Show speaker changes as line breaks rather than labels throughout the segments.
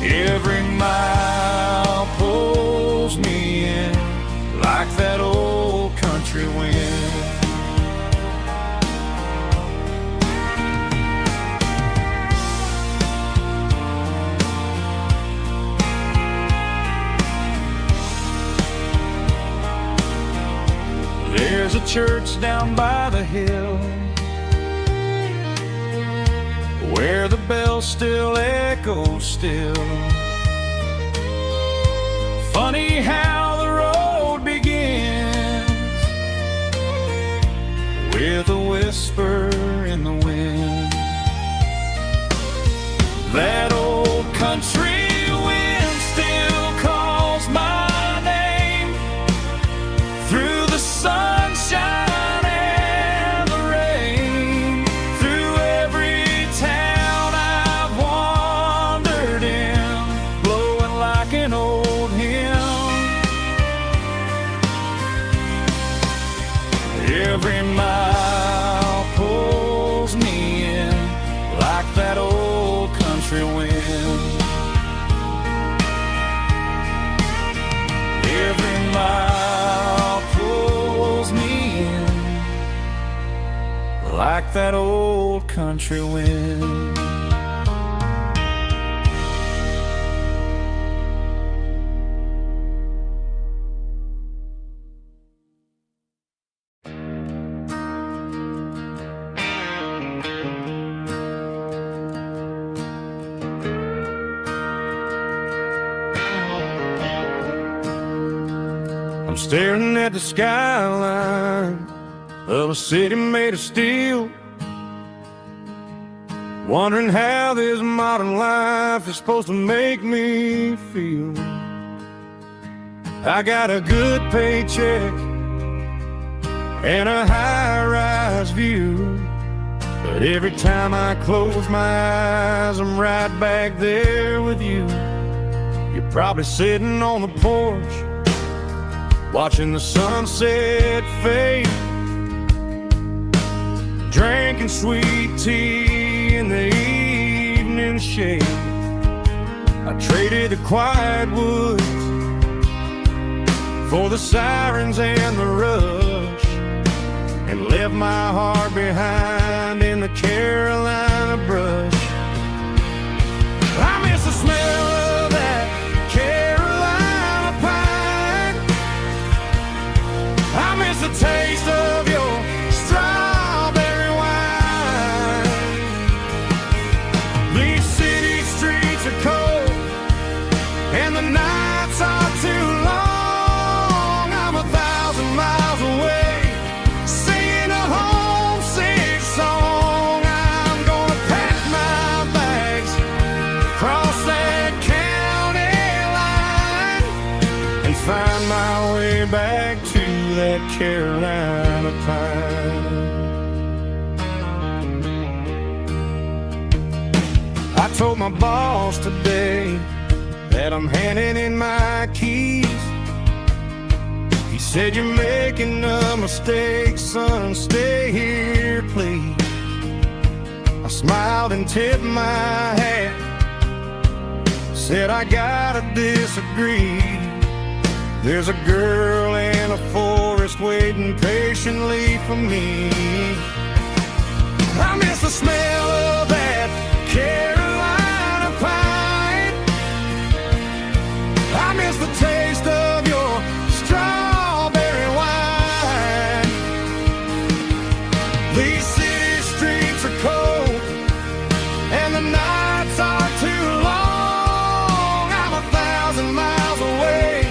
Every mile pulls me in like that old country wind. There's a church down by the hill where the bell still echoes still. Funny how the road begins with a whisper in the wind. That old country wind still calls my name through the sunshine. Every mile pulls me in like that old country wind. Every mile pulls me in like that old country wind. Staring at the skyline of a city made of steel, wondering how this modern life is supposed to make me feel. I got a good paycheck and a high-rise view, but every time I close my eyes, I'm right back there with you. You're probably sitting on the porch watching the sunset fade, drinking sweet tea in the evening shade. I traded the quiet woods for the sirens and the rush, and left my heart behind in the Carolina brush. I miss the smell of that Carolina pine. I miss the taste of your strawberry wine. These city streets are cold and the nights are too long. I'm 1,000 miles away singing a homesick song. I'm gonna pack my bags, cross that county line, and find my way back to that Carolina pine. I told my boss today that I'm handing in my keys. He said, "You're making a mistake, son, stay here, please." I smiled and tipped my hat, said, "I gotta disagree. There's a girl in a forest waiting patiently for me." I miss the smell of that Carolina pine. I miss the taste of your strawberry wine. These city streets are cold and the nights are too long. I'm 1,000 miles away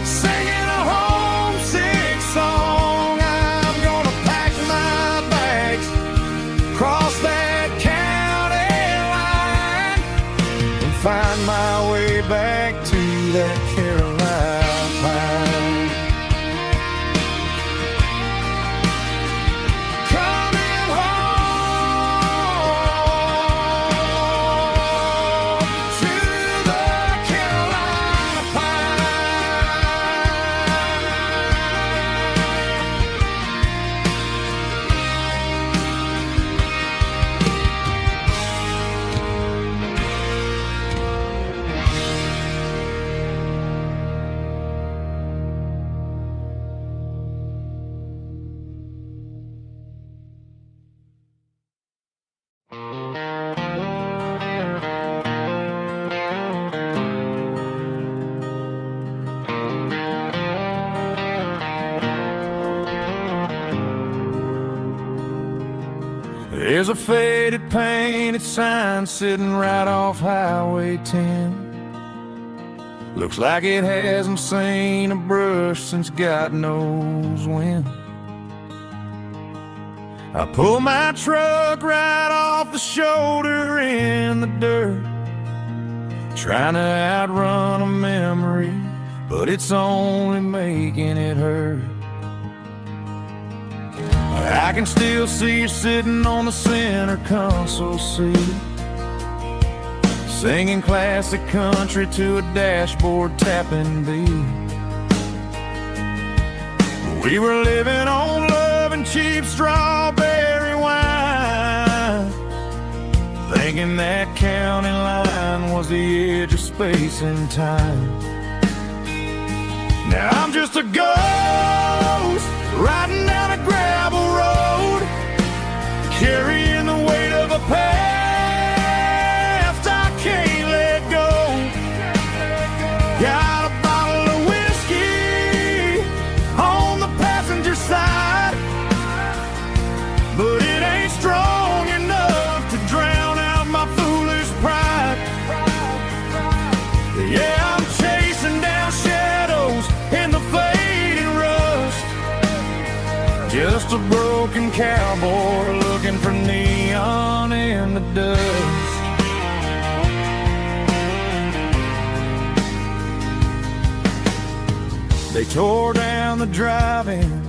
singing a homesick song. I'm gonna pack my bags, cross that county line, and find my way back to that Carolina pine. Coming home to the Carolina pine. There's a faded painted sign sitting right off Highway 10. Looks like it hasn't seen a brush since God knows when. I pull my truck right off the shoulder in the dirt, trying to outrun a memory, but it's only making it hurt. I can still see you sitting on the center console seat, singing classic country to a dashboard tapping beat. We were living on love and cheap strawberry wine, thinking that county line was the edge of space and time. Now I'm just a ghost riding down a gravel road, carrying the weight of a past I can't let go. Got a bottle of whiskey on the passenger side, but it ain't strong enough to drown out my foolish pride. Yeah, I'm chasing down shadows in the fading rust, just a broken cowboy looking for neon in the dust. They tore down the drive-in,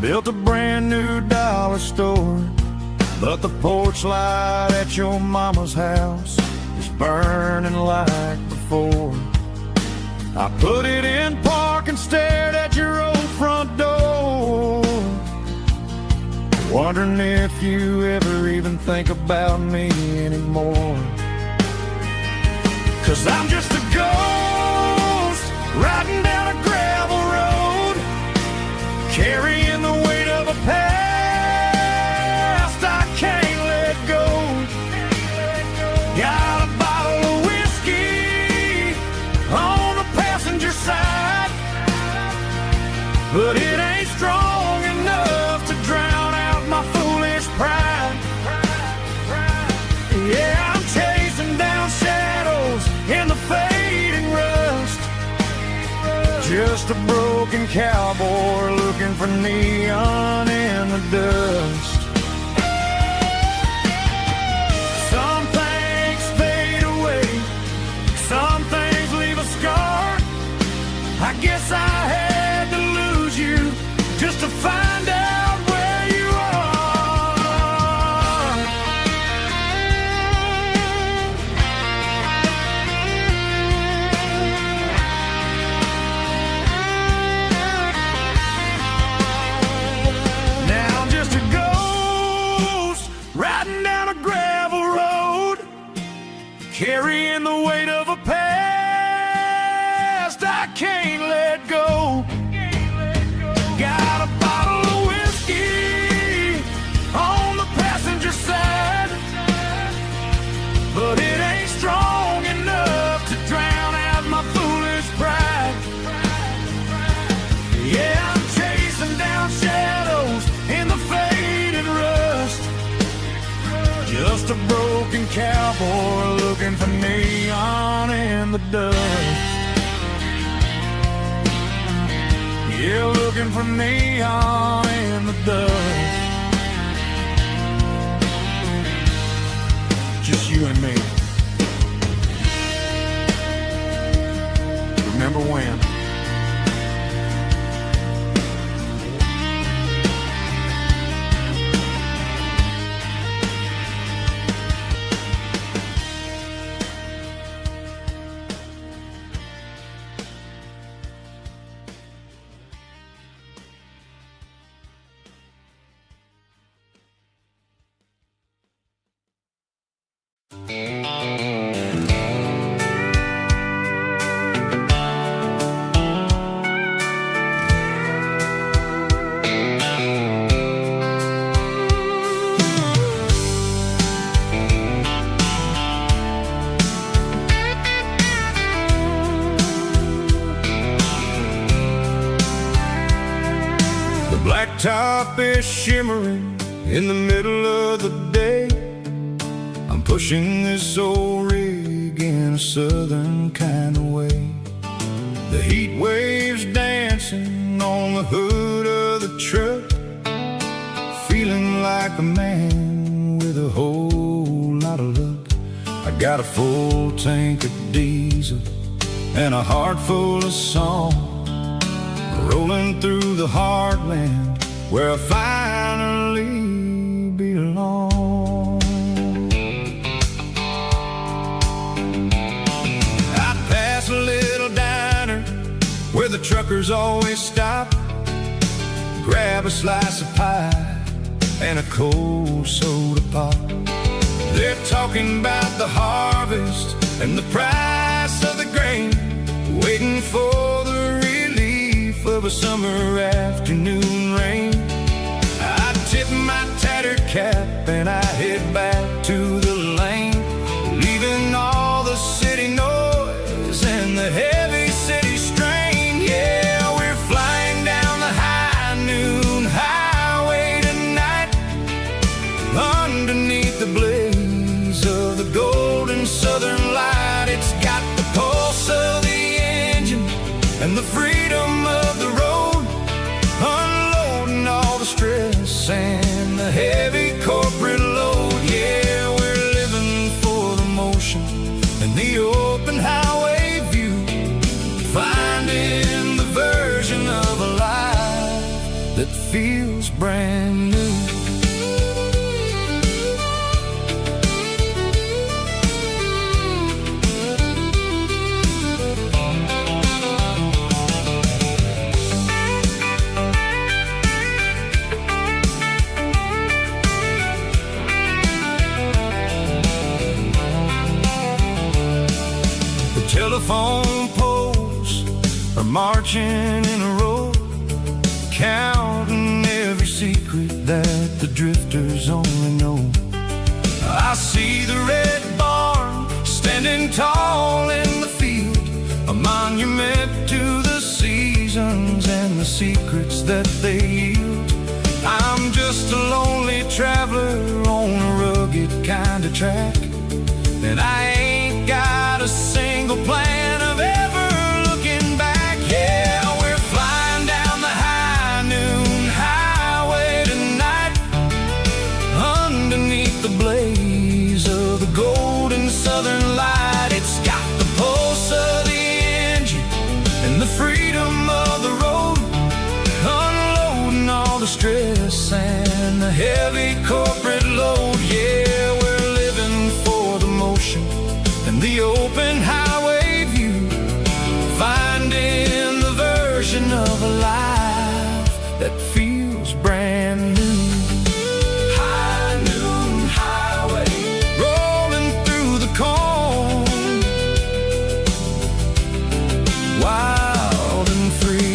built a brand new dollar store, but the porch light at your mama's house is burning like before. I put it in park and stared at your old front door, wondering if you ever even think about me anymore. 'Cause I'm just a ghost riding down a gravel road, carrying the weight of a past I can't let go. Got a bottle of whiskey on the passenger side, but it ain't strong enough to drown out my foolish pride. Yeah, I'm chasing down shadows in the fading rust, just a broken cowboy looking for neon in the dust. Some things fade away, some things leave a scar. I guess I had to lose you just to find out where you are. Now I'm just a ghost riding down a gravel road, carrying the weight of a past I can't let go. Got a bottle of whiskey on the passenger side, but it ain't strong enough to drown out my foolish pride. Yeah, I'm chasing down shadows in the faded rust, just a broken cowboy looking for neon in the dust. Yeah, looking for neon in the dust. Just you and me. Remember when? Blacktop is shimmering in the middle of the day. pushing this old rig in a southern kind of way. The heat waves dancing on the hood of the truck, feeling like a man with a whole lot of luck. I got a full tank of diesel and a heart full of song, rolling through the heartland where I finally belong. I pass a little diner where the truckers always stop, grab a slice of pie and a cold soda pop. They're talking about the harvest and the price of the grain, waiting for the relief of a summer afternoon rain. I tip my tattered cap and I head back to the lane, leaving all the city noise and the heavy city strain. Yeah, we're flying down the high noon highway tonight, underneath the blaze of the golden southern light. It's got the pulse of the engine and the freedom of the road, unloading all the stress and the heavy corporate load. Yeah, we're living for the motion and the open highway view, finding the version of a life that feels brand new. Telephone poles are marching in a row, counting every secret that the drifters only know. I see the red barn standing tall in the field, a monument to the seasons and the secrets that they yield. I'm just a lonely traveler on a rugged kind of track, and I ain't got a single plan of ever looking back. Yeah, we're flying down the high noon highway tonight, underneath the blaze of the golden southern light. It's got the pulse of the engine and the freedom of the road, unloading all the stress and the heavy corporate load. Yeah, we're living for the motion and the open highway view, finding the version of a life that feels brand new. High noon highway, rolling through the corn, wild and free.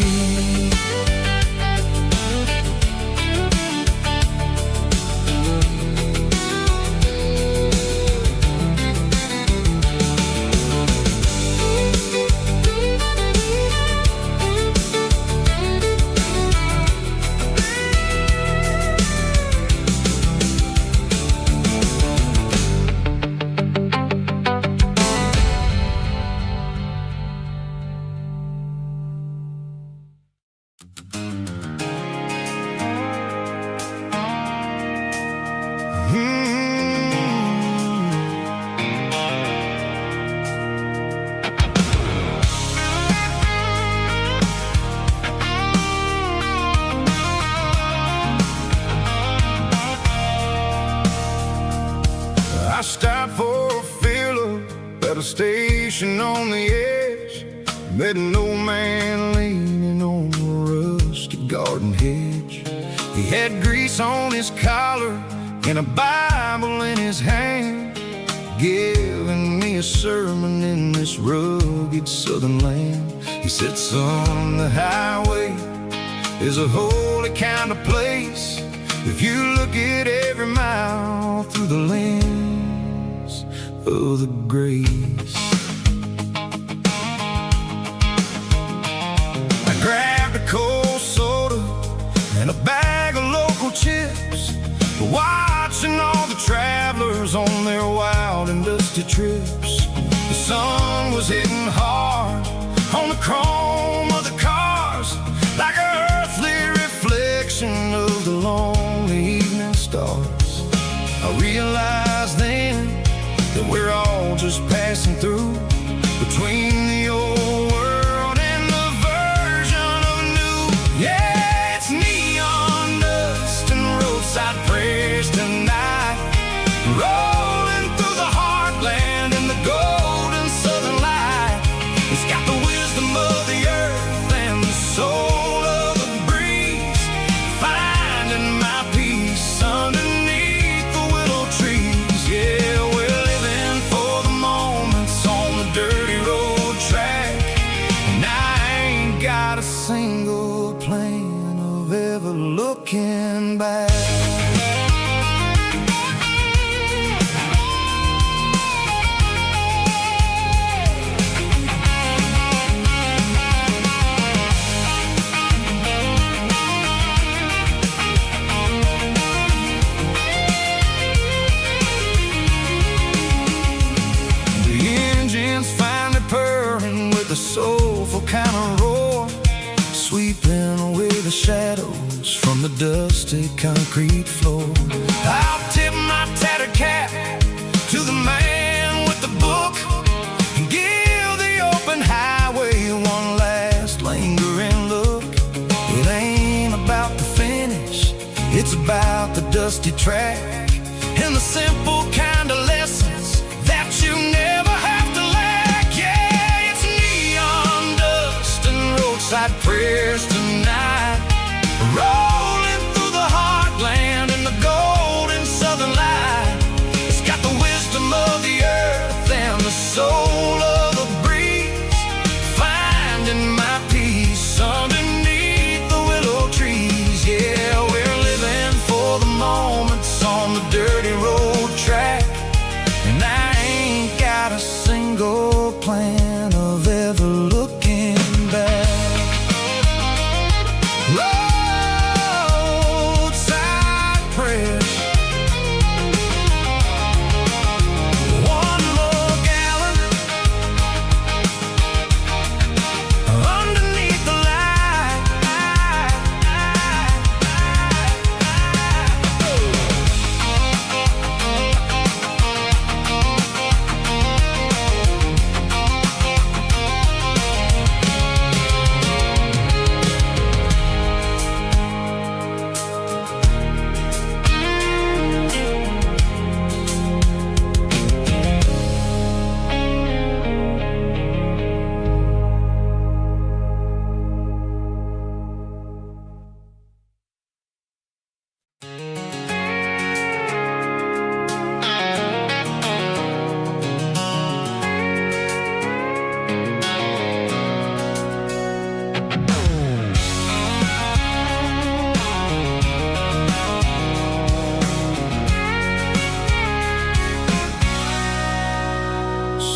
I stopped for a fill-up at a station on the edge, met an old man leaning on a rusty garden hedge. He had grease on his collar and a Bible in his hand, giving me a sermon in this rugged southern land. He said, son, the highway is a holy kind of place if you look at every mile through the lens of the grace. I grabbed a cold soda and a bag of local chips, watching all the travelers on their wild trips. The sun was hitting hard on the chrome of the cars, like an earthly reflection of the lonely evening stars. I realized then that we're all just passing through, between the old world and the version of new. Yeah, it's neon dust and roadside prayers tonight, rolling through the heartland in the golden southern light. It's got the wisdom of the earth and the soul of the breeze, finding my peace underneath the willow trees. Yeah, we're living for the moments on the dirty road track, and I ain't got a single plan of ever looking back. The soulful kind of roar, sweeping away the shadows from the dusty concrete floor. I'll tip my tattered cap to the man with the book and give the open highway one last lingering look. It ain't about the finish, it's about the dusty track and the simple kind of lessons that you never have to lack. Yeah, roadside prayers tonight, rolling through the heartland in the golden southern light. It's got the wisdom of the earth and the soul of the breeze, finding my peace underneath the willow trees. Yeah, we're living for the moments on the dirty road track, and I ain't got a single plan of ever looking back. Roadside prayers, one more gallon underneath the light.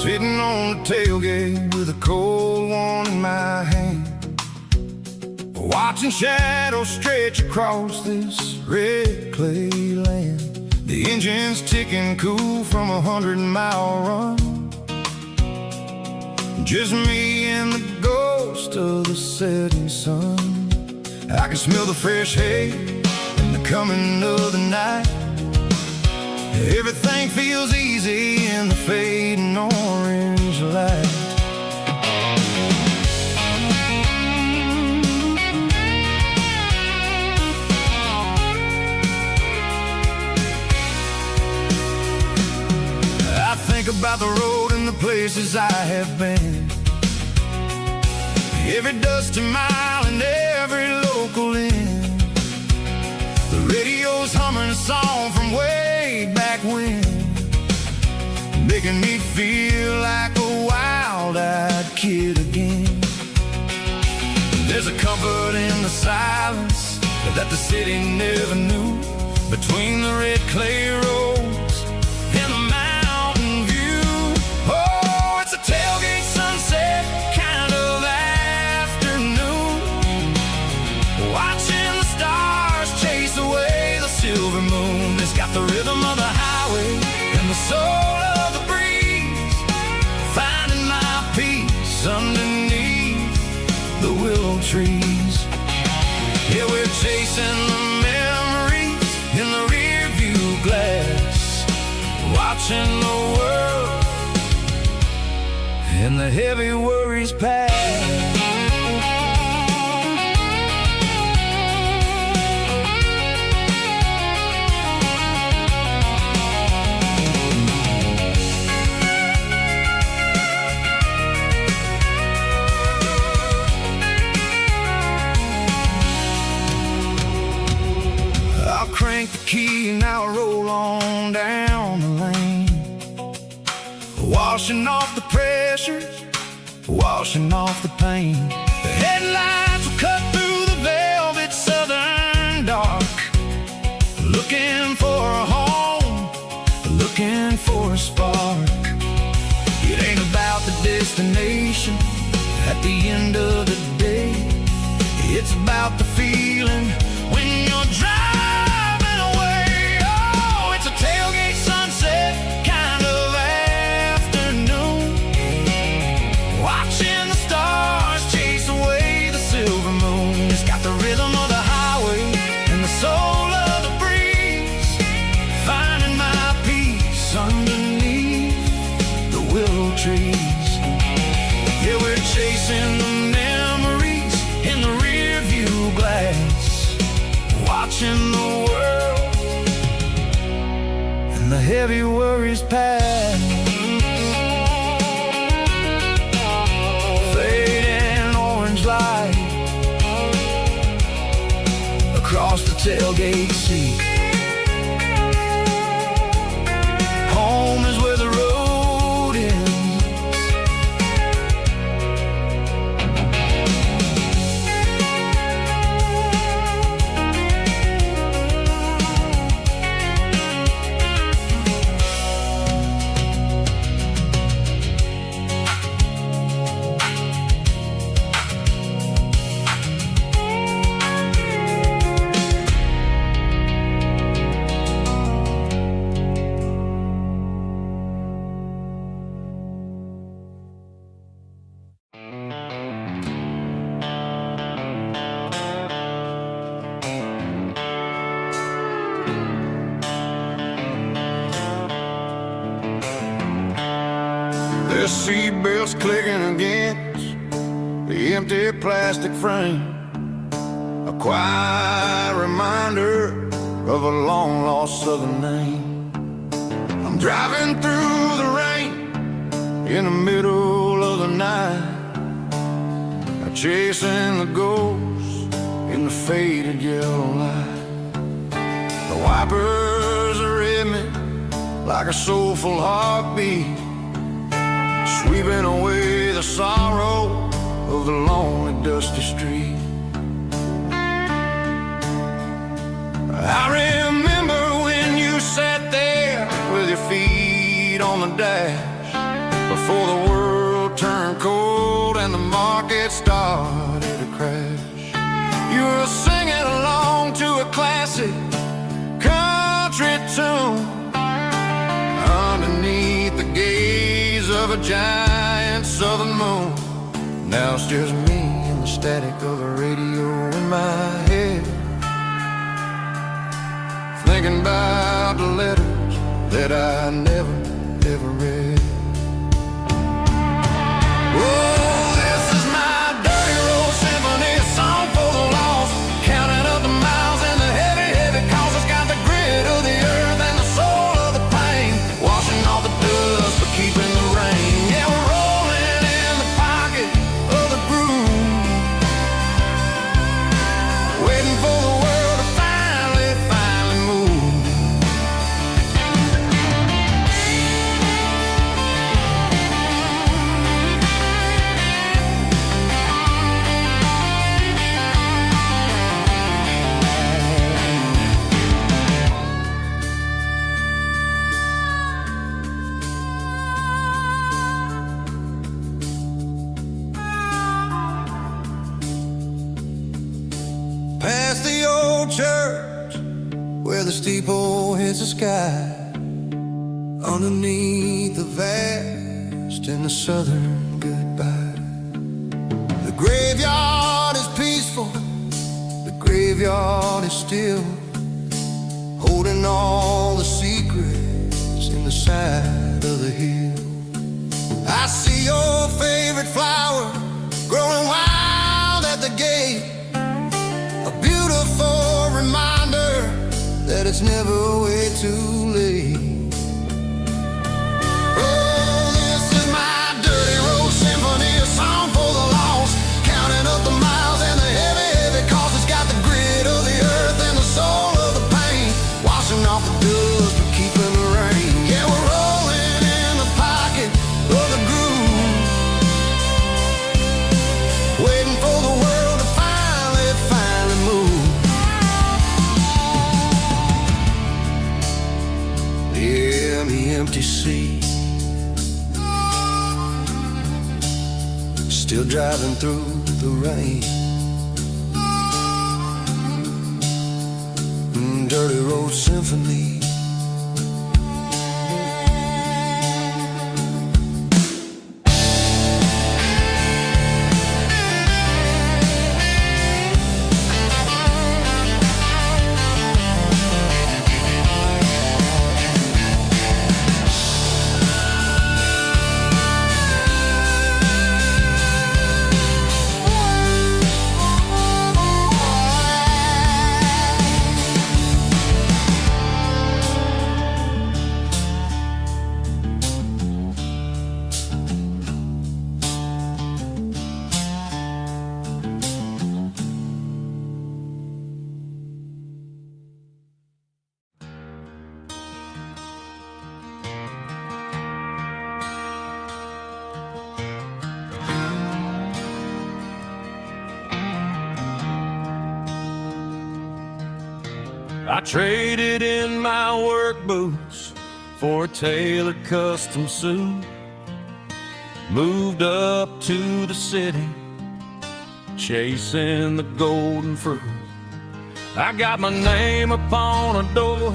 Sitting on the tailgate with a cold one in my hand, watching shadows stretch across this red clay land. The engine's ticking cool from 100-mile run, just me and the ghost of the setting sun. I can smell the fresh hay and the coming of the night. Everything feels easy in the fading orange light. I think about the road and the places I have been, every dusty mile and every local inn. The radio's humming a song from way back when, making me feel like a wild-eyed kid again. There's a comfort in the silence that the city never knew, between the red clay roads and the mountain view. Oh, it's a tailgate sunset kind of afternoon, watching the stars chase away the silver moon. It's got the rhythm of the highway and the soul of the breeze, trees. Yeah, we're chasing the memories in the rearview glass, watching the world and the heavy worries pass. Crank the key, now roll on down the lane, washing off the pressures, washing off the pain. The headlights will cut through the velvet southern dark, looking for a home, looking for a spark. It ain't about the destination at the end of the day, it's about the feeling when you're driving. Tailgate sunset kind of afternoon, watching the stars chase away the silver moon. It's got the rhythm of the highway and the soul of the breeze, finding my peace underneath the willow trees. Yeah, we're chasing the memories in the rearview glass, watching the world the heavy worries pass. Fading orange light across the tailgate seat. Home is where the road ends. The seatbelts clicking against the empty plastic frame, a quiet reminder of a long-lost southern name. I'm driving through the rain in the middle of the night, chasing the ghosts in the faded yellow light. The wipers are in me like a soulful heartbeat, sweeping away the sorrow of the lonely, dusty street. I remember when you sat there with your feet on the dash, before the world turned cold and the market started to crash. You were singing along to a classic country tune underneath the gaze of a giant southern moon. Now it's just me and the static of the radio in my head, thinking about the letters that I never, ever read. Oh, this is my dirty road symphony, a song for the lost, counting up the miles and the heavy, heavy cost. It's got the grit of the earth and the soul of the pain, washing off the dust but keeping the rain. Yeah, we're rolling in the pocket of the groove, waiting for the world to finally move. Past the old church where the steeple hits the sky, underneath the vast and the southern goodbye. The graveyard is graveyard is still holding all the secrets in the side of the hill. I see your favorite flower growing wild at the gate, a beautiful reminder that it's never way too late. Oh, this is my dirty road symphony, a song for the lost, counting up the miles and the heavy cost. It's got the grit of the earth and the soul of the pain, washing off the dust but keeping the rain. Yeah, we're rolling in the pocket of the groove, waiting for the world to finally move. Yeah, the empty sea, still driving through the rain. Dirty road symphony.
I traded in my work boots for a tailored custom suit, moved up to the city, chasing the golden fruit. I got my name upon a door,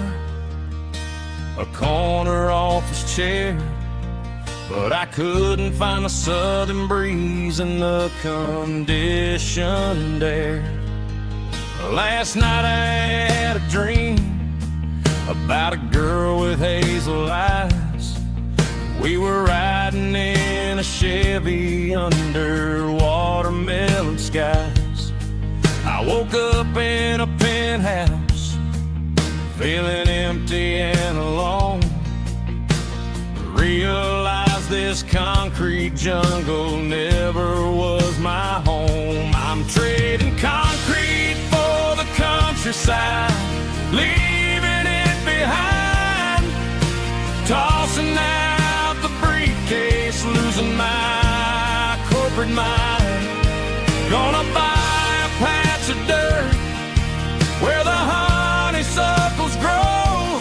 a corner office chair, but I couldn't find the southern breeze in the conditioned air. Last night I had a dream about a girl with hazel eyes. We were riding in a Chevy under watermelon skies. I woke up in a penthouse, feeling empty and alone. Realized this concrete jungle never was my home. I'm trading concrete for the countryside, leaving it behind, tossing out the briefcase, losing my corporate mind. Gonna buy a patch of dirt where the honeysuckles grow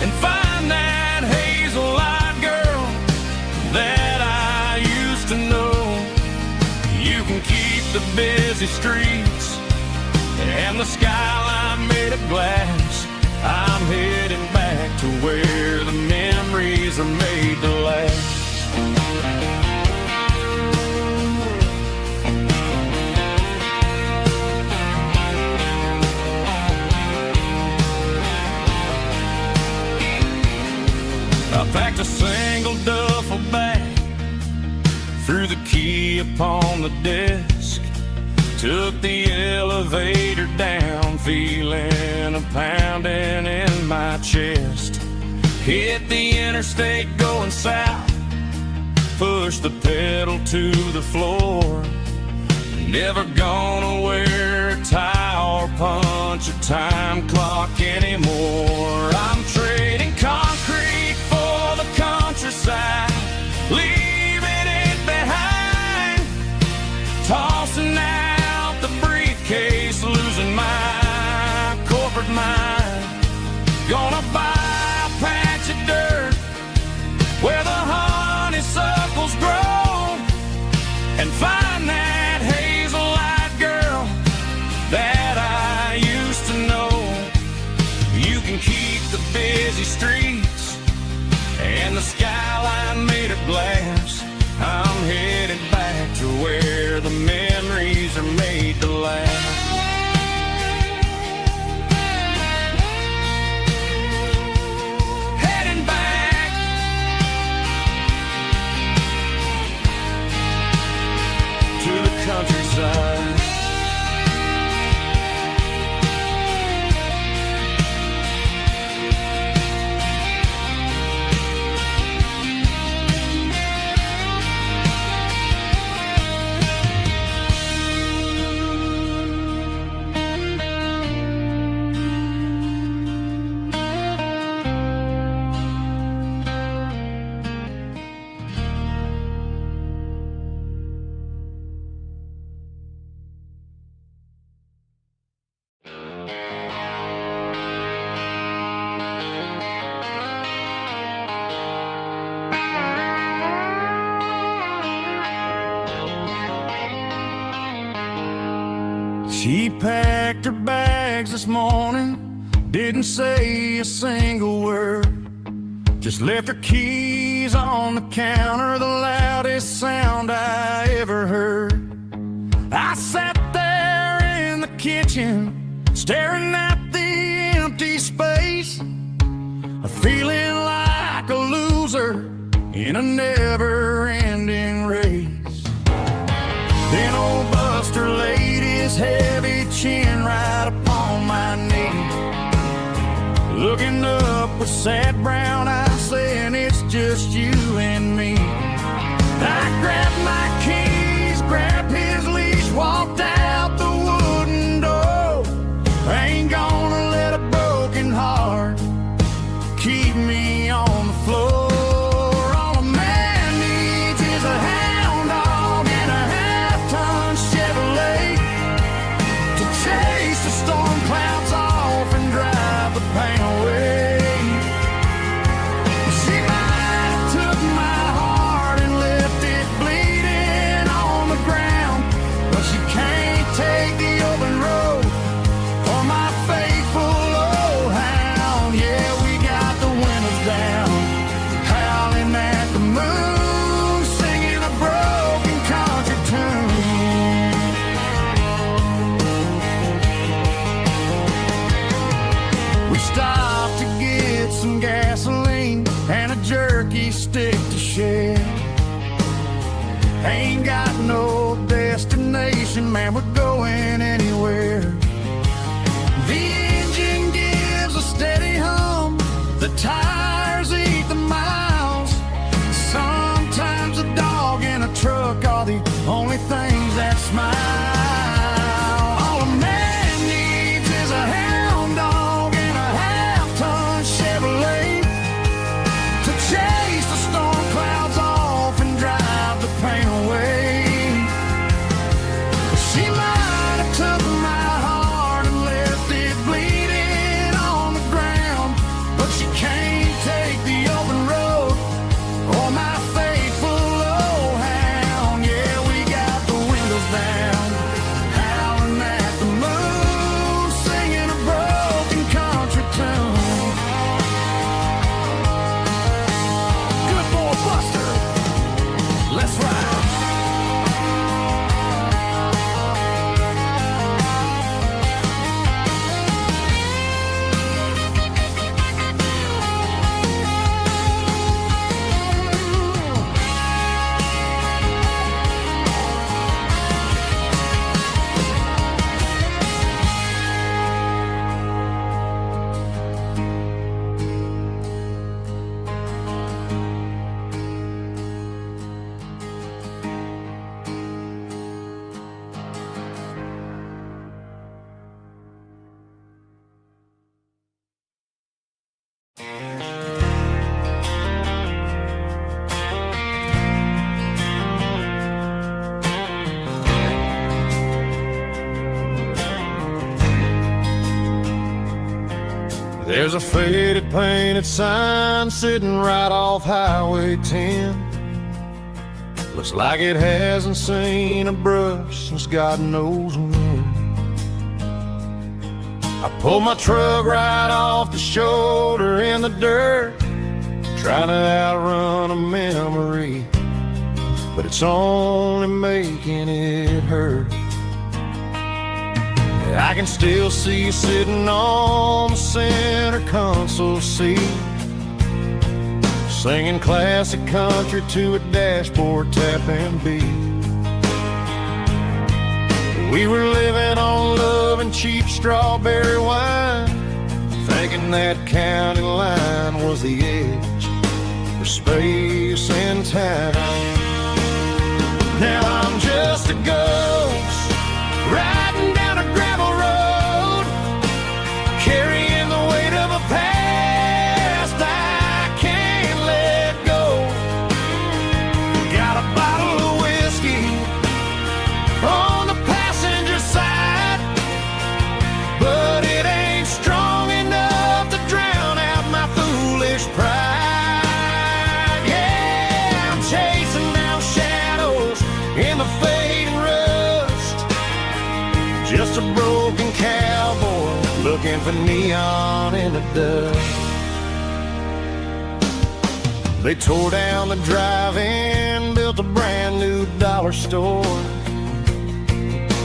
and find that hazel-eyed girl that I used to know. You can keep the busy streets and the skyline made of glass. I'm heading back to where the memories are made to last. I packed a single duffel bag, threw the key upon the desk, took the elevator down, feeling a pounding in my chest. Hit the interstate going south, pushed the pedal to the floor. Never gonna wear a tie or punch a time clock anymore. I'm trading concrete for the countryside, leaving it behind, tossing out the briefcase, losing my corporate mind. Gonna buy a patch of dirt where the honeysuckles grow and find that hazel-eyed girl that I used to know. You can keep the busy streets and the skyline made of glass. I'm headed back to where the memories are made to last. side. She packed her bags this morning, didn't say a single word, just left her keys on the counter, the loudest sound I ever heard. I sat there in the kitchen, staring at the empty space, feeling like a loser in a never-ending race. Then old Buster laid his heavy chin right upon my knee, looking up with sad brown eyes, saying it's just you and me. I grabbed my keys, grabbed his leash, walked out the wooden door. I ain't gonna let a broken heart keep me on the floor. All a man needs is a hound dog and a half-ton Chevrolet to chase the storm clouds off and drive the pain away. She might have took my heart and left it bleeding on the ground, but she can't take the open road or my faithful old hound. Yeah, we got the windows down, howling at the moon, singing a broken country tune. We stopped to get some gasoline and a jerky stick to share. Ain't got no destination, man, we're going anywhere. The engine gives a steady hum, the tires eat the miles. Sometimes a dog and a truck are the only things that smile. All a man needs is a hound dog and a half-ton Chevrolet to chase the storm clouds off and drive the pain away. She might have took my heart and left it bleeding on the ground, but she can't take the open road or my faithful old hound. Yeah, we got the windows down, howling at the moon, singing a broken country tune. Good boy Buster, let's ride. There's a faded painted sign sitting right off Highway 10. Looks like it hasn't seen a brush since God knows when. I pulled my truck right off the shoulder in the dirt, trying to outrun a memory, but it's only making it hurt. I can still see you sitting on the center console seat, singing classic country to a dashboard tapping beat.
We were living on love and cheap strawberry wine, thinking that county line was the edge for space and time. Now I'm just a ghost riding down a gravel road, carrying the weight of a past I can't let go. Got a bottle of whiskey on the passenger side, but it ain't strong enough to drown out my foolish pride. Yeah, I'm chasing down shadows in the fading rust, just a broken cowboy looking for neon in the dust. They tore down the drive-in, built a brand new dollar store,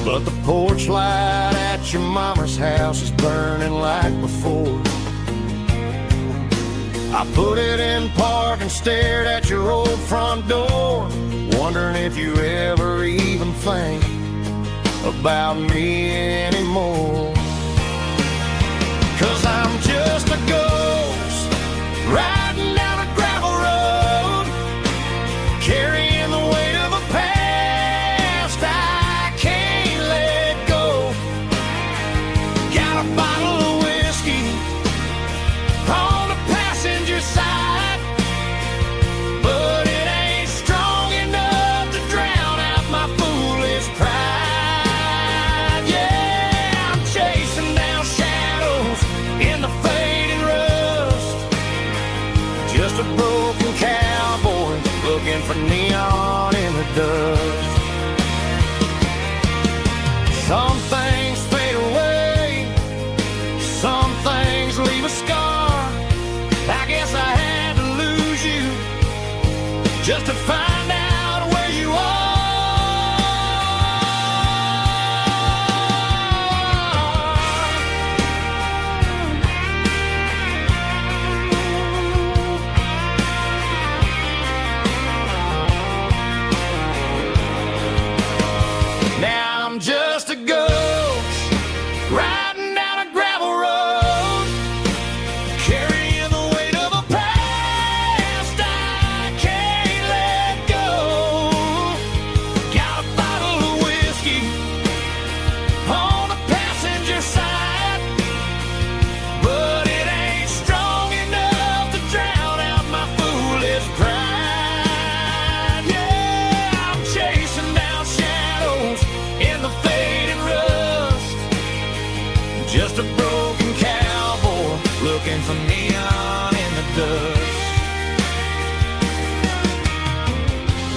but the porch light at your mama's house is burning like before. I put it in park and stared at your old front door, wondering if you ever even think about me anymore. 'Cause I'm just a ghost riding down a gravel road, carrying the weight of a past I can't let go. Got a bottle of whiskey on the passenger side, but it ain't strong enough to drown out my foolish pride. Yeah, I'm chasing down shadows in the fading rust, just a broken cowboy looking for neon in the dust. Some things fade away, some things leave a scar. I guess I had to lose you just to find out where you are. Now I'm just a ghost riding down a gravel road, carrying the weight of a past I can't let go. Got a bottle of whiskey on the passenger side, but it ain't strong enough to drown out my foolish pride. Yeah, I'm chasing down shadows in the fading rust, just a broken cowboy looking for neon in the dust.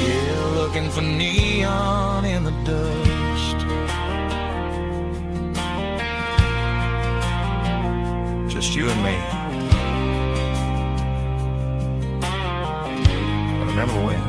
Yeah, looking for neon in the dust. Just you and me. Remember when?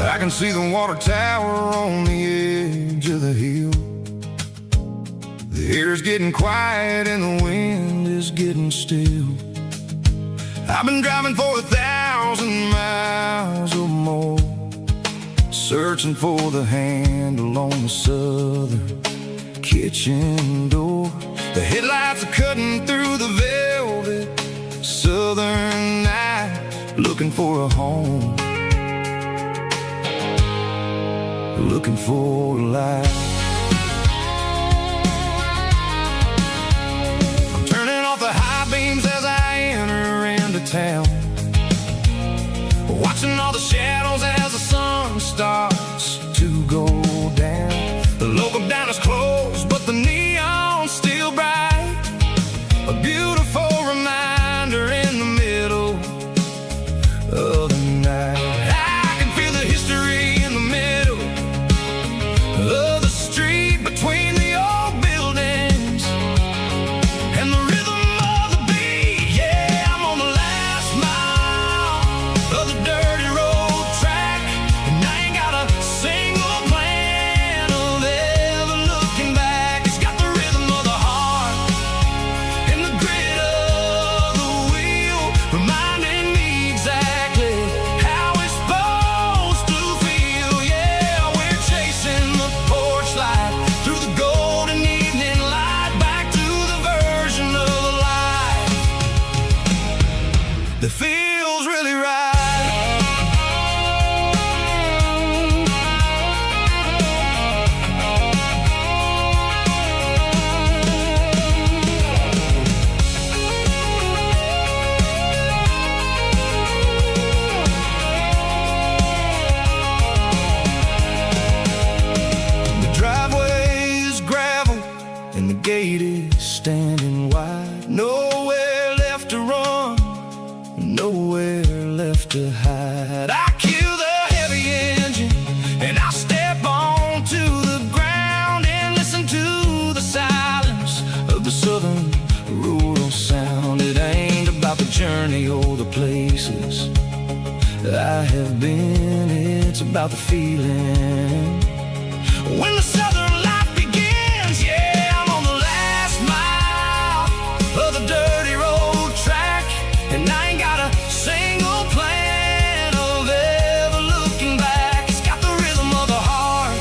I can see the water tower on the edge of the hill. The air's getting quiet and the wind is getting still. I've been driving for 1,000 miles or more, searching for the handle on the southern kitchen door. The headlights are cutting through the velvet southern night, looking for a home, looking for a life. I'm turning off the high beams as I enter into town, watching all the shadows as the sun starts to go down. The local diner's closed, but the neon's still bright, a beautiful reminder in the middle of the night. I can feel the history in the middle
that I have been. It's about the feeling when the southern life begins. Yeah, I'm on the last mile of the dirty road track, and I ain't got a single plan of ever looking back. It's got the rhythm of the heart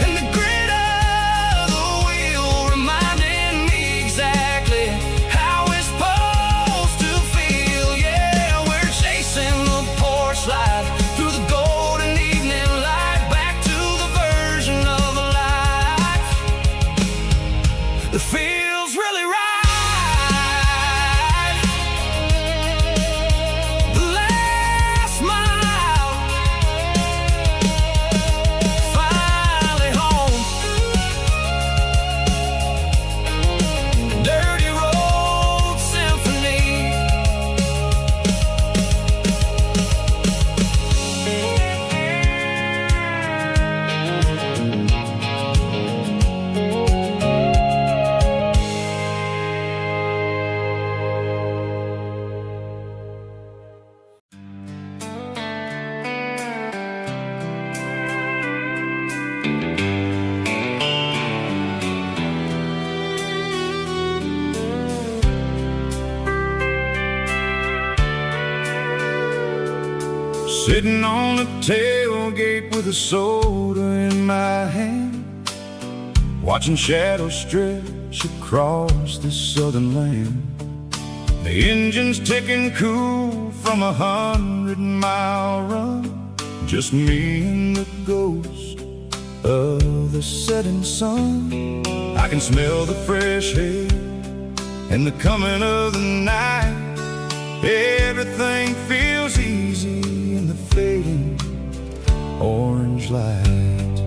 and the grit of the wheel, reminding me exactly how it's supposed to feel. Yeah, we're chasing the porch light through the golden evening light, back to the version of a life that feels really right. The last mile, finally home. Dirty road symphony.
Sitting on the tailgate with a soda in my hand, watching shadows stretch across this southern land. The engine's ticking cool from 100-mile run, just me and the ghost of the setting sun. I can smell the fresh air and the coming of the night. Everything feels easy in the fading orange light.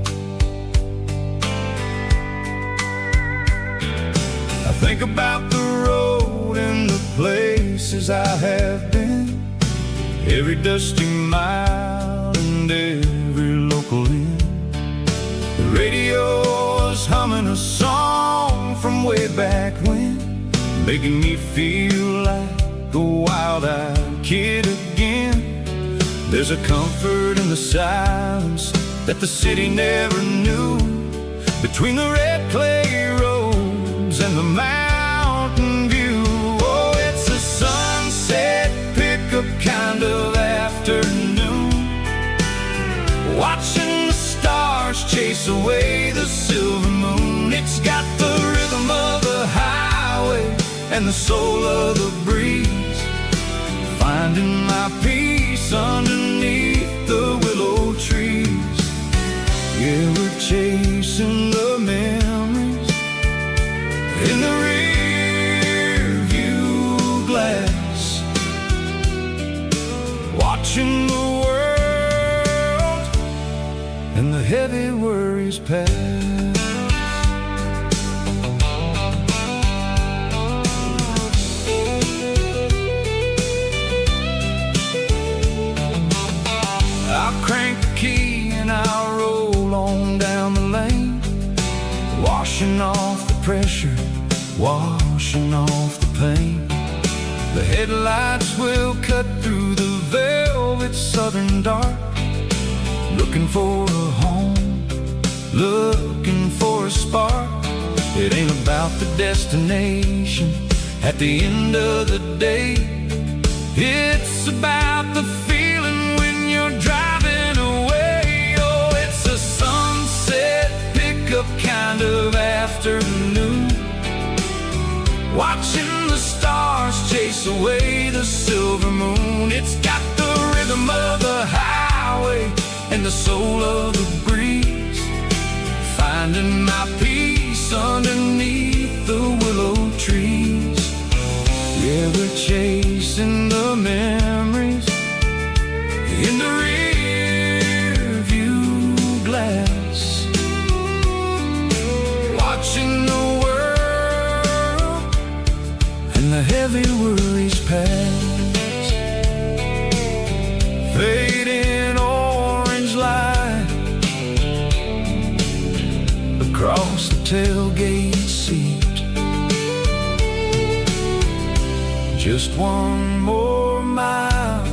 I think about the road and the places I have been, every dusty mile and every local inn. The radio is humming a song from way back when, making me feel like a wild-eyed kid again. There's a comfort in the silence that the city never knew, between the red clay roads and the mountain view. Oh, it's a sunset pickup kind of afternoon, watching the stars chase away the silver moon. It's got the rhythm of the highway and the soul of the breeze, finding my peace underneath the willow trees. Yeah, we're chasing the memories in the rear view glass, watching the world and the heavy worries pass. I'll crank the key and I'll roll on down the lane, washing off the pressure, washing off the pain. The headlights will cut through the velvet southern dark, looking for a home, looking for a spark. It ain't about the destination at the end of the day, it's about the feeling when you're driving away. Oh, it's a sunset pickup kind of afternoon, watching the stars chase away the silver moon. It's got the rhythm of the highway and the soul of the breeze, finding my peace underneath the willow trees. Yeah, we're chasing the memories in the rear view glass, watching the world and the heavy worries pass. Fading orange light across the tailgate seat. Just one more mile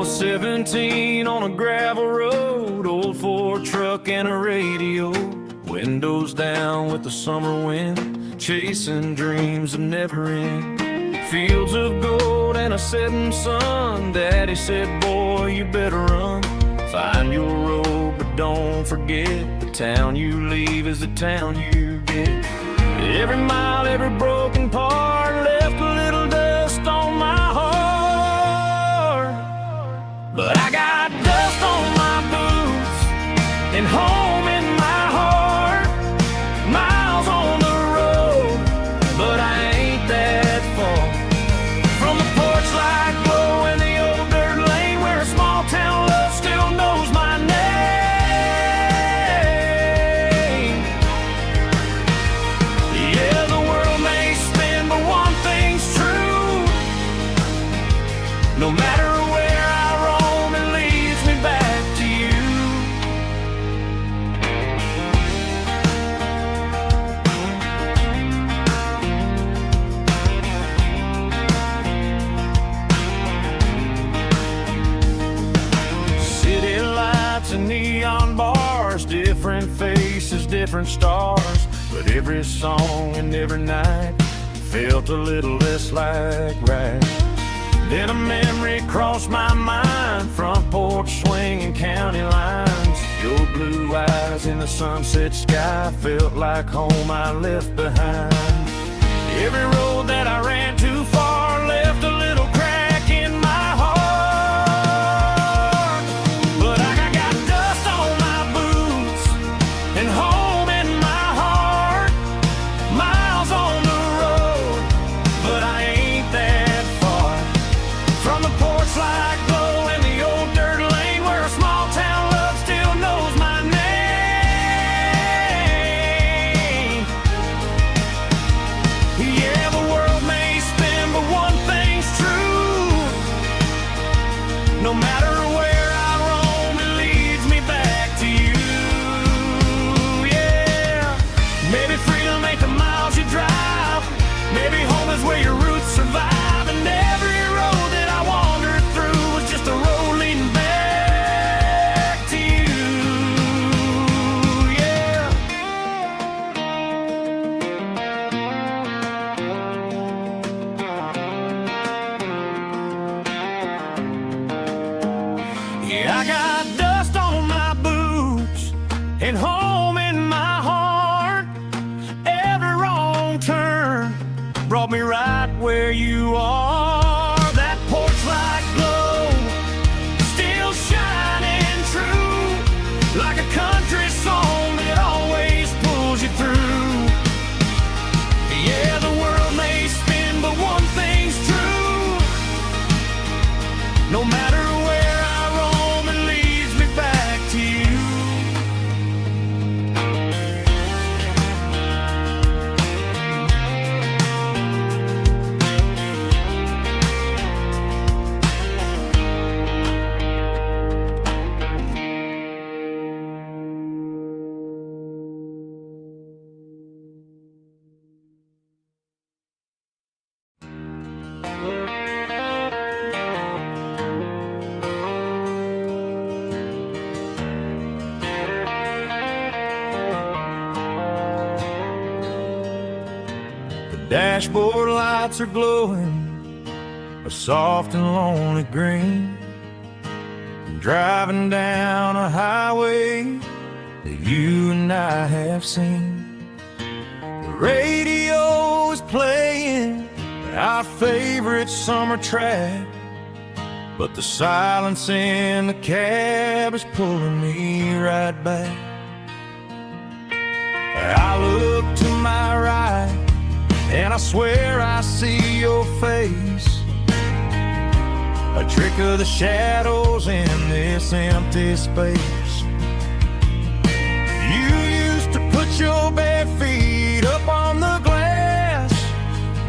was 17 on a gravel road, old Ford truck and a radio, windows down with the summer wind, chasing dreams that never end. Fields of gold and a setting sun. Daddy said, boy, you better run. Find your road, but don't forget, the town you leave is the town you get. Every mile, every broken part left a little dust on my heart. But I got dust on my boots and home in my heart. Miles on the road, but I ain't that far from the porch light glow in the old dirt lane where a small town love still knows my name. Yeah, the world may spin, but one thing's true. No matter where I roam, it leads me back to you. City lights and neon bars, different faces, different stars, but every song and every night felt a little less like right. Then a memory crossed my mind, front porch swinging county lines. Your blue eyes in the sunset sky felt like home I left behind. Every road that I ran too far left a little crack in my heart. But I got dust on my boots and home in my heart. Miles on the road, but I ain't that far from the porch light glow in the old dirt lane where a small town love still knows my name. Yeah, the world may spin, but one thing's true. No matter where I roam, it leads me back to you. Yeah, maybe freedom ain't the miles you drive. Maybe home is where your roots survive. And every road that I wandered through was just a road leading back to you. Yeah. Yeah, I got dust on my boots and home in my heart. Every wrong turn brought me right where you are. That porch light glow still shining true, like a country song that always pulls you through. Yeah, the world may spin, but one thing's true. No matter where I roam, it leads me back to you. Dashboard lights are glowing a soft and lonely green. Driving down a highway that you and I have seen. The radio is playing our favorite summer track, but the silence in the cab is pulling me right back. I look to my right and I swear I see your face, a trick of the shadows in this empty space. You used to put your bare feet up on the glass.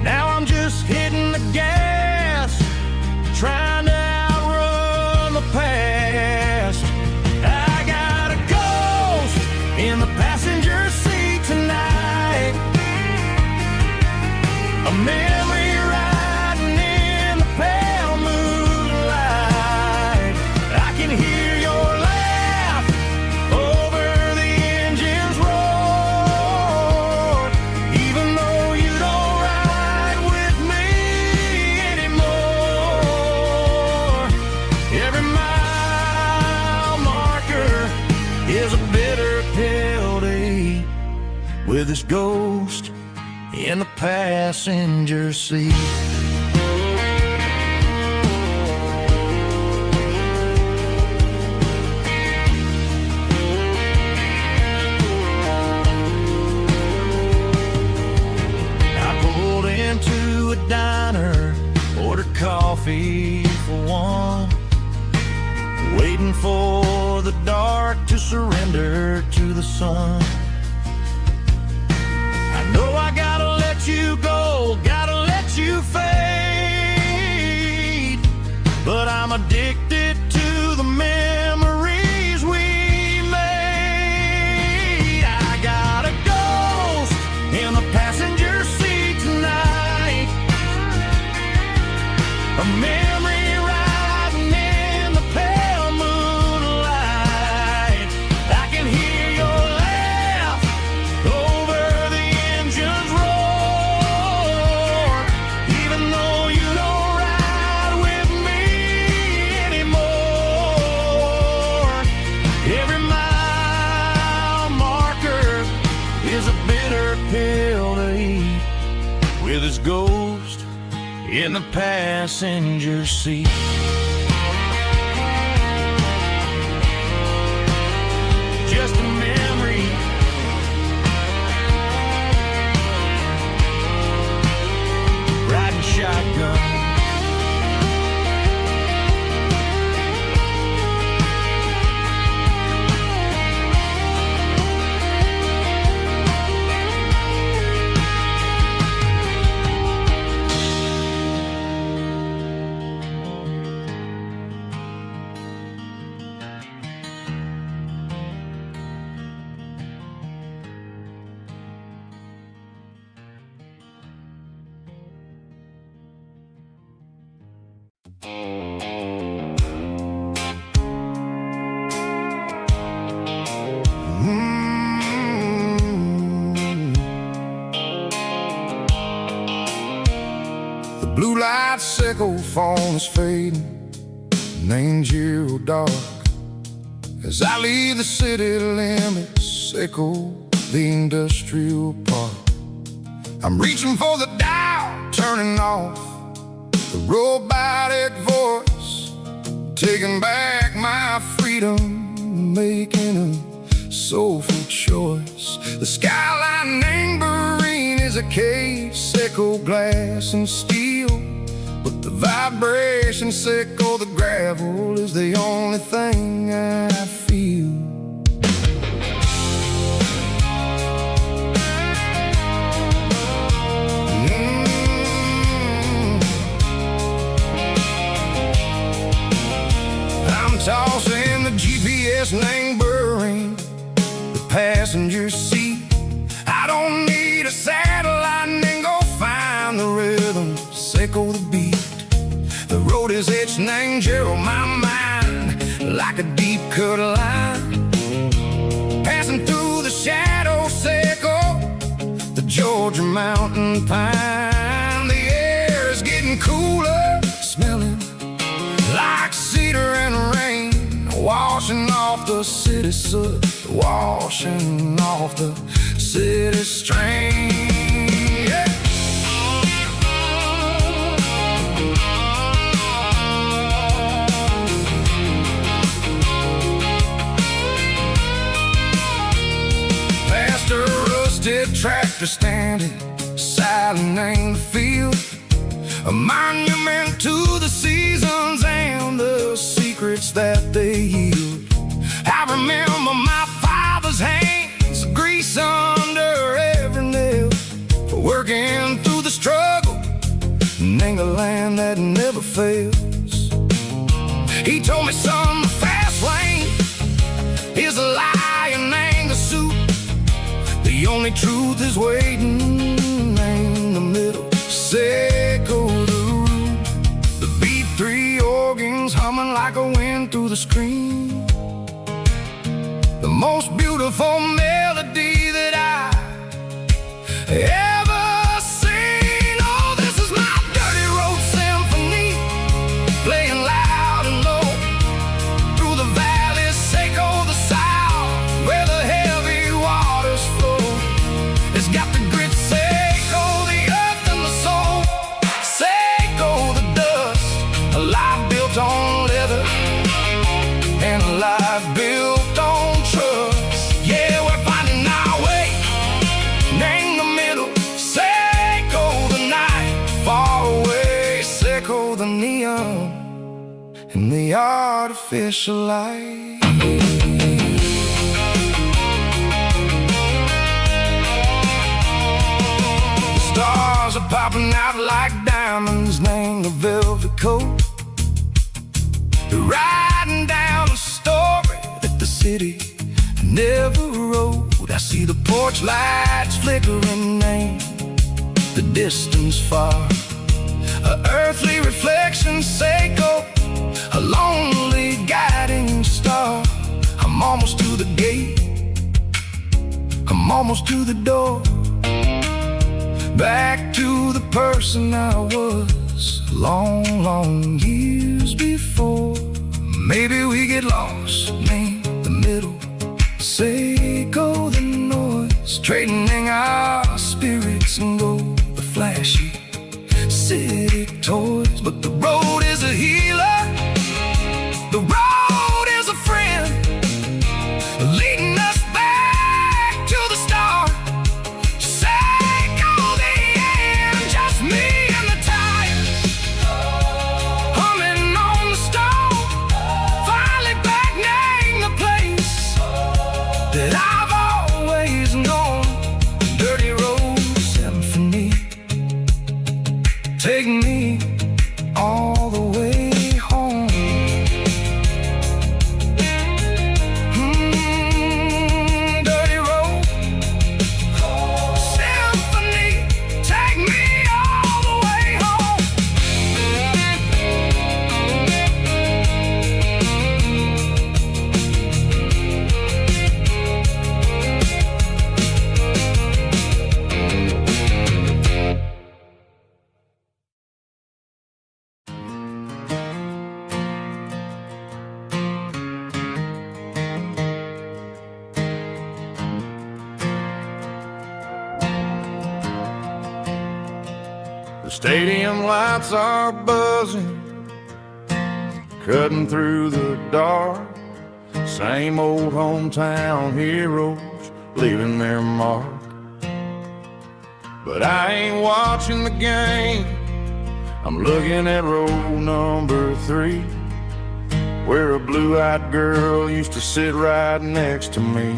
Now I'm just hitting the gas, trying to outrun the past. I got a ghost in the passenger seat tonight, a memory riding in the pale moonlight.
with his ghost in the passenger seat. To a diner, ordered coffee for one, waiting for the dark to surrender to the sun. I know I gotta let you go, gotta let you fade, but I'm addicted to the memories we made. I got a ghost in the passenger seat tonight, a memory riding in the pale moonlight. I can hear your laugh over the engine's roar, even though you don't ride with me anymore. Every mile marker is a bitter pill to eat, with his ghost in the passenger seat. Just a memory, riding shotgun. The blue light sickle phone is fading, an angel dark. As I leave the city limits, sickle the industrial park. I'm reaching for the dial, turning off the robotic voice, taking back my freedom, making a soulful choice. The skyline neighboring is a cave, sickle glass and steel, but the vibration sickle, the gravel, is the only thing I feel. Tossing the GPS neighboring the passenger seat. I don't need a satellite and go find the rhythm, sickle the beat. The road is etched and angel on my mind like a deep cut line, passing through the shadow, sickle the Georgia mountain pine. The air is getting cooler, smelling like cedar and rain, washing off the city soot, washing off the city strain. Yeah. Past a rusted tractor standing, silent in the field, a monument to the seasons and the secrets that they yield. I remember my father's hands, grease under every nail, for working through the struggle in the land that never fails. He told me, son, the fast lane is a lie and anger suit. The only truth is waiting in the middle. Sickle the root, the B3 organs humming like a wind through the screen. The most beautiful melody that I ever seen. Oh, this is my dirty road symphony, playing loud and low through the valleys, sickle the south, where the heavy waters flow. in the artificial light. The stars are popping out like diamonds, named the velvet coat. They're riding down a story that the city never wrote. I see the porch lights flickering in the distance far. An earthly reflection, Seiko, a lonely guiding star. I'm almost to the gate, I'm almost to the door. Back to the person I was long, long years before. Maybe we get lost in the middle, Seiko the noise, trading our spirits and go the flashy city toys. But the road is a healer, the road is a friend, leading us back to the start. Seiko the end, just me and the tires, humming on the stove, finally back name the place that I've always known. Dirty road symphony, take me all the way home. Dirty road symphony, take me all the way home.
The stadium lights are buzzing, cutting through the dark. Same old hometown heroes leaving their mark. But I ain't watching the game, I'm looking at row number 3, where a blue-eyed girl used to sit right next to me.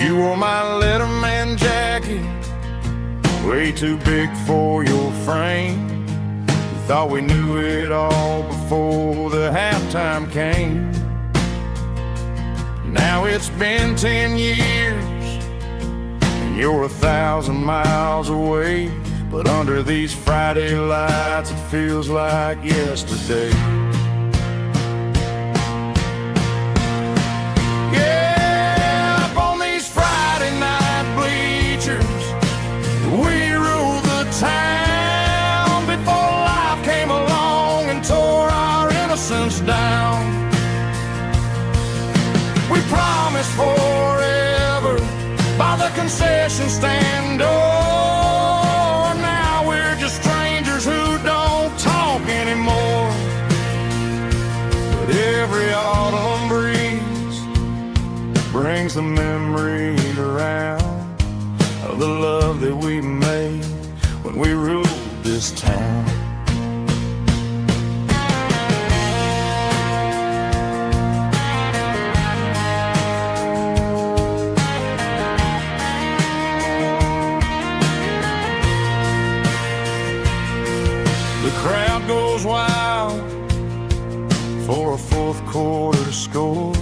You wore my Letterman jacket, way too big for your frame. We thought we knew it all before the halftime came. Now it's been 10 years and you're 1,000 miles away, but under these Friday lights it feels like yesterday. Yeah, up on these Friday night bleachers, we ruled the town before life came along and tore our innocence down. We promised forever by the concession stand door. Now we're just strangers who don't talk anymore. But every autumn breeze brings the memory around of the love that we made when we ruled this town. The crowd goes wild for a fourth quarter score,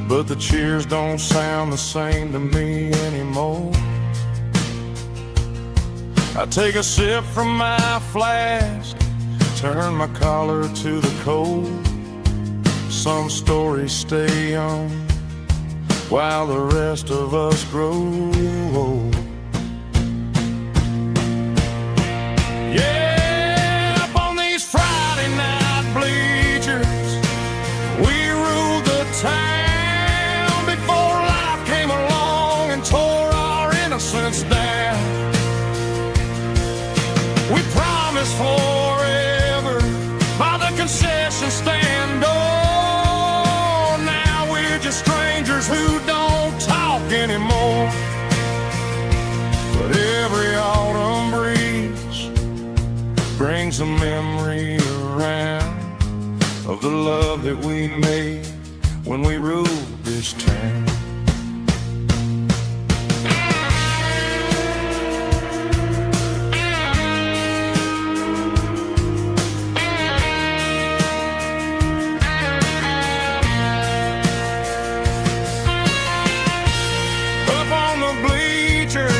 but the cheers don't sound the same to me anymore. I take a sip from my flask, turn my collar to the cold. Some stories stay young while the rest of us grow old. Yeah, up on these Friday night bleachers, we ruled the town before life came along and tore our innocence down. We promised forever by the concession stand door. Now we're just strangers who don't talk anymore. But every autumn breeze brings a memory around
of the love that we made when we ruled this town. Up on the bleachers,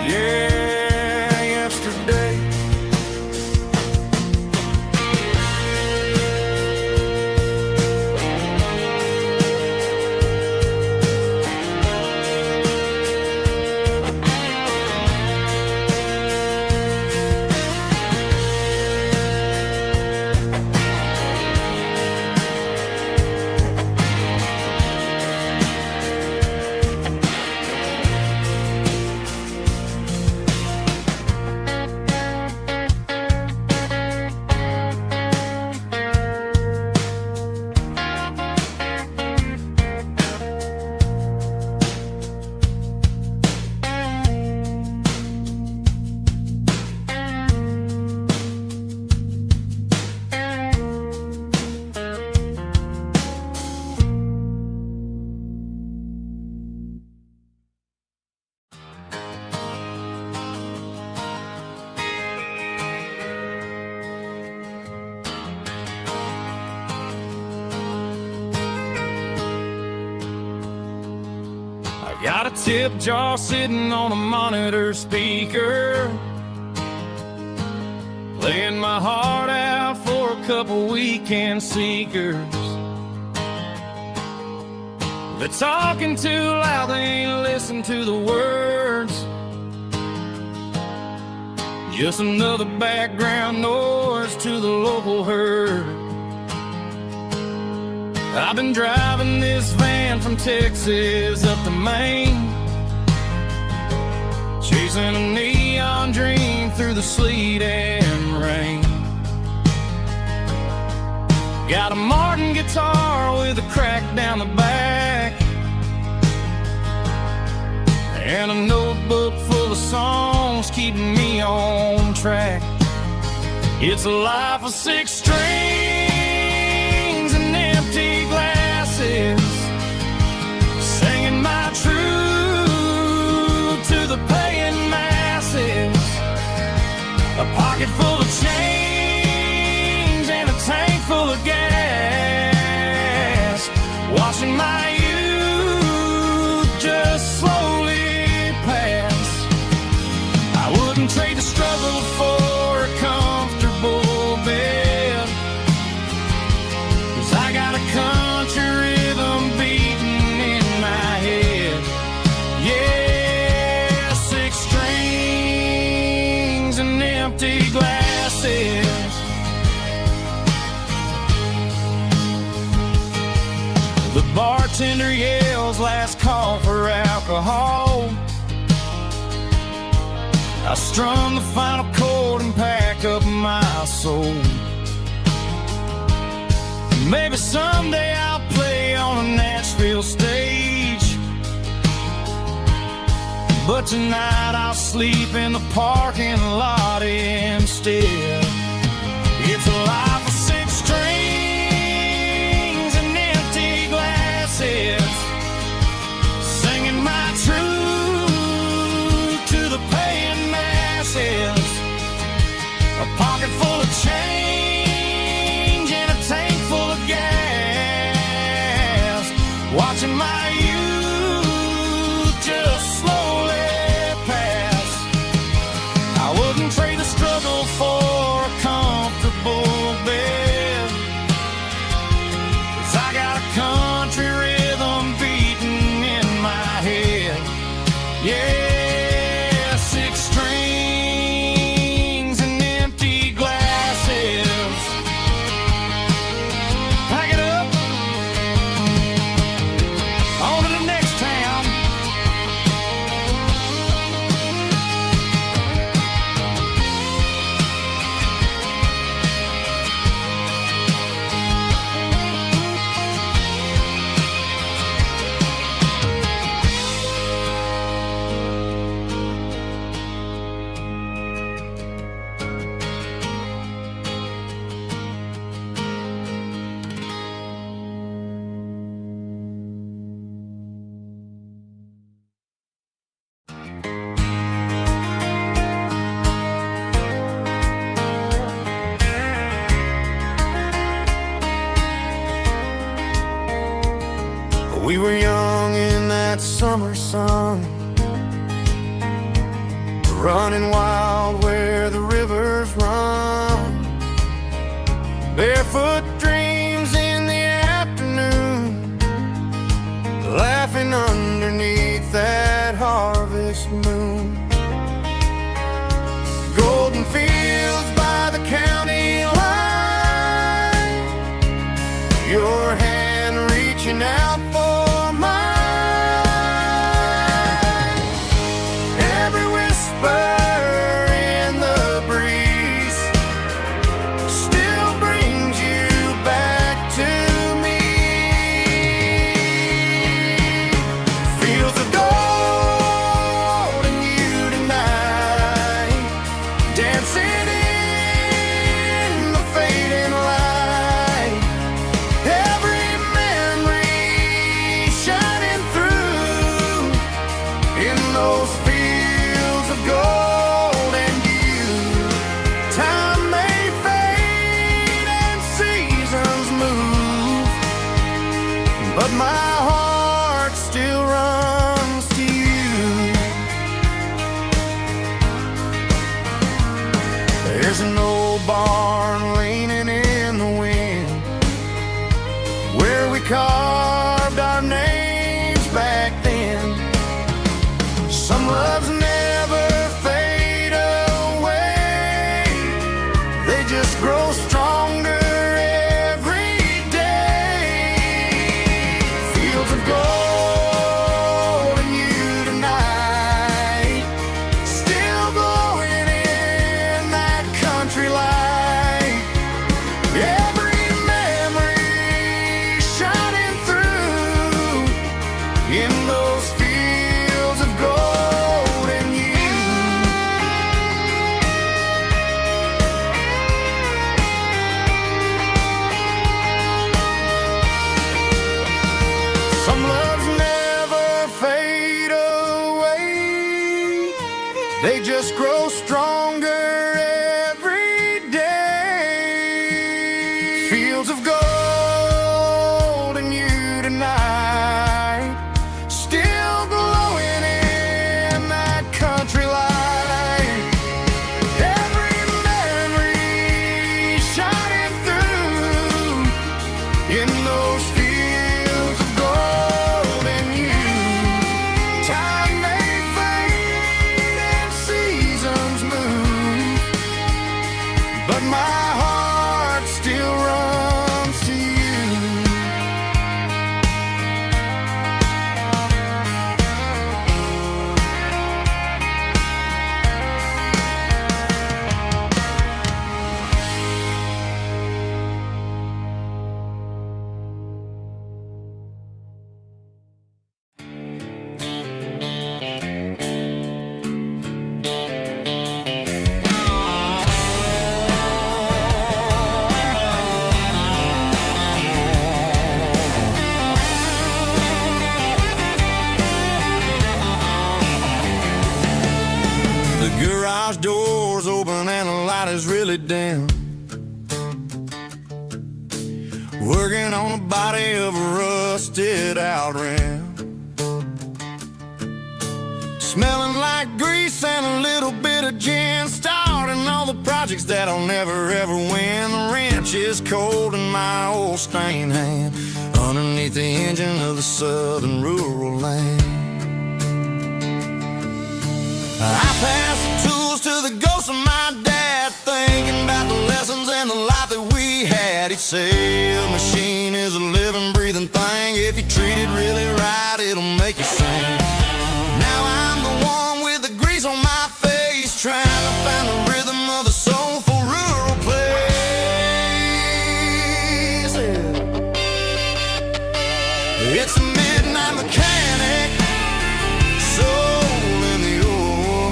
yeah, yesterday. Got a tip jar sitting on a monitor speaker, playing my heart out for a couple weekend seekers. They're talking too loud, they ain't listen to the words. Just another background noise to the local herd. I've been driving this van from Texas up to Maine, chasing a neon dream through the sleet and rain. Got a Martin guitar with a crack down the back, and a notebook full of songs keeping me on track. It's a life of 6 strings and empty glasses, singing my truth to the paying masses. A pocket full of change and a tank full of gas, watching my youth just slowly pass. I wouldn't trade the struggle for a comfortable bed, 'cause I got a country rhythm beating in my head. Yeah, 6 strings and empty glasses. The bartender yells last call for alcohol. I strum the final chord and pack up my soul. Maybe someday I'll play on a Nashville stage, but tonight I'll sleep in the parking lot instead. It's a life of 6 strings and empty glasses, singing my truth to the paying masses. A pocket full of change and a tank full of gas, watching my youth just slowly pass. I wouldn't trade the struggle for a comfortable bed, 'cause I got a country rhythm beating in my head. Yeah, 6 strings and empty glasses. Pack it up. We were young in that summer sun, running wild where the rivers run. Barefoot dreams in the afternoon, laughing underneath that harvest moon. Golden fields by the county line, your hand reaching out for mine. Every whisper in the breeze still brings you back to me. Fields of gold and you tonight, dancing in the fading light. Every memory shining through in those fields of gold and you. Time may fade and seasons move, but my heart still runs to you. There's an old barn leaning in the wind where we carved our names back then. Some loves never fade away, they just grow stronger every day. Fields of gold and you tonight, still glowing in that country light. Every memory shining through in those fields of gold and you. Some loves never fade away, they just grow stronger every day. Fields of gold and you tonight, still glowing in that country light. Every memory shining through in those fields of gold and you. Time may fade and seasons move, but my heart still runs to you. The garage door's open and the light is really dim. Working on the body of a rusted out rim. Smelling like grease and a little bit of gin. Starting all the projects that I'll never ever win. The wrench is cold in my old stained hand, underneath the engine of the southern rural land. I pass the tools to the ghost of my dad, thinking about the lessons and the life that we had. He'd say a machine is a living, breathing thing. If you treat it really right, it'll make you sing. Now I'm the one with the grease on my face, trying to find the rhythm of the soulful rural place. It's a midnight mechanic, soul in the ore,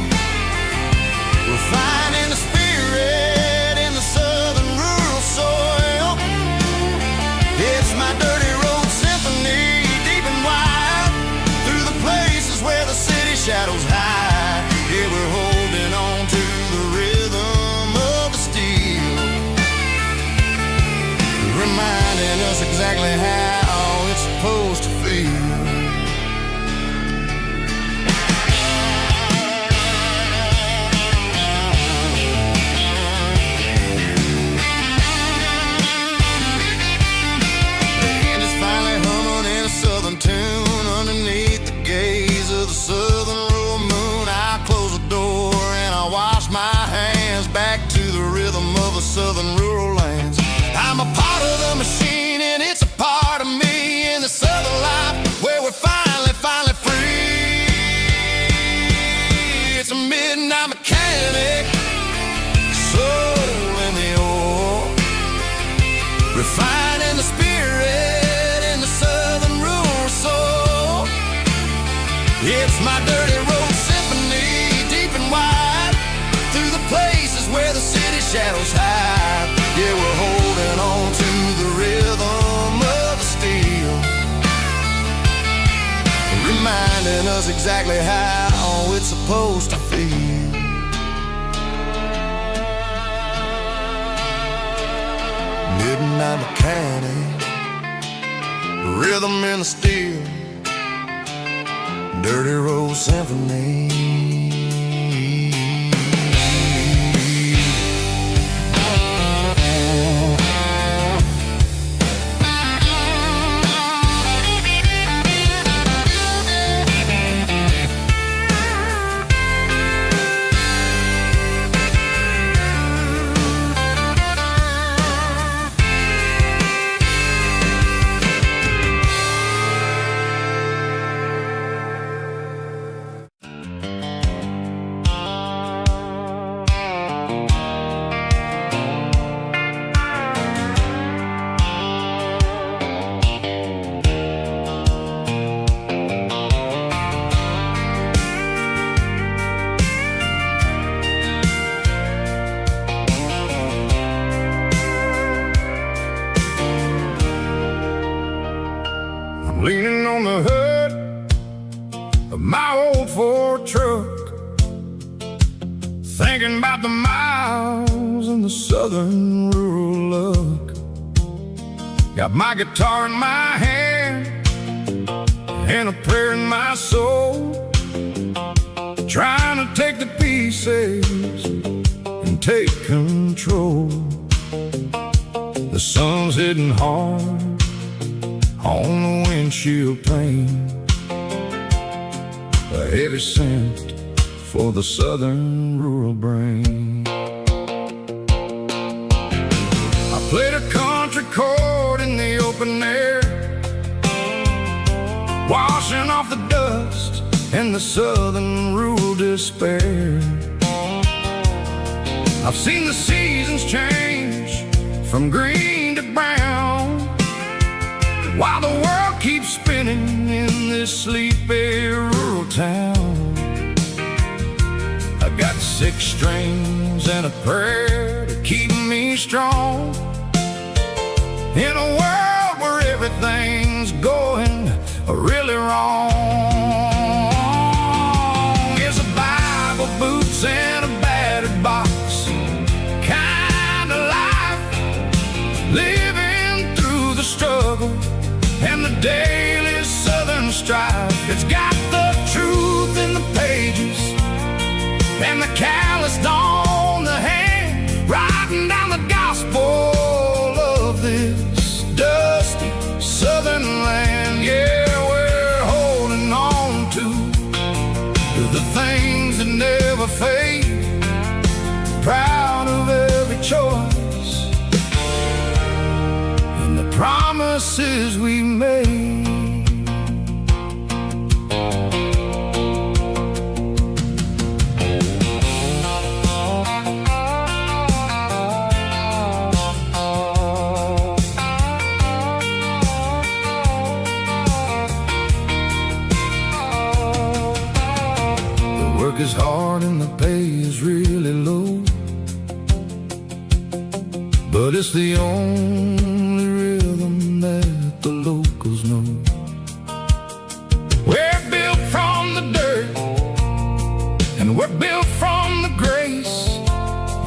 refining the spirit in the southern rural soil. It's my dirty road symphony, deep and wide, through the place hands back to the rhythm of the southern rural lands. I'm a part of the machine and it's a part of me in the southern life where we're finally free. It's a midnight mechanic, soul in the ore, refining the spirit in the southern rural soul. It's my dirty road symphony, deep and wide, through the places where the city shadows hide. Yeah, we're holding on to the rhythm of the steel, reminding us exactly how it's supposed to feel. Midnight mechanic, rhythm in the steel, dirty road symphony. Leaning on the hood of my old Ford truck, thinking about the miles and the southern rural look. Got my guitar in my hand and a prayer in my soul, trying to take the pieces and take control. The sun's hitting hard on the windshield pane, a heavy scent for the southern rural brain. I played a country chord in the open air, washing off the dust and the southern rural despair. I've seen the seasons change from green to brown, while the world keeps spinning in this sleepy rural town. I got 6 strings and a prayer to keep me strong, in a world where everything's going really wrong. It's a Bible, boots, and a battered box kind of life, living through the struggle and the daily southern strife. It's got the truth in the pages and the calloused on the hand, writing down the gospel of this dusty southern land. Yeah, we're holding on to the things that never fade, proud of every choice and the promises we made. The work is hard and the pay is really low, but it's the only rhythm that the locals know. We're built from the dirt and we're built from the grace,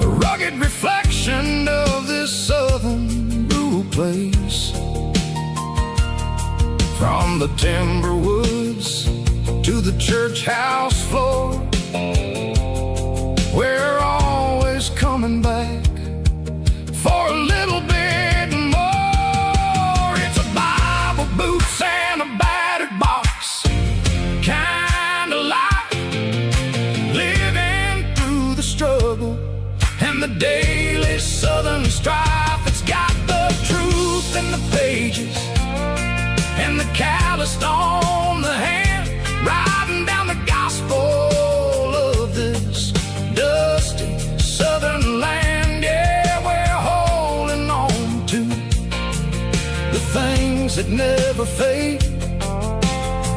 a rugged reflection of this southern rural place. From the timber woods to the church house floor, we're always coming back for a little bit more. It's a Bible, boots, and a battered box kind of life, living through the struggle
And the daily Southern strife, it's got the truth in the pages and the calloused on the hand, riding down the gospel of this dusty Southern land. Yeah, we're holding on to the things that never fade,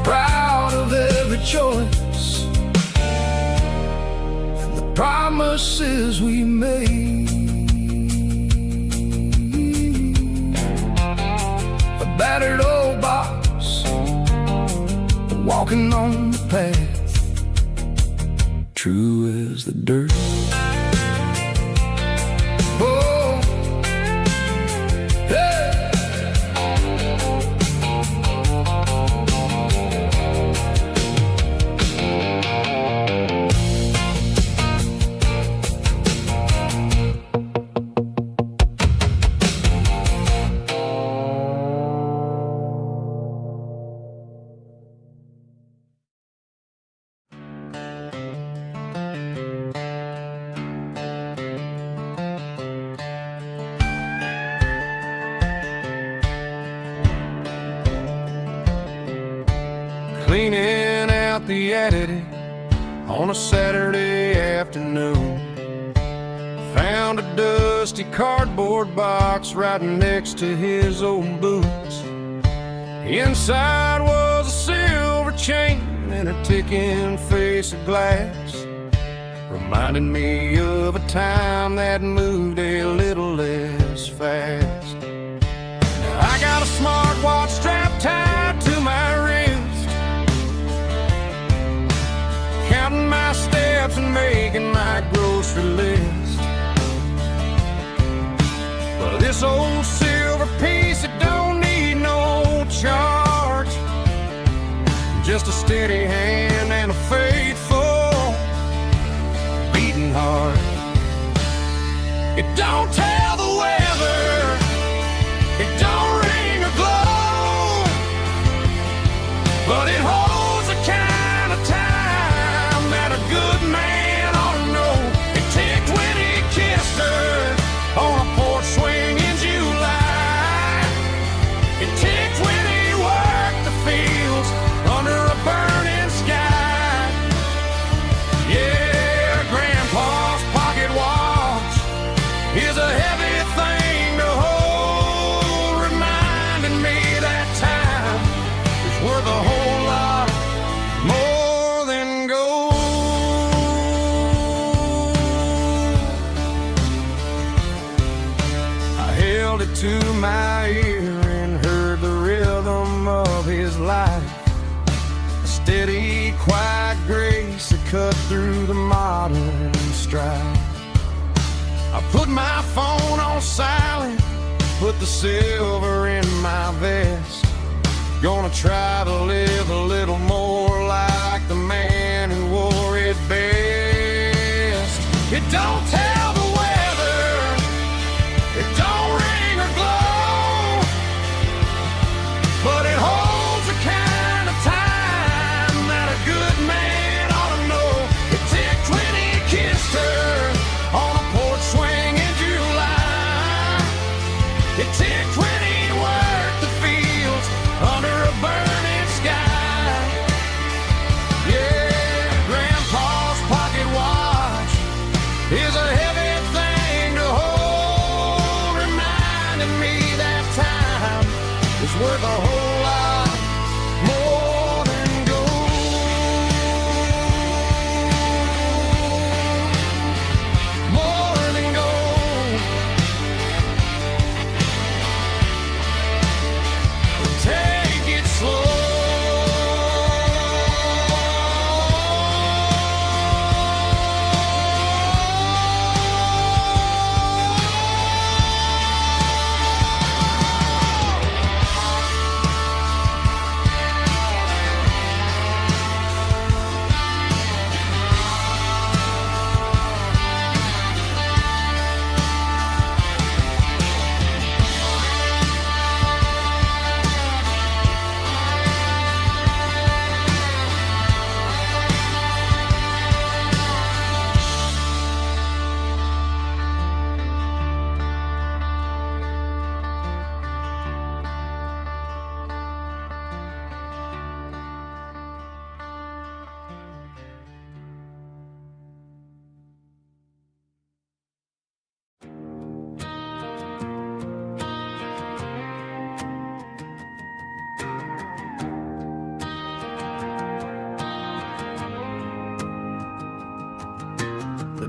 proud of every choice and the promises we made. A battered old box, walking on the path, true as the dirt. Oh, hey.
Cleaning out the attic on a Saturday afternoon, found a dusty cardboard box right next to his old boots. Inside was a silver chain and a ticking face of glass, reminding me of a time that moved a little less fast. Now I got a smartwatch strapped tied to my wrist, counting my steps and making my grocery list. But this old silver piece, it don't need no charge, just a steady hand and a faithful beating heart. It don't tell the weather, it don't ring or glow, but it holds the kind of time that a good man ought to know. It ticked when he kissed her on a porch swing in July. It ticked when he worked the fields under a burning sky. Yeah, Grandpa's pocket watch is a heavy thing to hold, reminding me that time is worth a whole lot more than gold. I held it to my ear and heard the rhythm of his life, a steady, quiet grace that cut through the modern strife. I put my phone on silent, put the silver in my vest, gonna try to live a little more like the man who wore it best. It don't tell the weather, it don't ring or glow, but it holds the kind of time that a good man ought to know. It ticked when he kissed her on a porch swing in July. It ticked when he worked the fields under a burning sky. Yeah, Grandpa's pocket watch is a heavy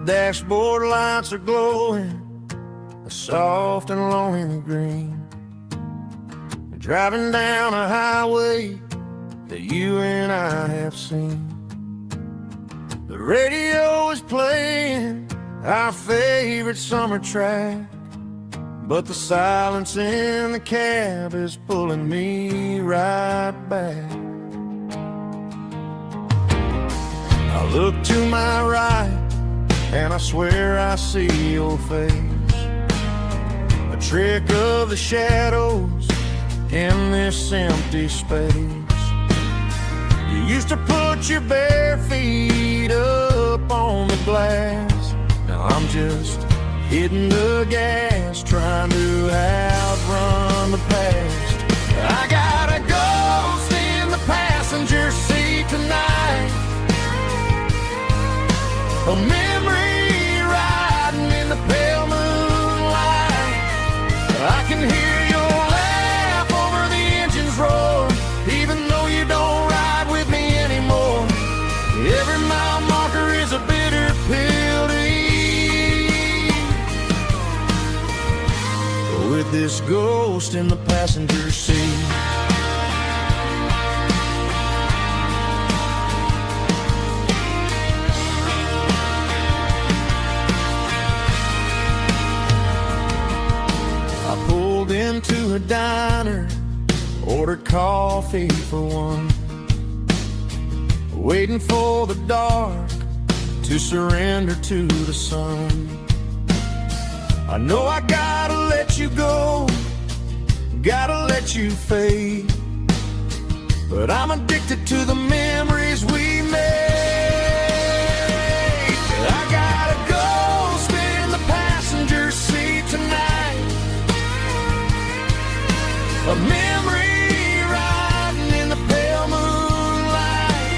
dashboard lights are glowing a soft and lonely green. Driving down a highway that you and I have seen. The radio is playing our favorite summer track, but the silence in the cab is pulling me right back. I look to my right and I swear I see your face, a trick of the shadows in this empty space. You used to put your bare feet up on the glass. Now I'm just hitting the gas, trying to outrun the past. I got a ghost in the passenger seat tonight, a memory riding in the pale moonlight. I can hear your laugh over the engine's roar, even though you don't ride with me anymore. Every mile marker is a bitter pill to eat, with this ghost in the passenger seat. I pulled into a diner, ordered coffee for one, waiting for the dark to surrender to the sun. I know I gotta let you go, gotta let you fade, but I'm addicted to the memories we made. I got a ghost in the passenger seat tonight, a memory riding in the pale moonlight.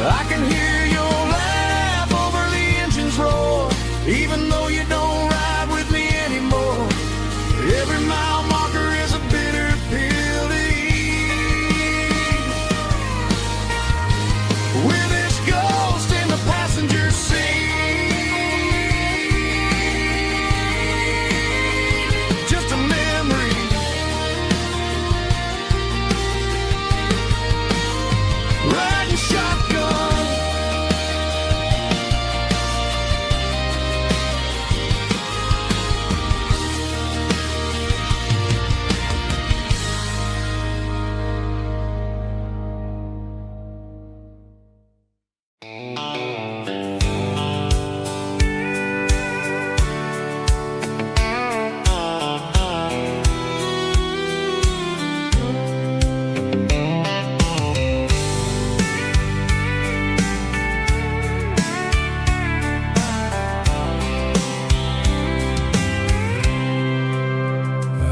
I can hear your laugh over the engine's roar, even though you don't ride with me anymore. Every mile marker is a bitter pill to eat, with this ghost in the passenger seat. Just a memory, riding shotgun.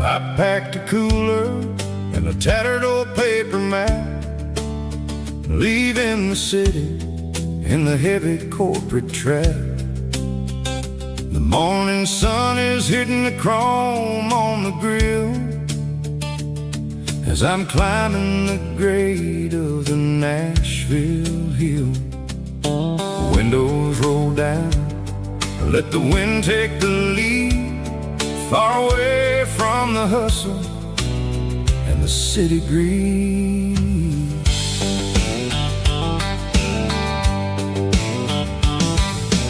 I packed a cooler and a tattered old paper map, leaving the city in the heavy corporate trap. The morning sun is hitting the chrome on the grill as I'm climbing the grade of the Nashville hill. Windows roll down, let the wind take the lead, far away from the hustle and the city greed.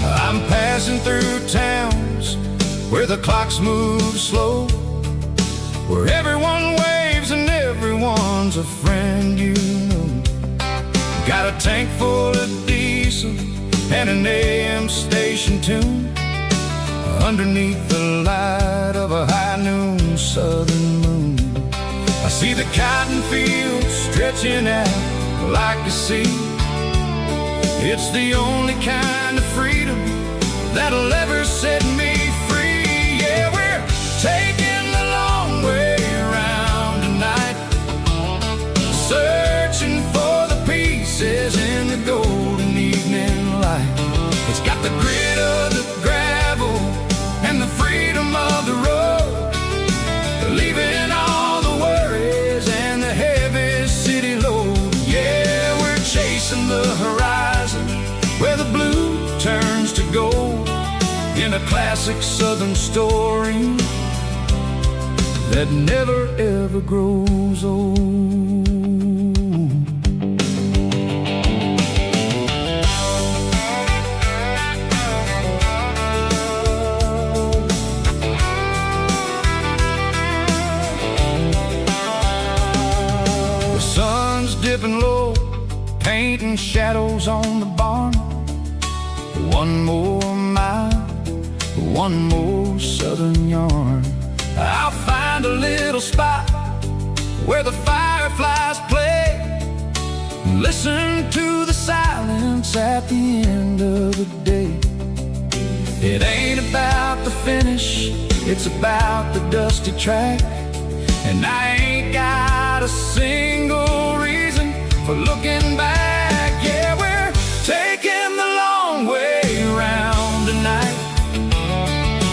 I'm passing through towns where the clocks move slow, where everyone waves and everyone's a friend you know. Got a tank full of diesel and an AM station tune, underneath the light of a high noon southern moon. I see the cotton fields stretching out like a sea. It's the only kind of freedom that'll ever set me free. Yeah, we're taking the long way around tonight, searching for the pieces in the golden evening light. It's got the grit of the gravel and the freedom of the road, leaving all the worries and the heavy city load. Yeah, we're chasing the horizon where the blue turns to gold.
classic Southern story that never ever grows old. The sun's dipping low, painting shadows on the barn. One more mile, one more Southern yarn. I'll find a little spot where the fireflies play, listen to the silence at the end of the day. It ain't about the finish, it's about the dusty track. And I ain't got a single reason for looking back. Yeah, we're taking the long way around tonight,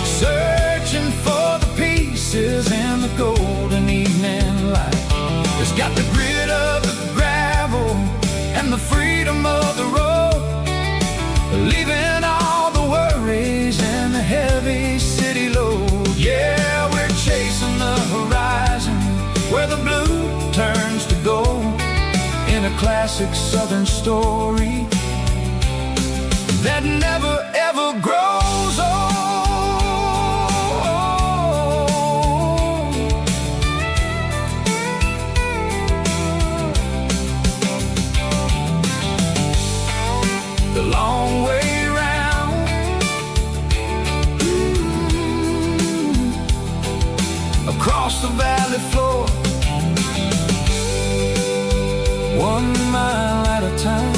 searching for the pieces in the golden evening light. It's got the grit of the gravel and the freedom of the road, leaving all the worries and the heavy city load. Yeah, we're chasing the horizon where the blue turns to gold, in a classic Southern story that never ever grows old. The long way round, across the valley floor, 1 mile at a time.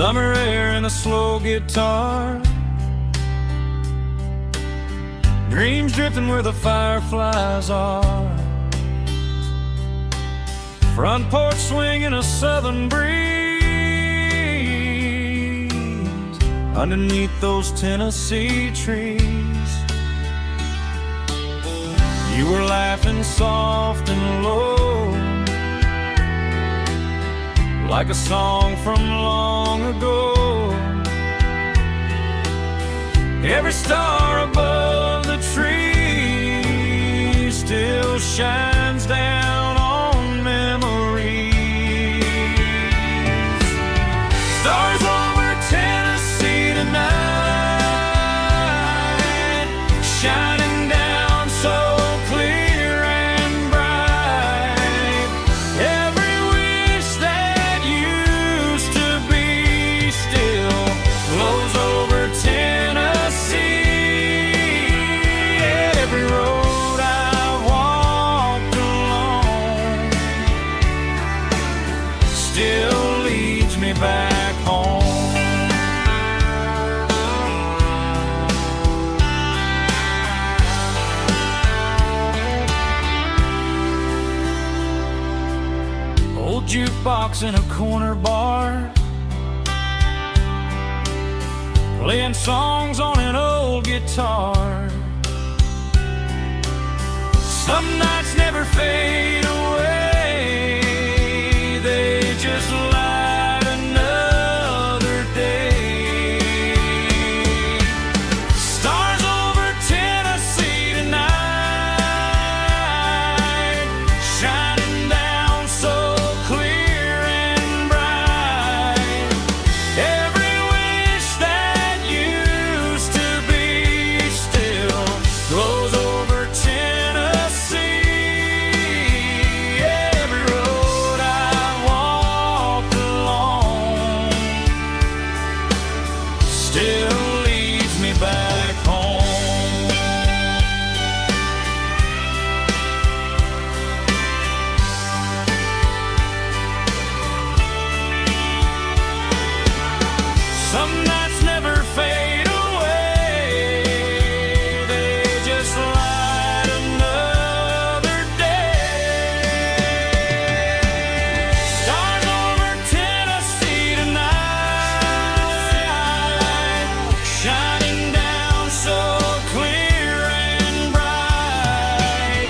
Summer air and a slow guitar, dreams drifting where the fireflies are, front porch swinging a southern breeze, underneath those Tennessee trees. You were laughing soft and low, like a song from long ago. Every star above the tree still shines down on memories. Stars over Tennessee tonight, shining down so clear and bright. Every wish that used to be still flows over Tennessee. Every road I've walked along still leads me back home. Old jukebox in a corner bar, playing songs on an old guitar. Some nights never fade away, they just light another day. Stars over Tennessee tonight, shining down so clear and bright. Every wish that used to be still glows over Tennessee. Some nights never fade away, they just light another day. Stars over Tennessee tonight, shining down so clear and bright.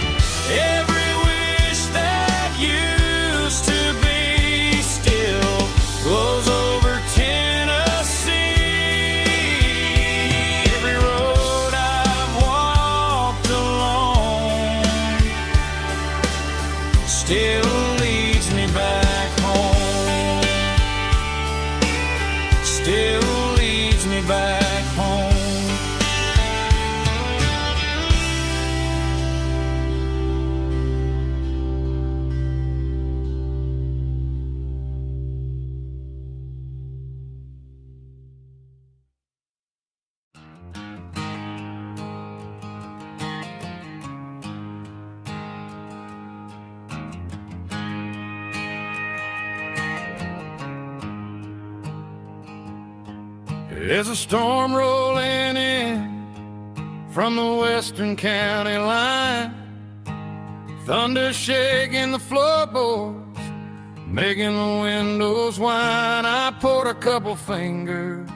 Every wish that used to be still glows over Tennessee. Every road I've walked alone still leads me back home. Still leads me back home. There's a storm rolling in from the western county line, thunder shaking the floorboards, making the windows whine. I poured a couple fingers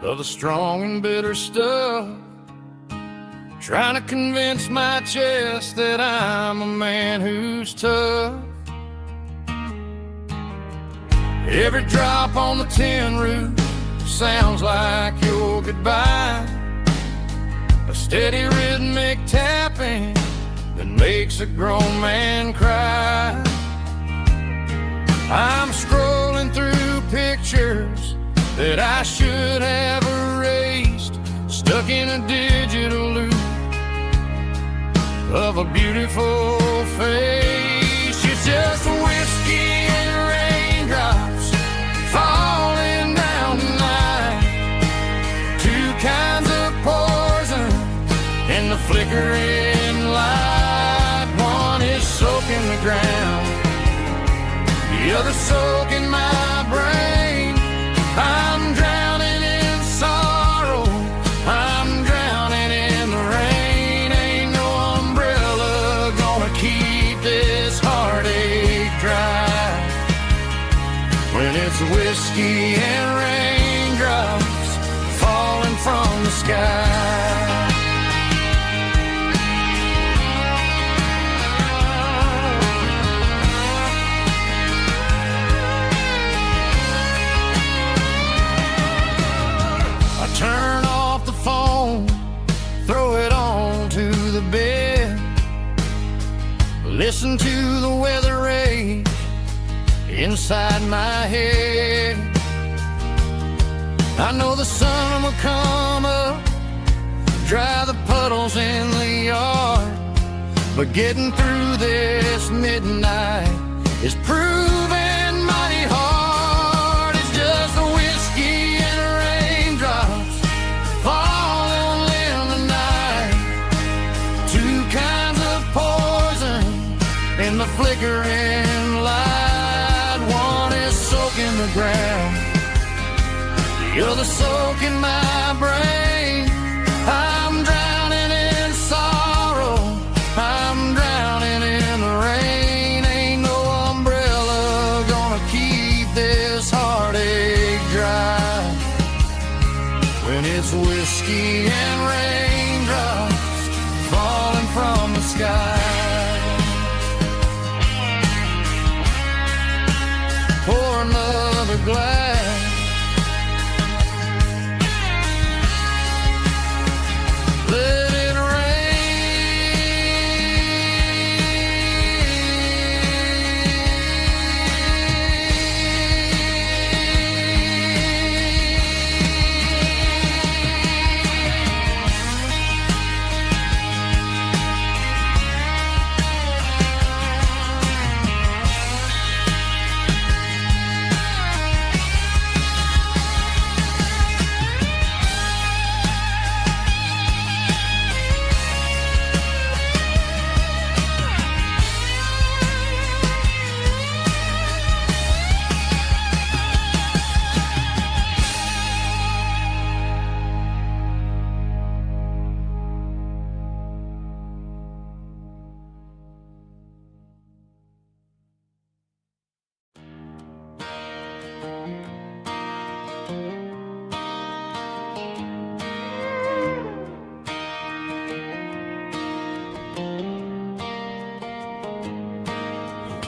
of the strong and bitter stuff, trying to convince my chest that I'm a man who's tough. Every drop on the tin roof sounds like your goodbye, a steady rhythmic tapping that makes a grown man cry. I'm scrolling through pictures that I should have erased, stuck in a digital loop of a beautiful face. It's just whiskey and raindrops falling down tonight, two kinds of poison in the flickering light. One is soaking the ground, the other soaking my brain. I'm drowning in sorrow, I'm drowning in the rain. Ain't no umbrella gonna keep this heartache dry when it's whiskey and raindrops falling from the sky. Turn off the phone, throw it on to the bed, listen to the weather rage inside my head. I know the sun will come up, dry the puddles in the yard, but getting through this midnight is proving mighty hard. It's just the whiskey and raindrops falling in the night, two kinds of poison in the flickering light. One is soaking the ground, the other soaking my brain. I'm drowning in sorrow, I'm drowning in the rain. Ain't no umbrella gonna keep this heartache dry when it's whiskey and raindrops falling from the sky. Pour another glass, let it rain.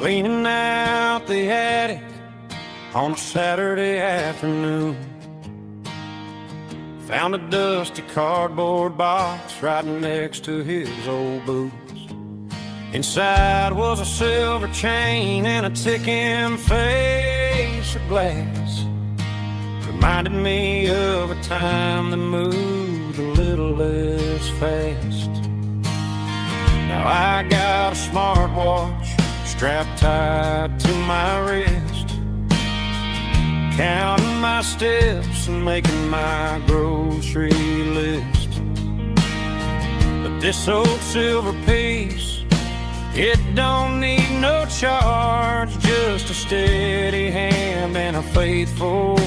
cleaning out the attic on a Saturday afternoon. Found a dusty cardboard box right next to his old boots. Inside was a silver chain and a ticking face of glass. Reminded me of a time that moved a little less fast. Now I got a smartwatch strapped tight to my wrist, counting my steps and making my grocery list. But this old silver piece, it don't need no charge, just a steady hand and a faithful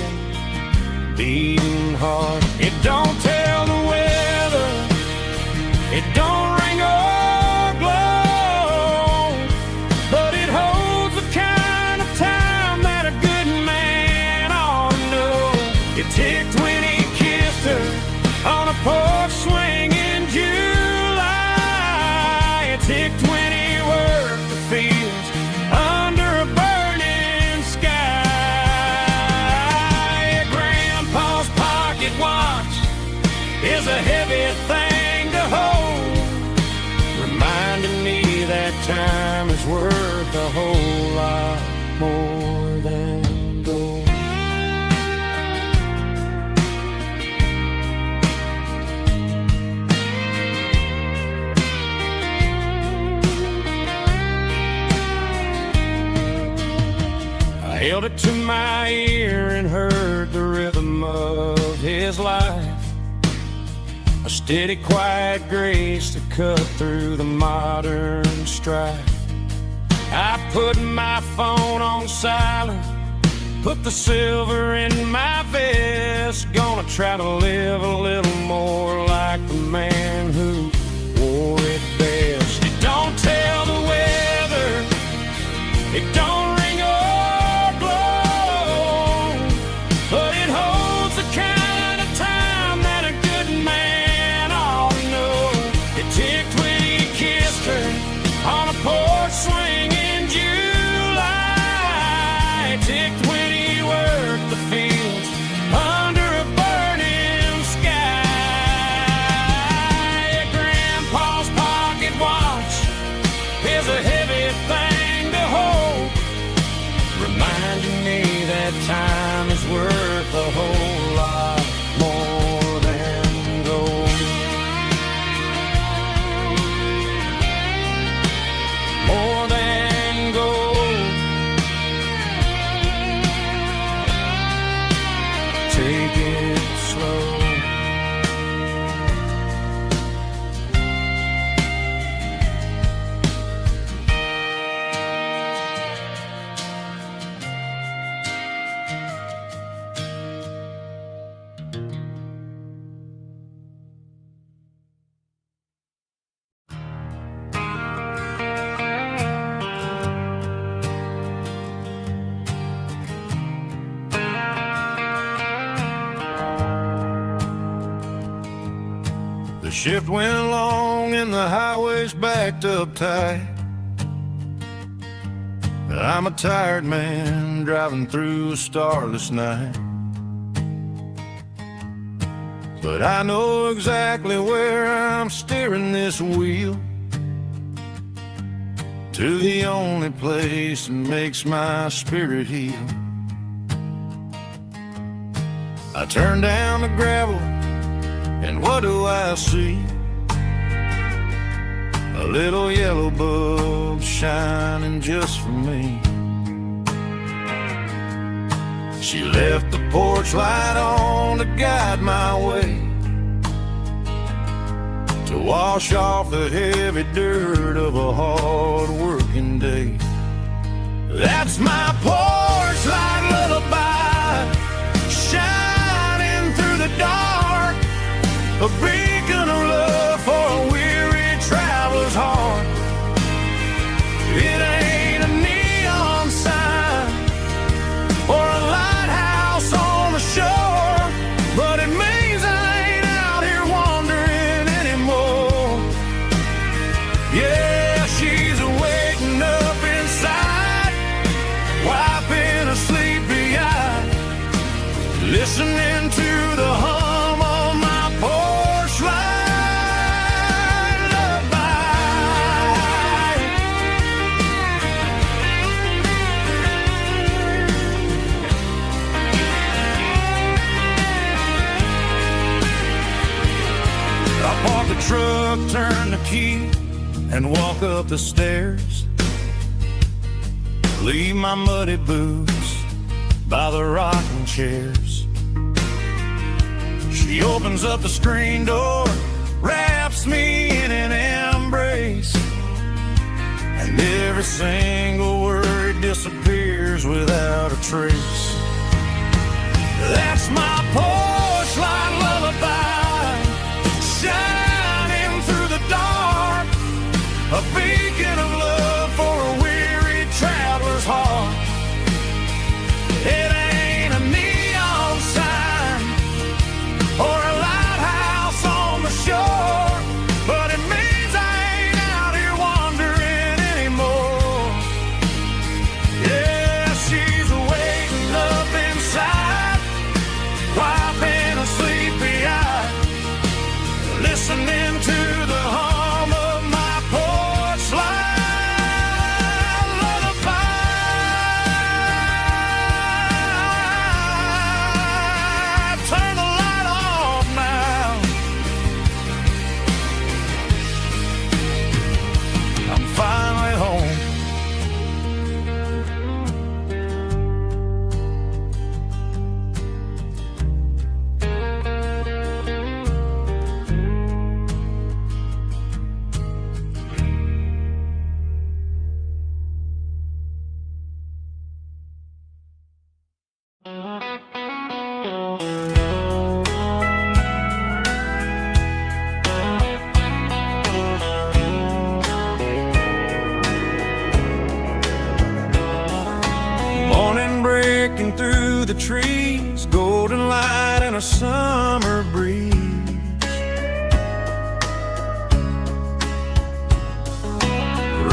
beating heart. It don't tell the weather, it don't ring or glow, but it holds the kind of time that a good man ought to know. It ticked when he kissed her on a porch swing in July. It ticked when he worked the fields under a burning sky. Grandpa's pocket watch is a heavy thing to hold, reminding me that time is worth a whole lot more than gold. I held it to my ear and heard the rhythm of his life, a steady, quiet grace to cut through the modern strife. I put my phone on silent, put the silver in my vest. Gonna try to live a little more like the man who wore it best. It don't tell the weather, it don't ring or glow, but it holds the kind of time that a good man ought to know. It ticked when he kissed her on a porch swing in July. It ticked when he worked the fields under a burning sky. Grandpa's pocket watch is a heavy thing to hold, reminding me that time is worth a whole lot more than gold. More than gold. Take it slow. The shift went long and the highway's backed up tight. I'm a tired man driving through a starless night, but I know exactly where I'm steering this wheel, to the only place that makes my spirit heal. I turn down the gravel and what do I see? A little yellow bulb shining just for me. She left the porch light on to guide my way, to wash off the heavy dirt of a hard working day. That's my porch light lullaby, shining through the dark, a beacon of love for a weary traveler's heart. It ain't a neon sign or a lighthouse on the shore, but it means I ain't out here wandering anymore. Yeah, she's waiting up inside listening to the hum of my porch light lullaby. I park the truck, turn the key, and walk up the stairs. Leave my muddy boots by the rocking chairs. She opens up the screen door, wraps me in an embrace, and every single word disappears without a trace. That's my porch light lullaby, shining through the dark, a beacon of love for a weary traveler's heart. It ain't a neon sign or a lighthouse on the shore, but it means I ain't out here wandering anymore. Yeah, she's waiting up inside, wiping a sleepy eye, listening to the hum of my porch light lullaby. Turn the light off now. I'm finally home. Morning breaking through the trees, golden light and a summer breeze.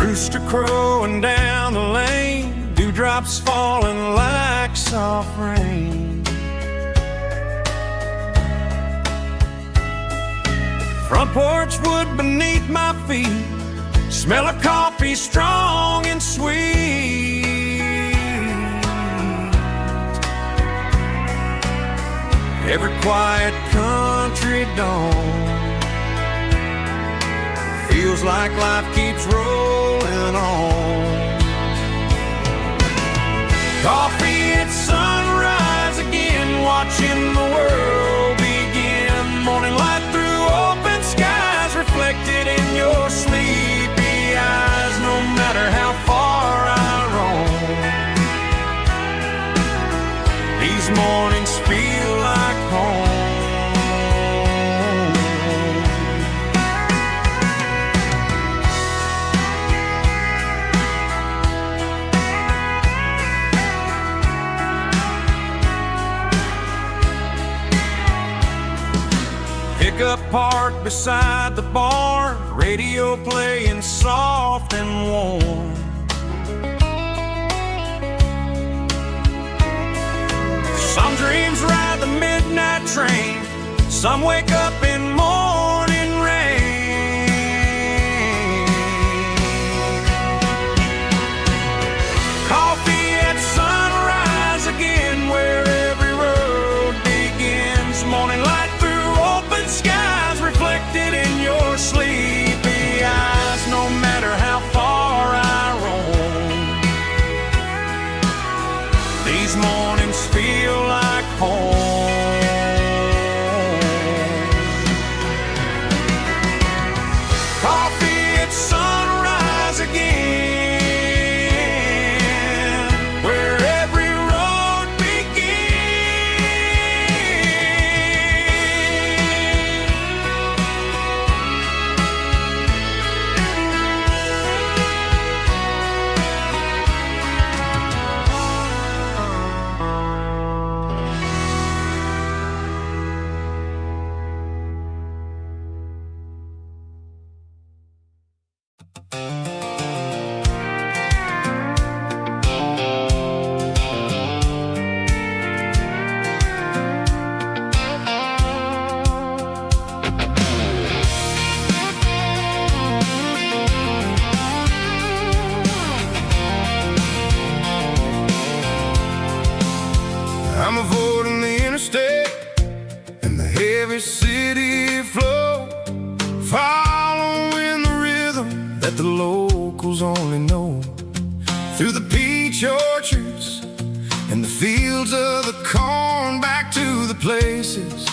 Rooster crowing down the lane, dewdrops falling like soft rain. Front porch wood beneath my feet, smell of coffee strong and sweet. Every quiet country dawn feels like life keeps rolling on. Coffee at sunrise again, watching the world begin. Morning light through open skies, reflected in your sleepy eyes. No matter how far I roam, these mornings feel like home. Pickup parked beside the barn, radio playing soft and warm. Some dreams ride the midnight train, some wake up in morning rain. Coffee at sunrise again, where every road begins. Morning light through open skies, reflected in your sleepy eyes. No matter how far I roam, these mornings feel like home. interstate and the heavy city flow, following the rhythm that the locals only know. Through the peach orchards and the fields of the corn, back to the places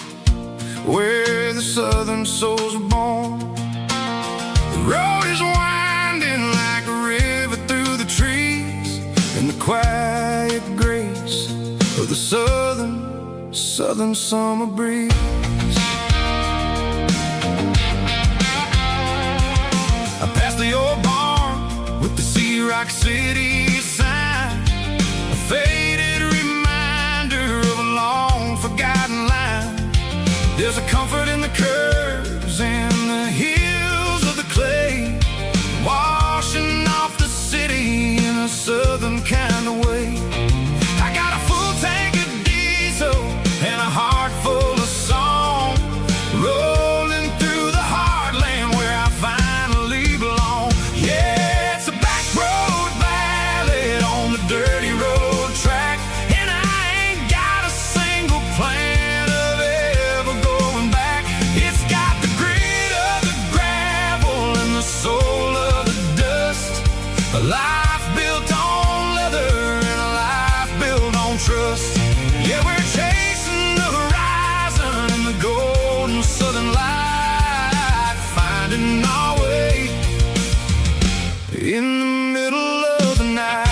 where the southern souls were born. The road is winding like a river through the trees, and the quiet grace of the southern summer breeze. I passed the old barn with the Sea Rock City sign, a faded reminder of a long forgotten line. There's a comfort in the curves and the hills of the clay, washing off the city in a southern kind of way. I got a full tank of diesel and a heart full of song, rolling through the heartland where I finally belong. Yeah, it's a back road ballad on the dirty road track, and I ain't got a single plan of ever going back. It's got the grit of the gravel and the soul of the dust, a life built on leather and a life built on trust. Yeah, we're chasing the horizon in the golden southern light, finding our way in the middle of the night.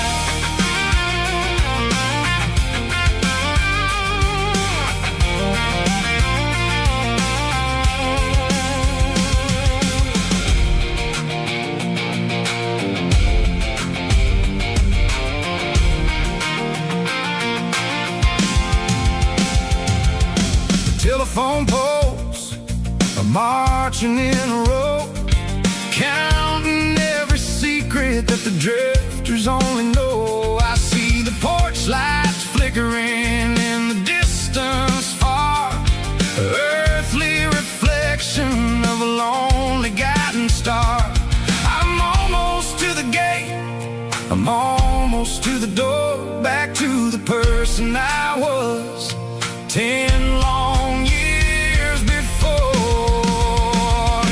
Telephone poles are marching in a row, counting every secret that the drifters only know. I see the porch lights flickering in the distance far, earthly reflection of a lonely guiding star. I'm almost to the gate, I'm almost to the door, back to the person I was 10 long years before.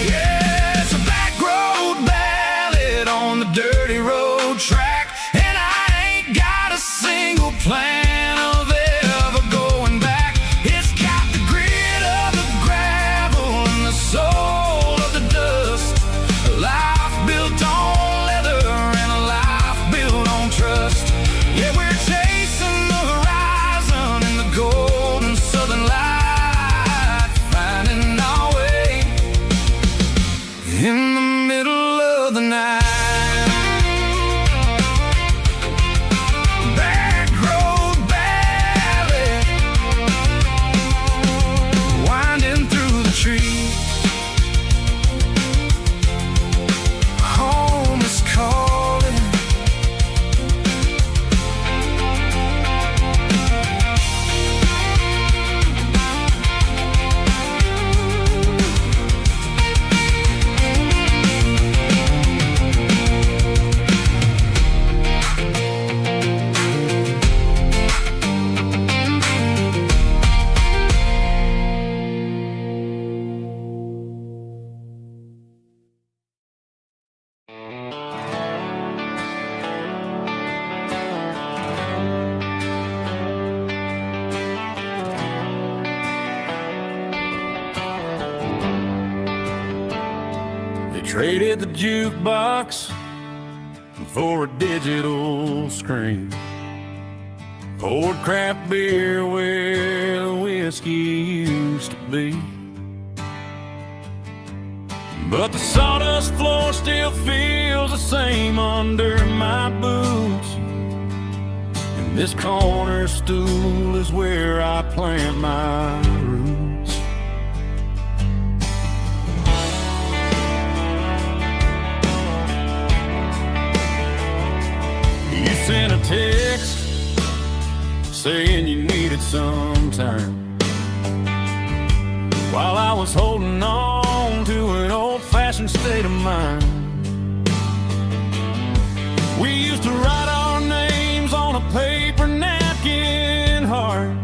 Yeah, it's a back road ballad on the dirty road track, and I ain't got a single plan of ever going back. It's got the grit of the gravel and the soul of the dust, a life built on leather and a life built on trust. Yeah, we're chasing the horizon in the golden southern light, finding our way in the middle of the night. Back road ballad, winding through the trees. Home is calling. They traded the jukebox for a digital screen, poured craft beer where the whiskey used to be. But the sawdust floor still feels the same under my boots, and this corner stool is where I plant my roots. You sent a text saying you needed some time, while I was holding on to an old-fashioned state of mind. We used to write our names on a paper napkin heart,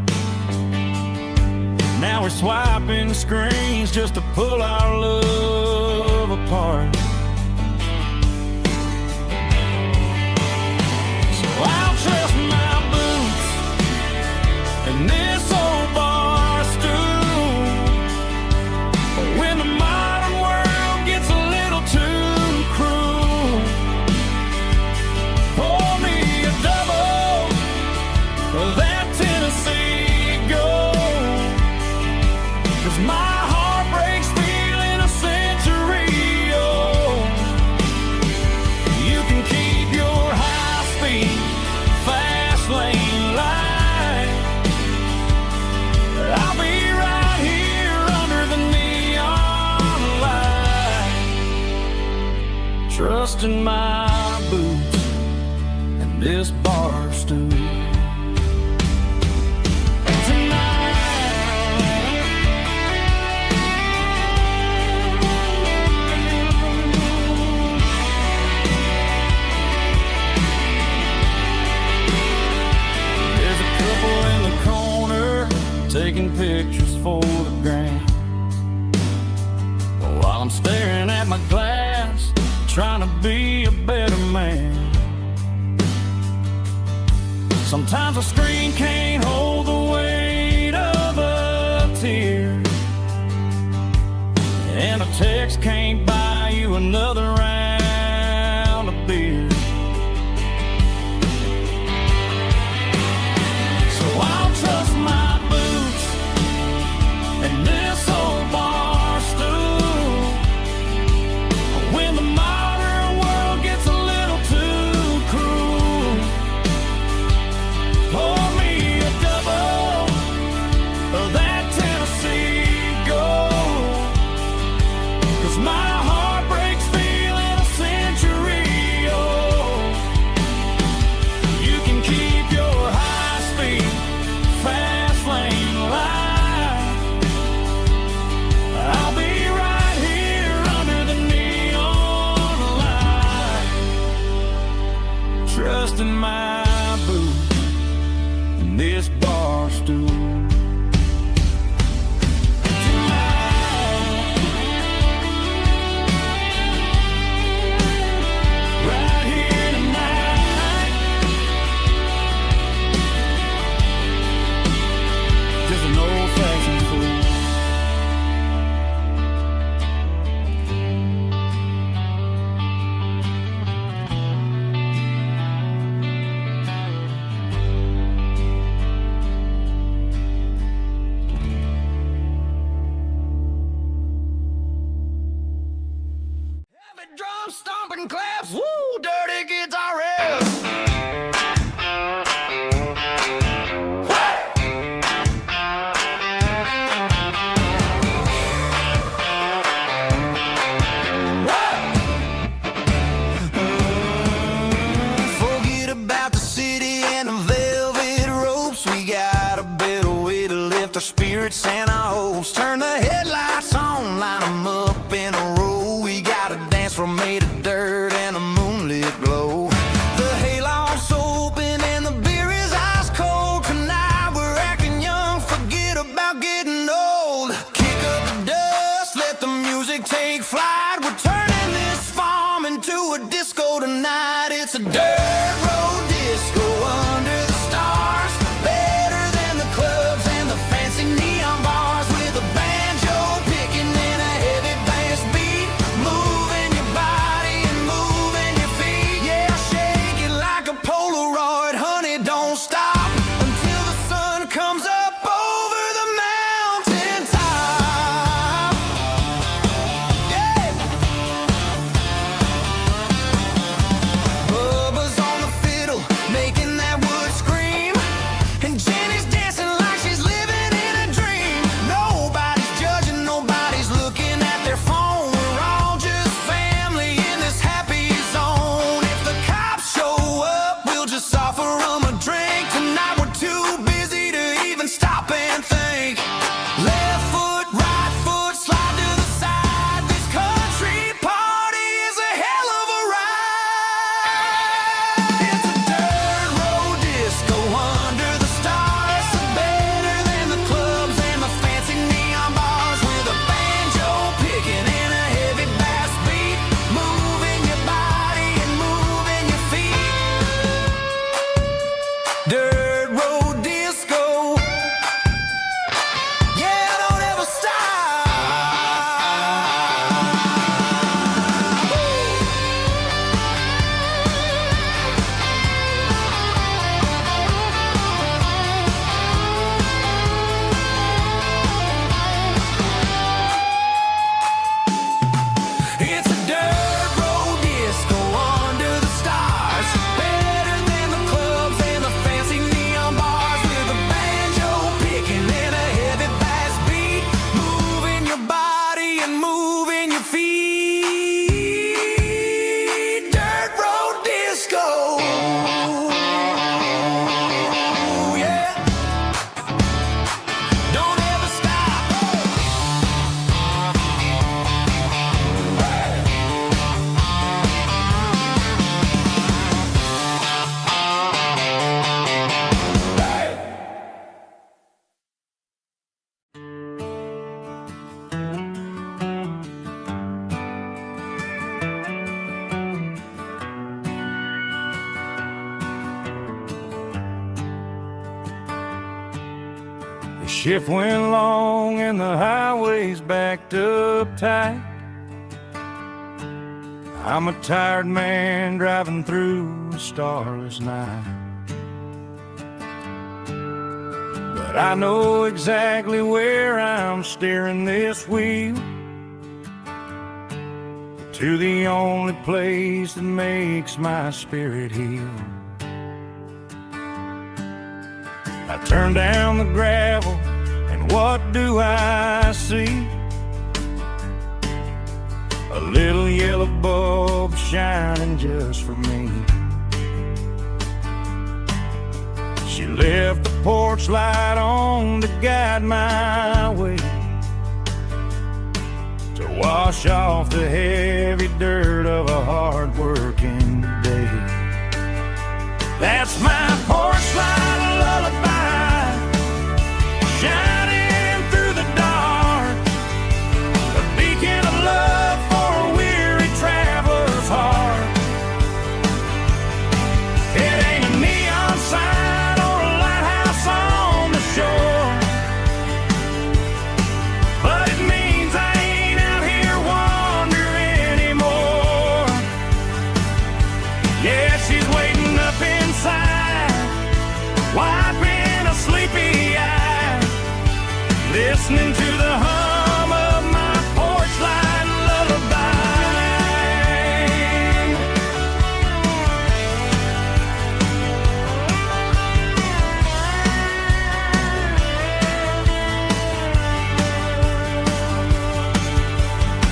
always swiping screens just to pull our love apart. So I'll trust my boots and this old bar stool. But when the modern world gets a little too cruel, pour me a double of that Tennessee Gold. 'Cause my heart breaks feeling a century old. You can keep your high-speed, fast lane light. I'll be right here under the neon light, trusting my boots and this bar stool. Taking pictures for the gram, while I'm staring at my glass, trying to be a better man. Sometimes a screen can't hold the weight of a tear, and a text can't buy you another round of beer. So I'll trust my and this old bar stool. When the modern world gets a little too cruel, pour me a double of that Tennessee Gold. 'Cause my heart breaks feeling a century old. You can keep your high-speed, fast lane light. I'll be right here under the neon light, trusting my boots and this bar stool. Right here tonight, just an old-fashioned fool. Heavy drum stomping claps, woo, dirty guitar riffs. Forget about the city and the velvet ropes. We got a better way to lift our spirits and our hopes. Turn the headlights on, line them up in a row. We got a dance floor made of dirt and a moonlit glow. The hayloft's open and the beer is ice cold. Tonight we're acting young, forget about getting old. Kick up the dust, let the music take flight. We're turning this farm into a disco tonight. It's a dirt road disco under the stars. Better than the clubs and the fancy neon bars, with a banjo picking and a heavy
shift went long and the highway's backed up tight. I'm a tired man driving through a starless night. But I know exactly where I'm steering this wheel, to the only place that makes my spirit heal. I turn down the gravel, and what do I see? A little yellow bulb shining just for me. She left the porch light on to guide my way, to wash off the heavy dirt of a hard-working day. That's my porch light lullaby, shining through the dark, a beacon of love for a weary traveler's heart. It ain't a neon sign or a lighthouse on the shore, but it means I ain't out here wandering anymore. Yeah, she's waiting up inside, wiping a sleepy eye, listening to the hum of my porch light lullaby.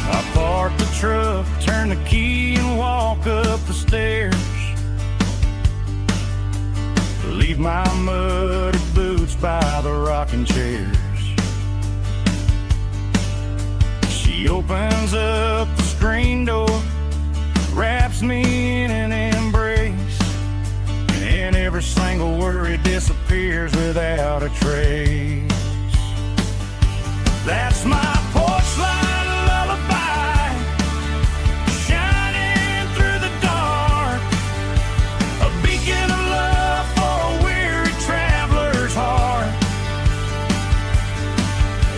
I park the truck, turn the key and walk up the stairs, leave my muddy boots by the rocking chairs. She opens up the screen door, wraps me in an embrace, and every single worry disappears without a trace. That's my porch light lullaby, shining through the dark, a beacon of love for a weary traveler's heart.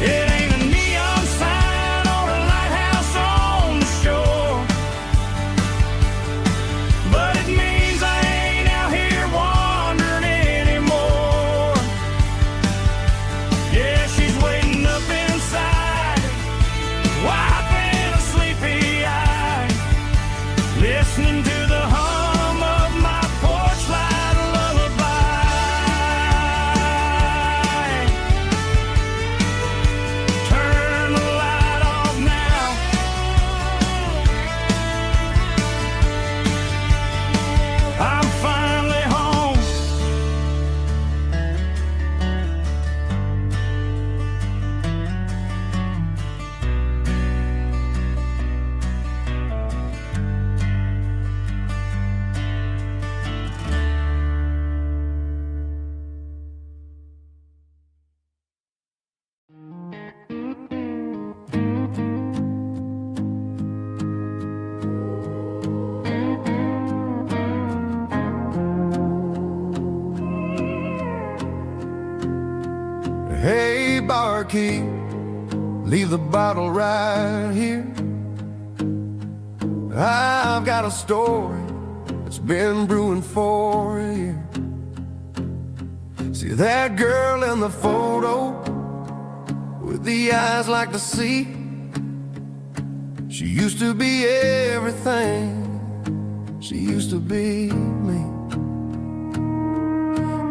It ain't a neon sign or a lighthouse on the shore, but it means I ain't out here wandering anymore. Yeah, she's waiting up inside, wiping a sleepy eye, listening to the hum of my porch light lullaby. Turn the light off now, I'm finally home. Hey, barkeep, leave the bottle right here. I've got a story that's been brewing for a year. See that girl in the photo with the eyes like the sea? She used to be everything, she used to be me.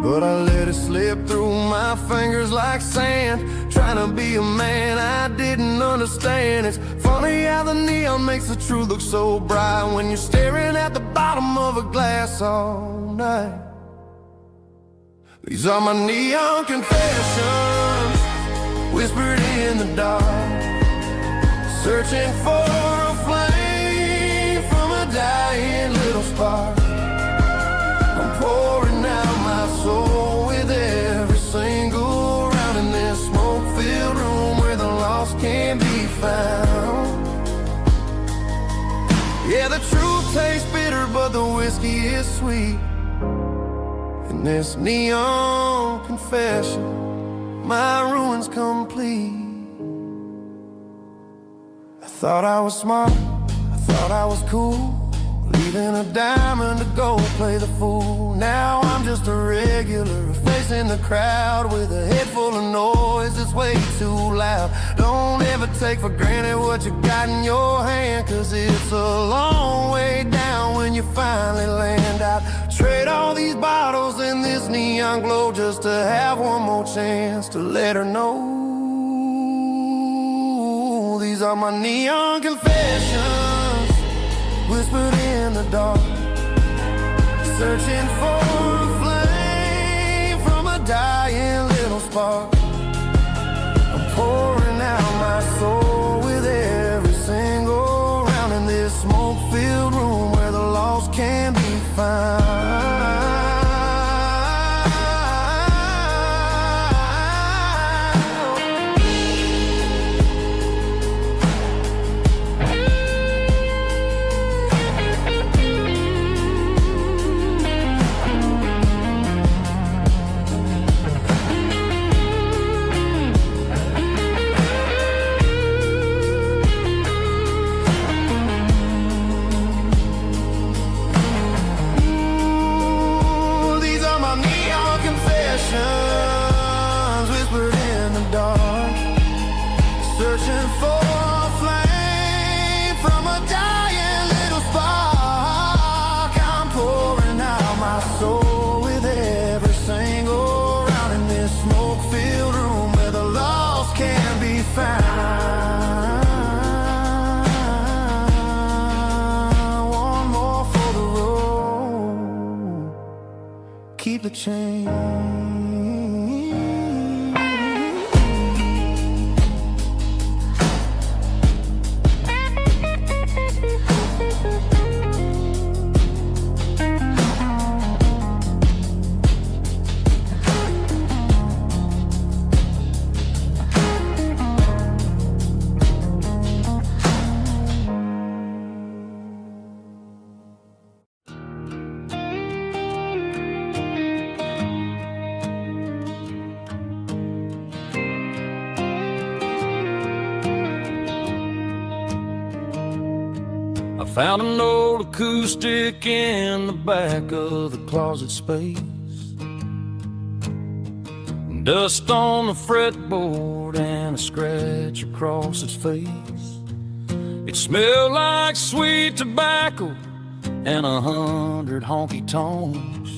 But I let it slip through my fingers like sand, trying to be a man I didn't understand. It's funny how the neon makes the truth look so bright when you're staring at the bottom of a glass all night. These are my neon confessions, whispered in the dark, searching for a flame from a dying little spark. I'm pouring out my soul with every single round in this smoke-filled room where the lost can be found. Yeah, the truth tastes bitter, but the whiskey is sweet. And this neon confession my ruin's complete. I thought I was smart, I thought I was cool, leaving a diamond to go play the fool. Now I'm just a regular facing the crowd with a head full of noise that's way too loud. Don't ever take for granted what you got in your hand, cause it's a long way down when you finally land out. Trade all these bottles and this neon glow just to have one more chance to let her know. These are my neon confessions, whispered in the dark, searching for a flame from a dying little spark. I'm pouring out my soul with every single round in this smoke-filled room where the lost can be found. Whispered in the dark, searching for a flame from a dying little spark. I'm pouring out my soul with every single round in this smoke-filled room where the lost can be found. One more for the road, keep the change.
Found an old acoustic in the back of the closet space. Dust on the fretboard and a scratch across its face. It smelled like sweet tobacco and 100 honky-tonks.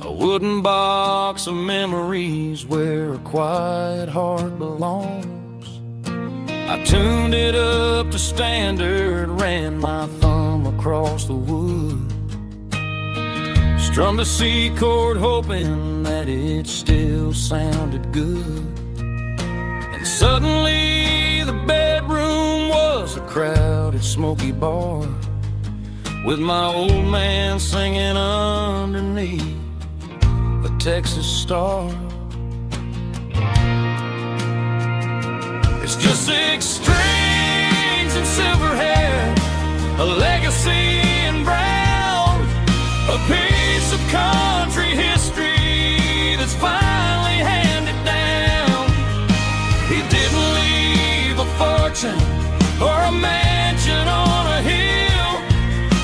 A wooden box of memories where a quiet heart belongs. I tuned it up to standard, ran my thumb across the wood, strummed a C chord hoping that it still sounded good. And suddenly the bedroom was a crowded smoky bar, with my old man singing underneath a Texas star. It's just 6 strings and silver hair, a legacy in brown, a piece of country history that's finally handed down. He didn't leave a fortune or a mansion on a hill,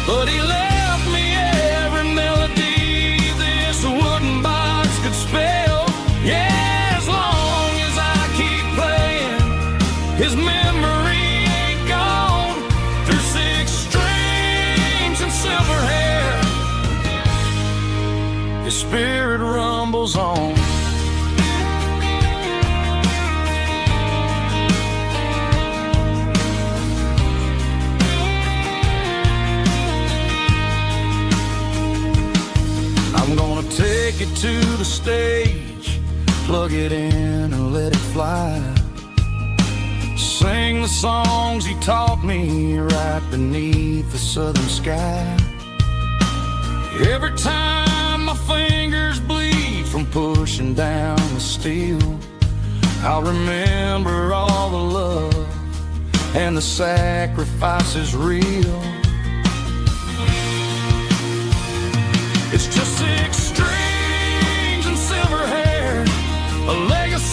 but he left me every melody this wooden box could spell. Yeah, as long as I keep playing, his memory ain't gone. Through 6 strings and silver hair, his spirit rumbles on. I'm gonna take it to the stage, plug it in and let it fly. Sing the songs he taught me right beneath the southern sky. Every time my fingers bleed from pushing down the steel, I'll remember all the love and the sacrifices real. It's just 6 strings and silver hair, a legacy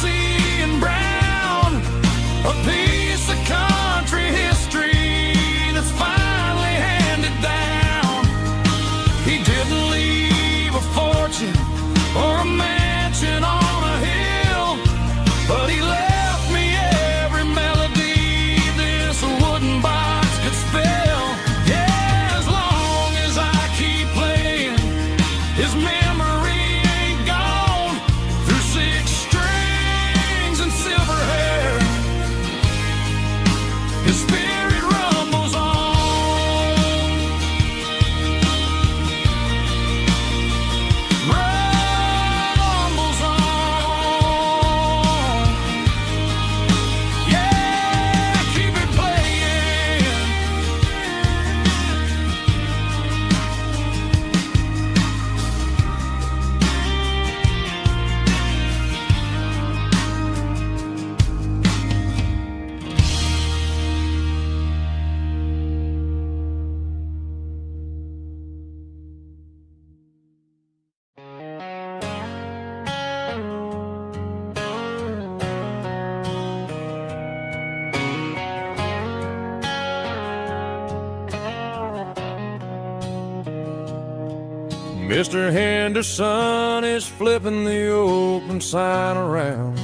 Mr. Henderson is flipping the open sign around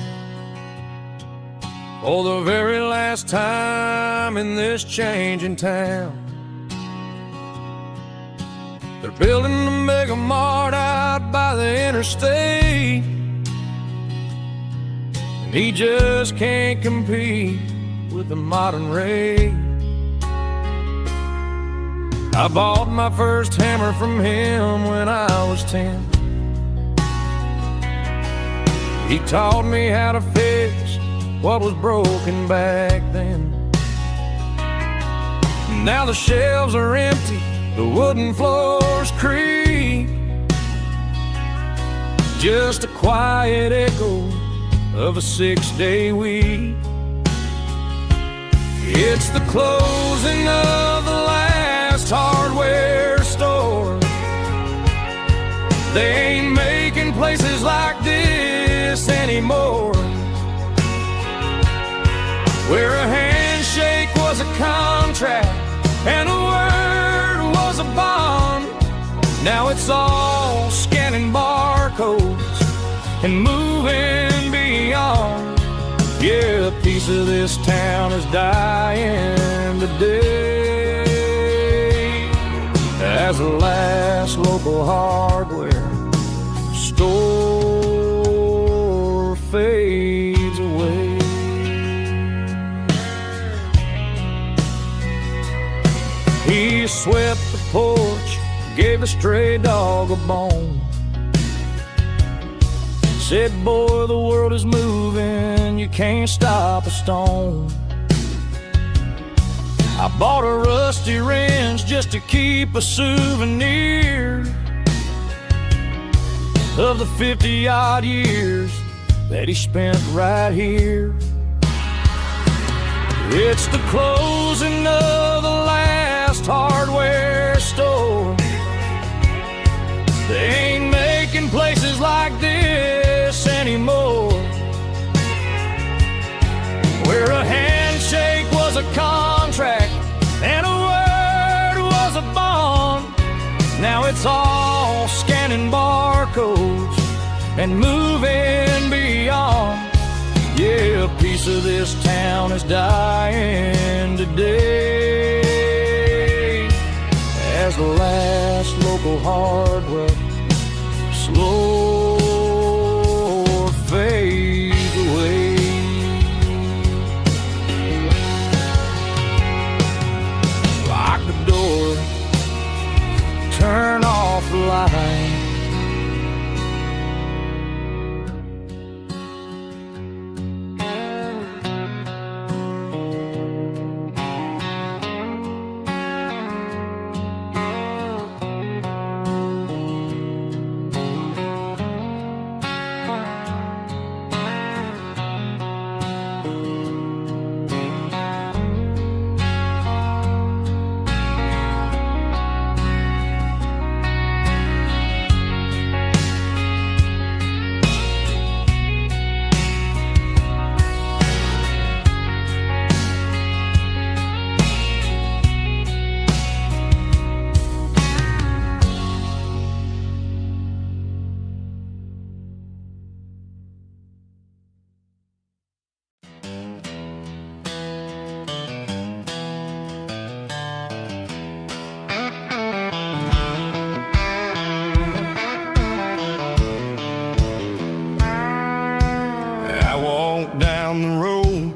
for the very last time in this changing town. They're building a mega mart out by the interstate, and he just can't compete with the modern rate. I bought my first hammer from him when I was 10. He taught me how to fix what was broken back then. Now the shelves are empty, the wooden floors creak, just a quiet echo of a 6-day week. It's the closing of the last hardware store. They ain't making places like this anymore, where a handshake was a contract and a word was a bond. Now it's all scanning barcodes and moving beyond. Yeah, a piece of this town is dying today as the last local hardware store fades away. He swept the porch, gave a stray dog a bone, said, boy, the world is moving, you can't stop a stone. I bought a rusty wrench just to keep a souvenir of the 50-odd years that he spent right here. It's the closing of the last hardware store. They ain't making places like this anymore, where a handshake was a contract and a word was a bond. Now it's all scanning barcodes and moving beyond. Yeah, a piece of this town is dying today as the last local hardware slow fades away. Lock the door, turn off the light.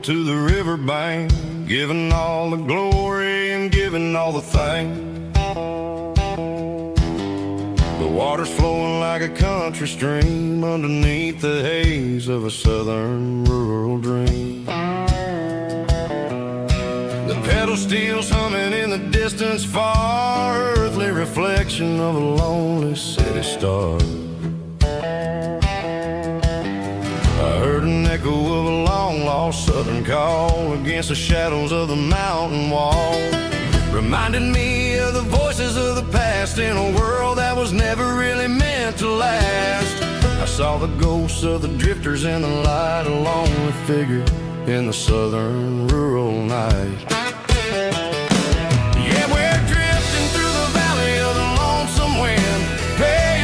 To the riverbank, giving all the glory and giving all the thanks. The water's flowing like a country stream underneath the haze of a southern rural dream. The pedal steel's humming in the distance far, earthly reflection of a lonely city star. I heard an echo of a long-lost southern call against the shadows of the mountain wall, reminding me of the voices of the past in a world that was never really meant to last. I saw the ghosts of the drifters in the light, a lonely figure in the southern rural night. Yeah, we're drifting through the valley of the lonesome wind, paying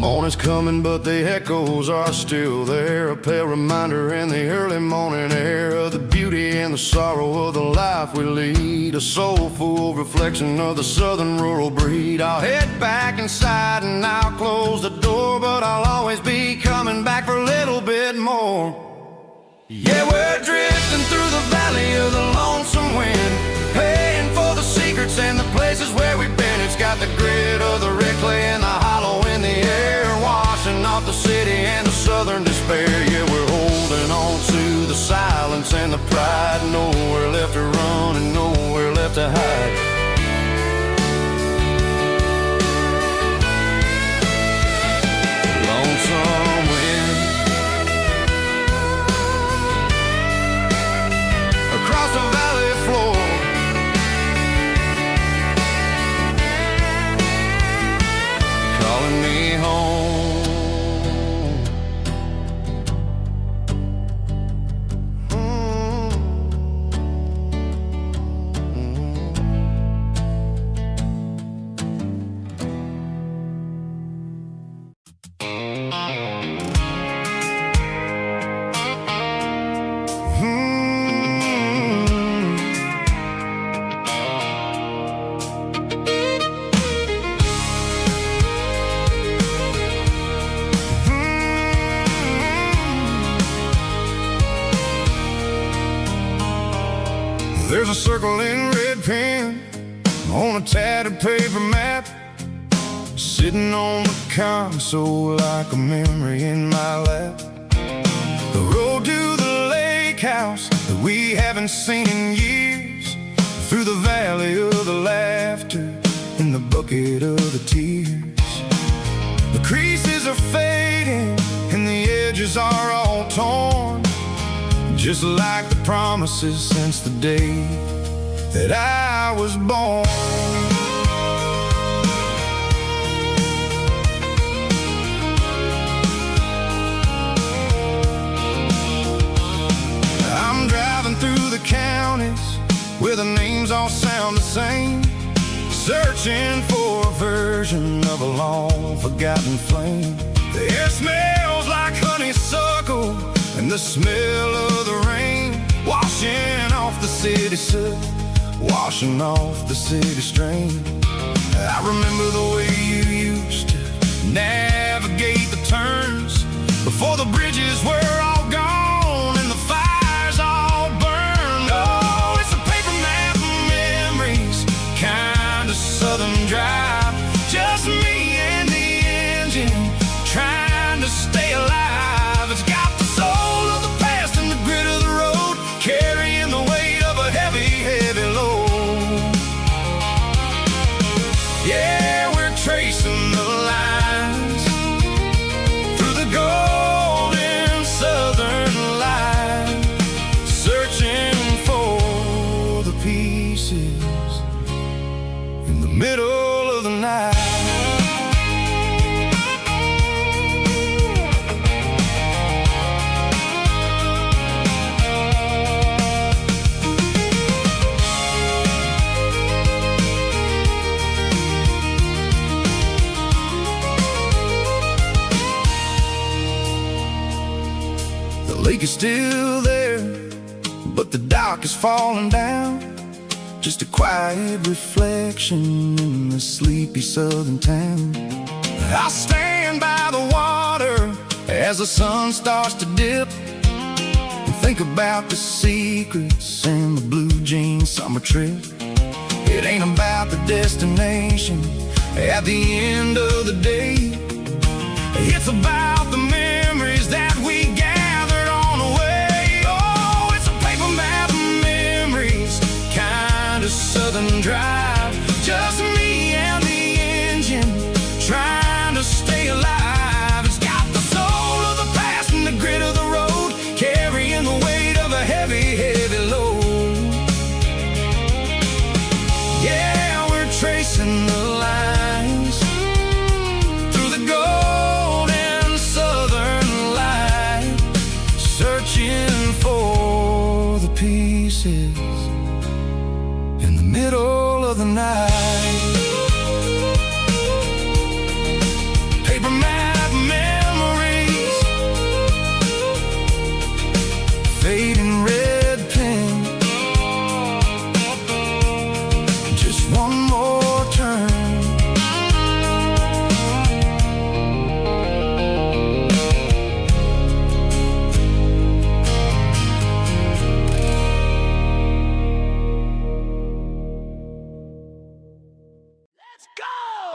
Morning's coming, but the echoes are still there. A pale reminder in the early morning air of the beauty and the sorrow of the life we lead. A soulful reflection of the southern rural breed. I'll head back inside and I'll close the door, but I'll always be coming back for a little bit more. Yeah, we're drifting through the valley of the lonesome wind, paying for the secrets and the places where we've been. It's got the grit of the red clay and the hollow in the air, washing off the city and the southern despair. Yeah, we're holding on to the silence and the pride. Nowhere left to run and nowhere left to hide. Lonesome wind across the valley floor, calling me home. There's a circle in red pen on a tattered paper map, sitting on the console like a memory in my lap. The road to the lake house that we haven't seen in years, through the valley of the laughter in the bucket of the tears. The creases are fading and the edges are all torn, just like the promises since the day that I was born. I'm driving through the counties where the names all sound the same, searching for a version of a long forgotten flame. The air smells like honeysuckle and the smell of the rain, washing off the city soot, washing off the city strain. I remember the way you used to navigate the turns before the bridges were all gone and the fires all burned. Oh, it's a paper map of memories, kind of southern drive, just me and the engine trying to stay alive. It's got the soul of the past and the grit of the road, carrying the weight of a heavy, heavy load. Yeah, we're tracing the lines through the golden southern light, searching for the pieces in the middle of the night. The lake is still there, but the dock is falling down, just a quiet reflection in the sleepy southern town. I stand by the water as the sun starts to dip and think about the secrets and the blue jean summer trip. It ain't about the destination at the end of the day, it's about the memories that we gathered on the way. Oh, it's a paper map of memories, kind of southern drive, just me and the engine trying to stay alive. It's got the soul of the past and the grit of the road, carrying the weight of a heavy, heavy load. Yeah, we're tracing the lines through the golden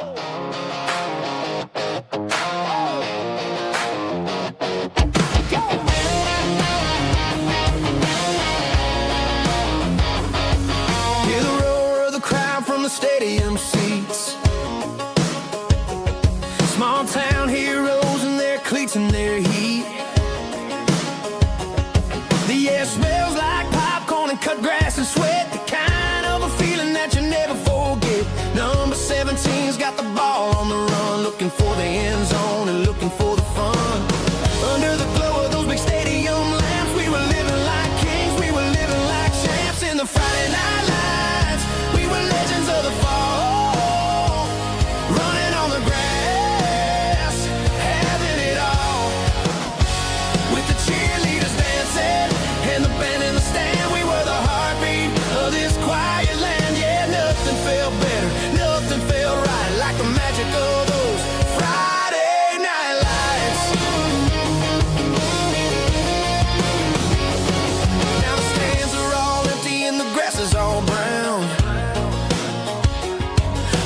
Hear the roar of the crowd from the stadium seats. Small town heroes in their cleats and their heat. The air smells like popcorn and cut grass and sweat. The kind of a feeling that you never forget. Number 17's got the ball on the run, looking for the end zone and looking for the fun. Under the glow of those big stadium lamps, we were living like kings, we were living like champs. In the Friday night lights, we were legends of the fall, running on the grass, having it all. With the cheerleaders dancing and the band in the stand, we were the heartbeat of this quiet land. Yeah, nothing felt better, nothing felt right like the magic of those Friday night lights. Now the stands are all empty and the grass is all brown,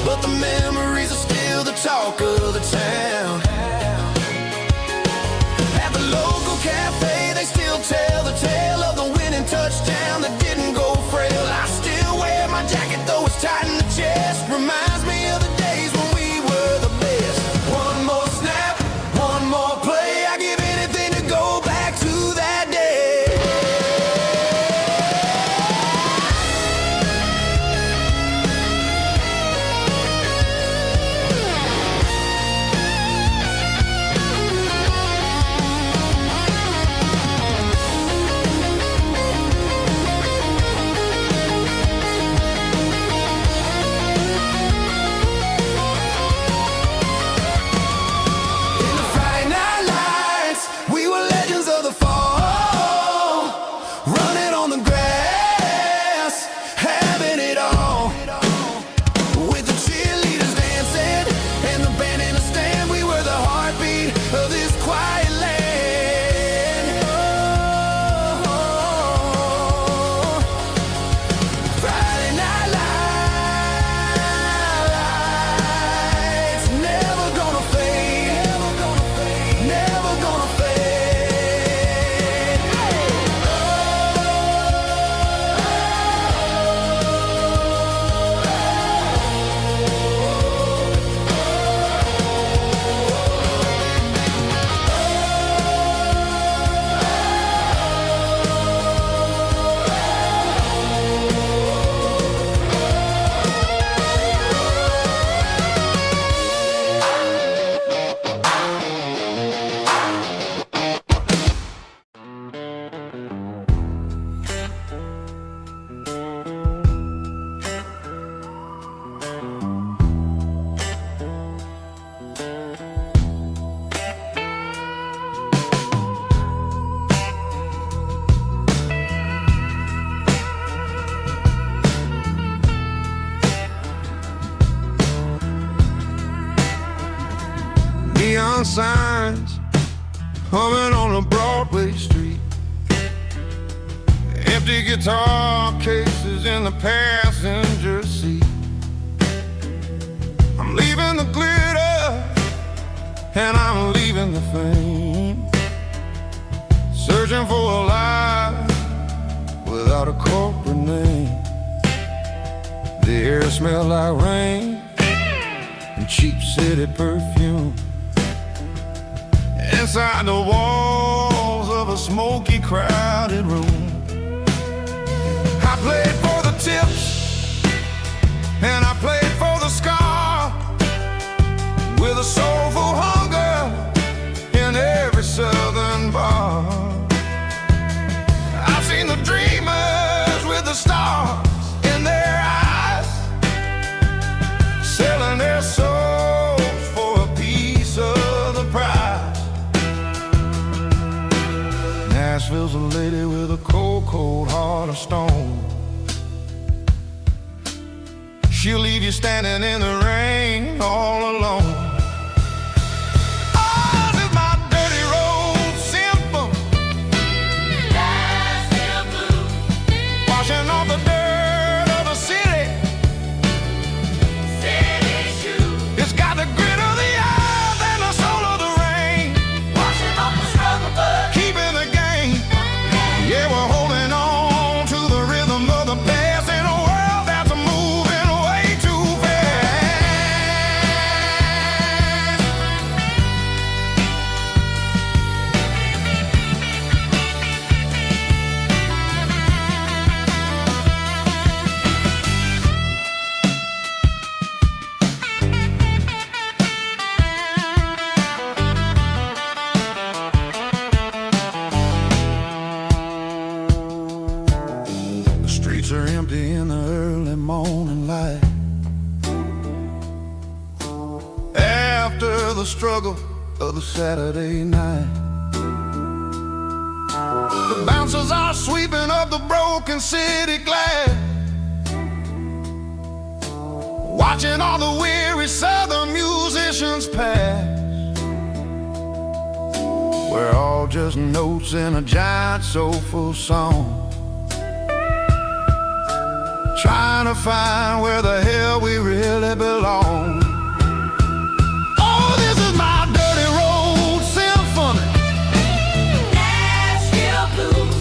but the memories are still the talk of the town. At the local cafe, they still tell the tale of the winning touchdown that didn't go frail. I still wear my jacket though it's tight in the chest. Reminds me of the days when we were the best. One more snap, one more play. I give anything to go back to that day. In the Friday night lights, we were legends of the fall, running on the grass, having it all. With the cheerleaders dancing and the band in the stand, we were the heartbeat of this quiet land. Oh, Friday night lights, never gonna fade, never gonna fade, never gonna fade. Neon signs humming on a Broadway street. Empty guitar cases in the passenger seat. I'm leaving the glitter and I'm leaving the fame. Searching for a life without a corporate name. The air smelled like rain and cheap city perfume. Inside the walls of a smoky, crowded room, I played for the tips and I played for the scar, with a soulful hunger in every southern bar. I've seen the dreamers with the stars in their eyes, selling their souls for a piece of the prize. Nashville's a lady with a cold, cold heart of stone. She'll leave you standing in the rain all alone. Ours is my dirty road symphony, Nashville blues, washing off the dirt of the city. City shoes. It's the struggle of the Saturday night. The bouncers are sweeping up the broken city glass, watching all the weary southern musicians pass. We're all just notes in a giant soulful song, trying to find where the hell we really belong. Oh, this is my dirty road symphony,
Nashville blues,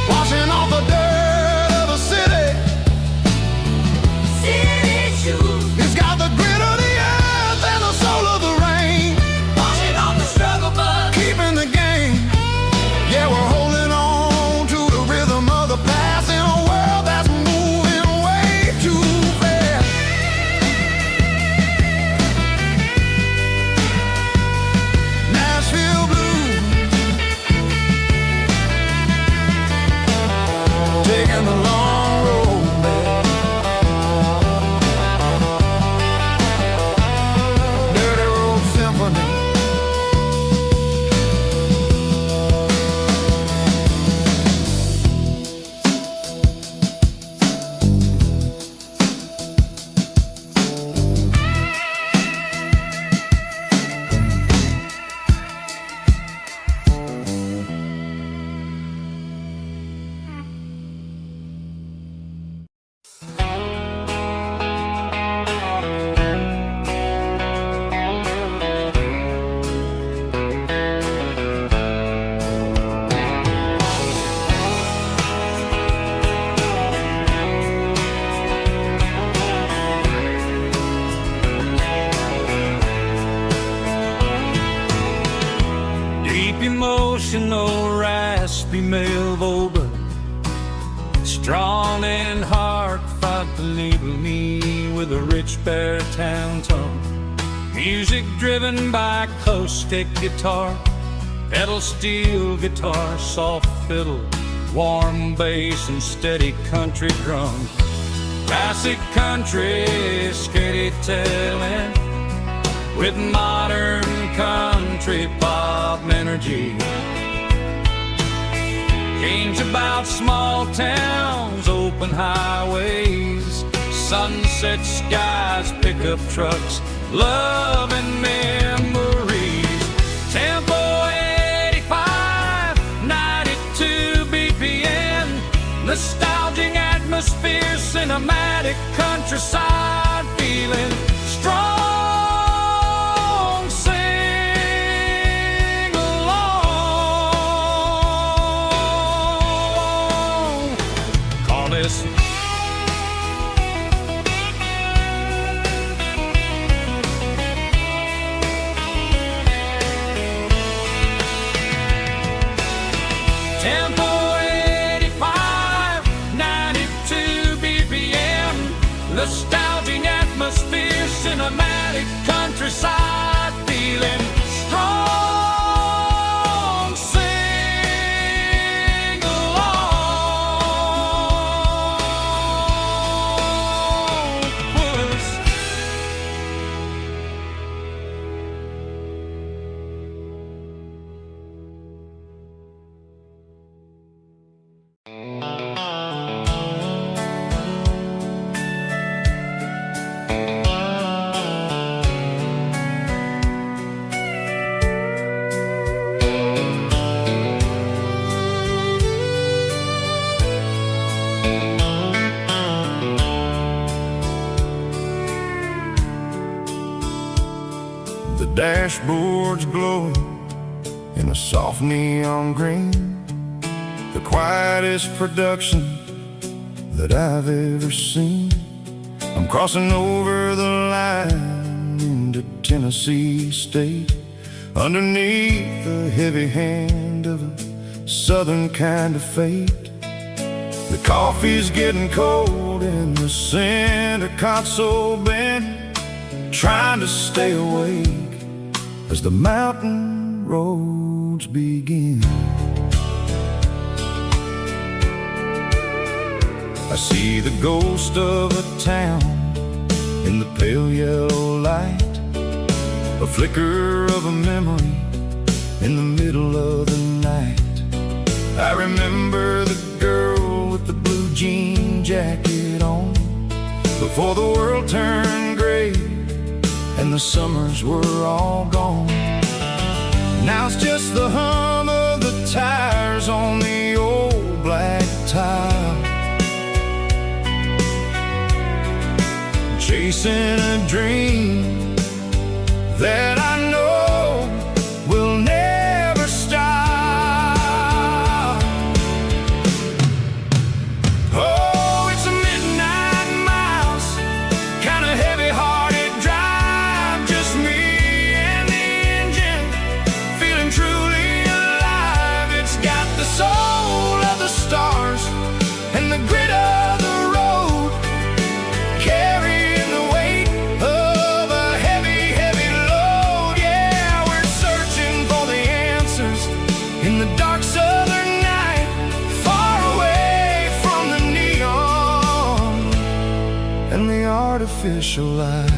washing off the dirt of the city.
city shoes,
It's got the grit of the earth and the soul of the rain,
washing off the struggle bug.
keeping the game. Yeah, we're holding on to the rhythm of the past in a world that's moving way too fast. Nashville blues, taking the long road back. Dirty road symphony.
Deep emotional, raspy male vulva, strong in heart, fight to label me with a rich baritone tone. Music driven by acoustic guitar, pedal steel guitar, soft fiddle, warm bass and steady country drums. Classic country, skitty telling, with modern country pop energy. Games about small towns, open highways, sunset skies, pickup trucks, love and memories. Tempo 85, 92 BPM, nostalgic atmosphere, cinematic countryside feeling, strong. Sing along. Call this Tempo 85, 92 BPM, nostalgic atmosphere, cinematic countryside feeling, strong. Sing along. Puss.
The dashboard's glowing in a soft neon green, the quietest production that I've ever seen. I'm crossing over the line into Tennessee State, underneath the heavy hand of a southern kind of fate. The coffee's getting cold in the center console bin, trying to stay awake as the mountain roads begin. I see the ghost of a town in the pale yellow light, a flicker of a memory in the middle of the night. I remember the girl with the blue jean jacket on, before the world turned gray and the summers were all gone. Now it's just the hum of the tires on the old black tile, chasing a dream that I know will never stop. Oh, it's a midnight mouse, kind of heavy-hearted drive, just me and the engine, feeling truly alive. It's got the soul of the stars and the grit of the road, carrying the weight of a heavy, heavy load. Yeah, we're searching for the answers in the dark southern night, far away from the neon and the artificial light.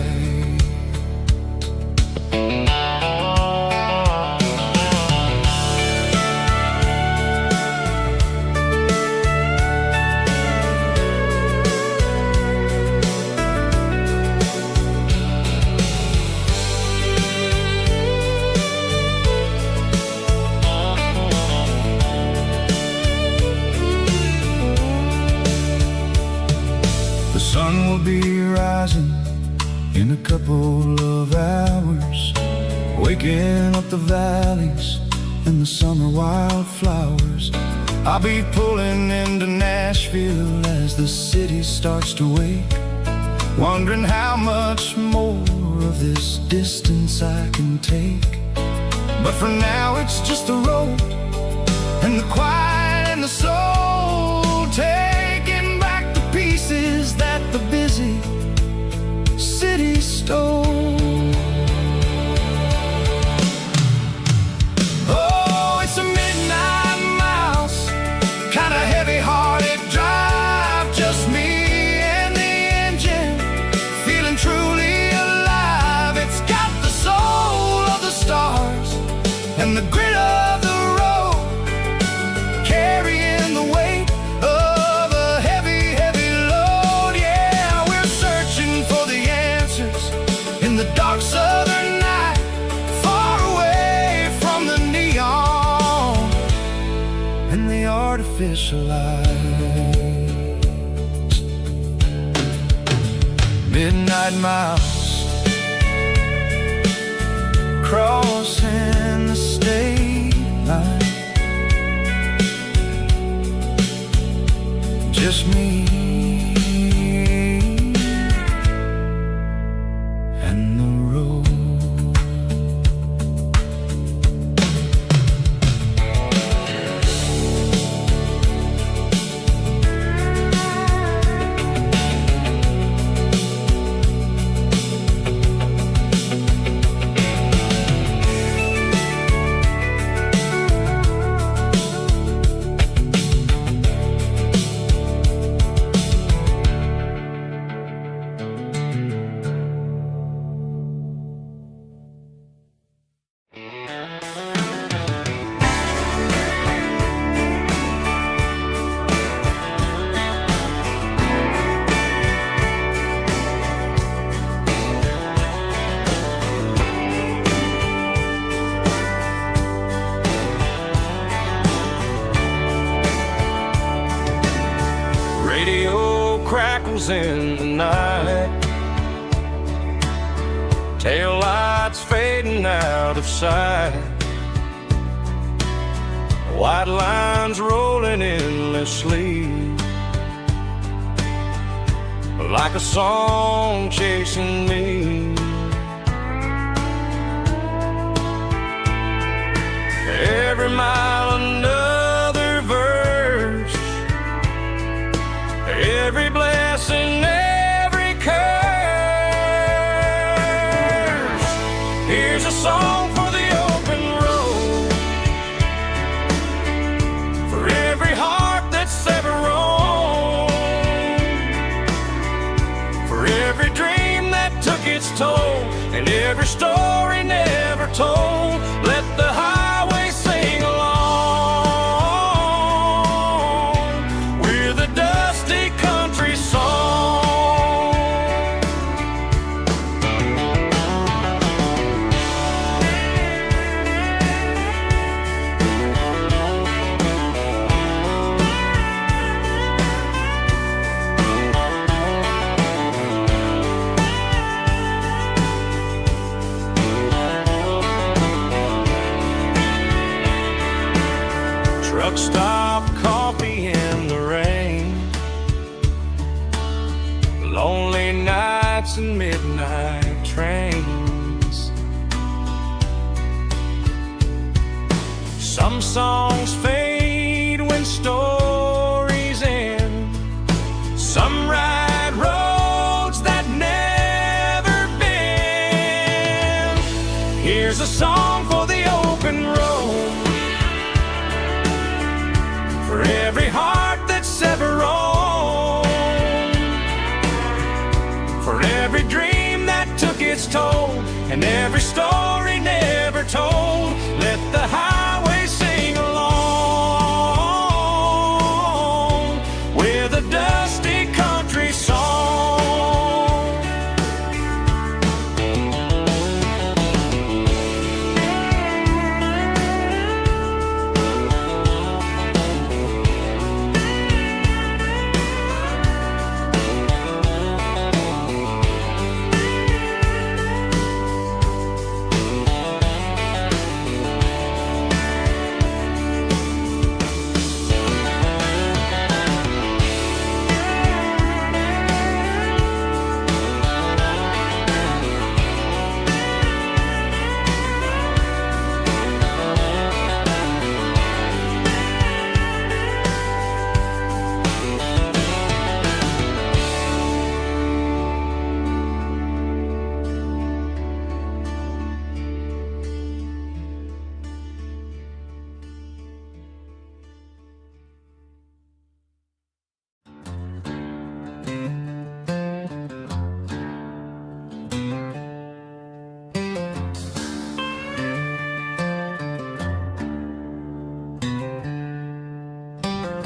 The sun will be rising in a couple of hours, waking up the valleys and the summer wildflowers. I'll be pulling into Nashville as the city starts to wake, wondering how much more of this distance I can take. But for now it's just the road and the quiet and the soul, taking back the pieces that the busy city stole. Oh, it's a midnight mouse, kind of heavy-hearted drive, just me and the engine, feeling truly alive. It's got the soul of the stars and the grit of the road, carrying the weight of a heavy, heavy load. Yeah, we're searching for the answers in the dark southern night, far away from the neon and the artificial lights. Midnight mouse, crossing the state line, just me and the road. Radio crackles in the night, tail lights fading out of sight, white lines rolling endlessly, like a song chasing me. Every mile another verse, every blessing, every curse. Here's a song for the open road, for every heart that's ever roamed, for every dream that took its toll,
and every story never told. Let the highway sing along with a dusty country song. Truck stop, coffee in the rain, lonely nights and midnight trains. Some songs fade when stories end. Some ride roads that never bend. Here's a song for the open road, for every heart that's ever roamed, for every dream that took its toll, and every story never told. Let the highway sing along with a dusty country song.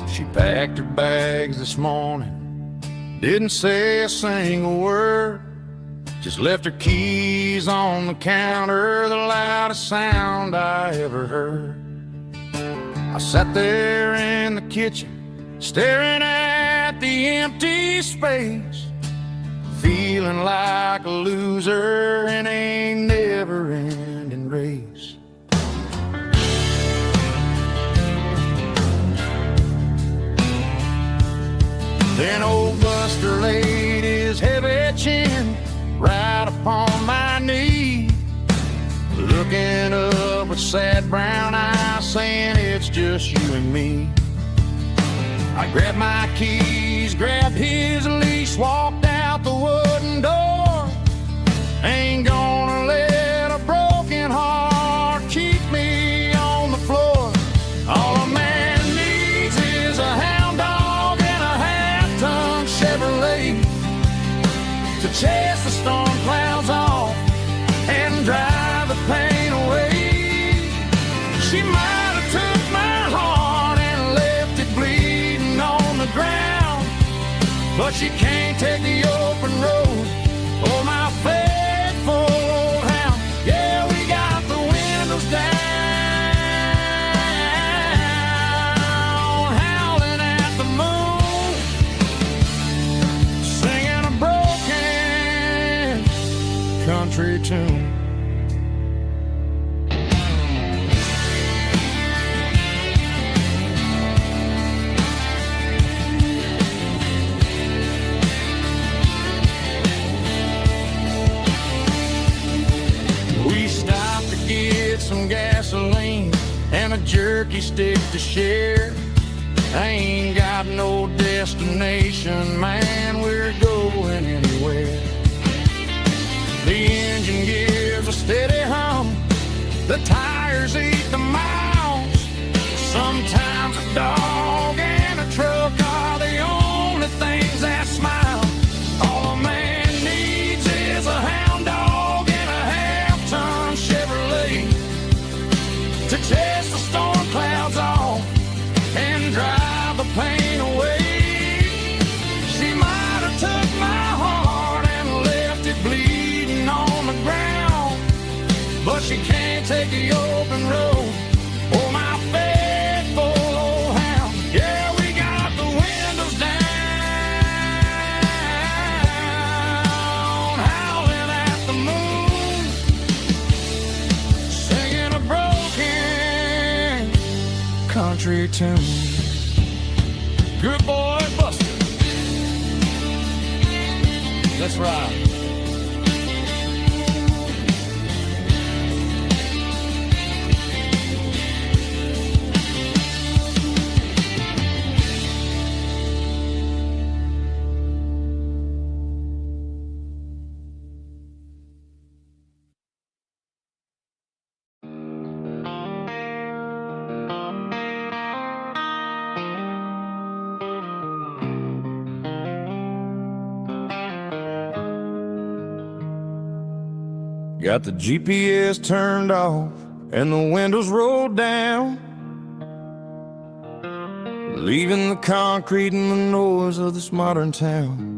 She packed her bags this morning, didn't say a single word, just left her keys on the counter, the loudest sound I ever heard. I sat there in the kitchen, staring at the empty space, feeling like a loser in a never-ending race. Then old Buster laid his heavy chin right upon my knee, looking up with sad brown eyes, saying it's just you and me. I grabbed my keys, grabbed his leash, walked out the wooden door. Ain't gonna let a broken heart keep me on the floor. All a man needs is a hound dog and a half-ton Chevrolet to chase the storm clouds off and drive the pain away. She might have took my heart and left it bleeding on the ground, but she can't take the open road or my faithful old hound. Yeah, we got the windows down, howling at the moon, singing a broken country tune. Some gasoline and a jerky stick to share. I ain't got no destination, man, we're going anywhere. The engine gives a steady hum, the tires eat the miles. Sometimes a dog and a truck are the only things that smile. All a man needs is a hound dog and a but she can't take the open road. Oh, my faithful old hound. Yeah, we got the windows down, howling at the moon, singing a broken country tune. Good boy, Buster. Let's ride.
Got the GPS turned off and the windows rolled down, leaving the concrete and the noise of this modern town.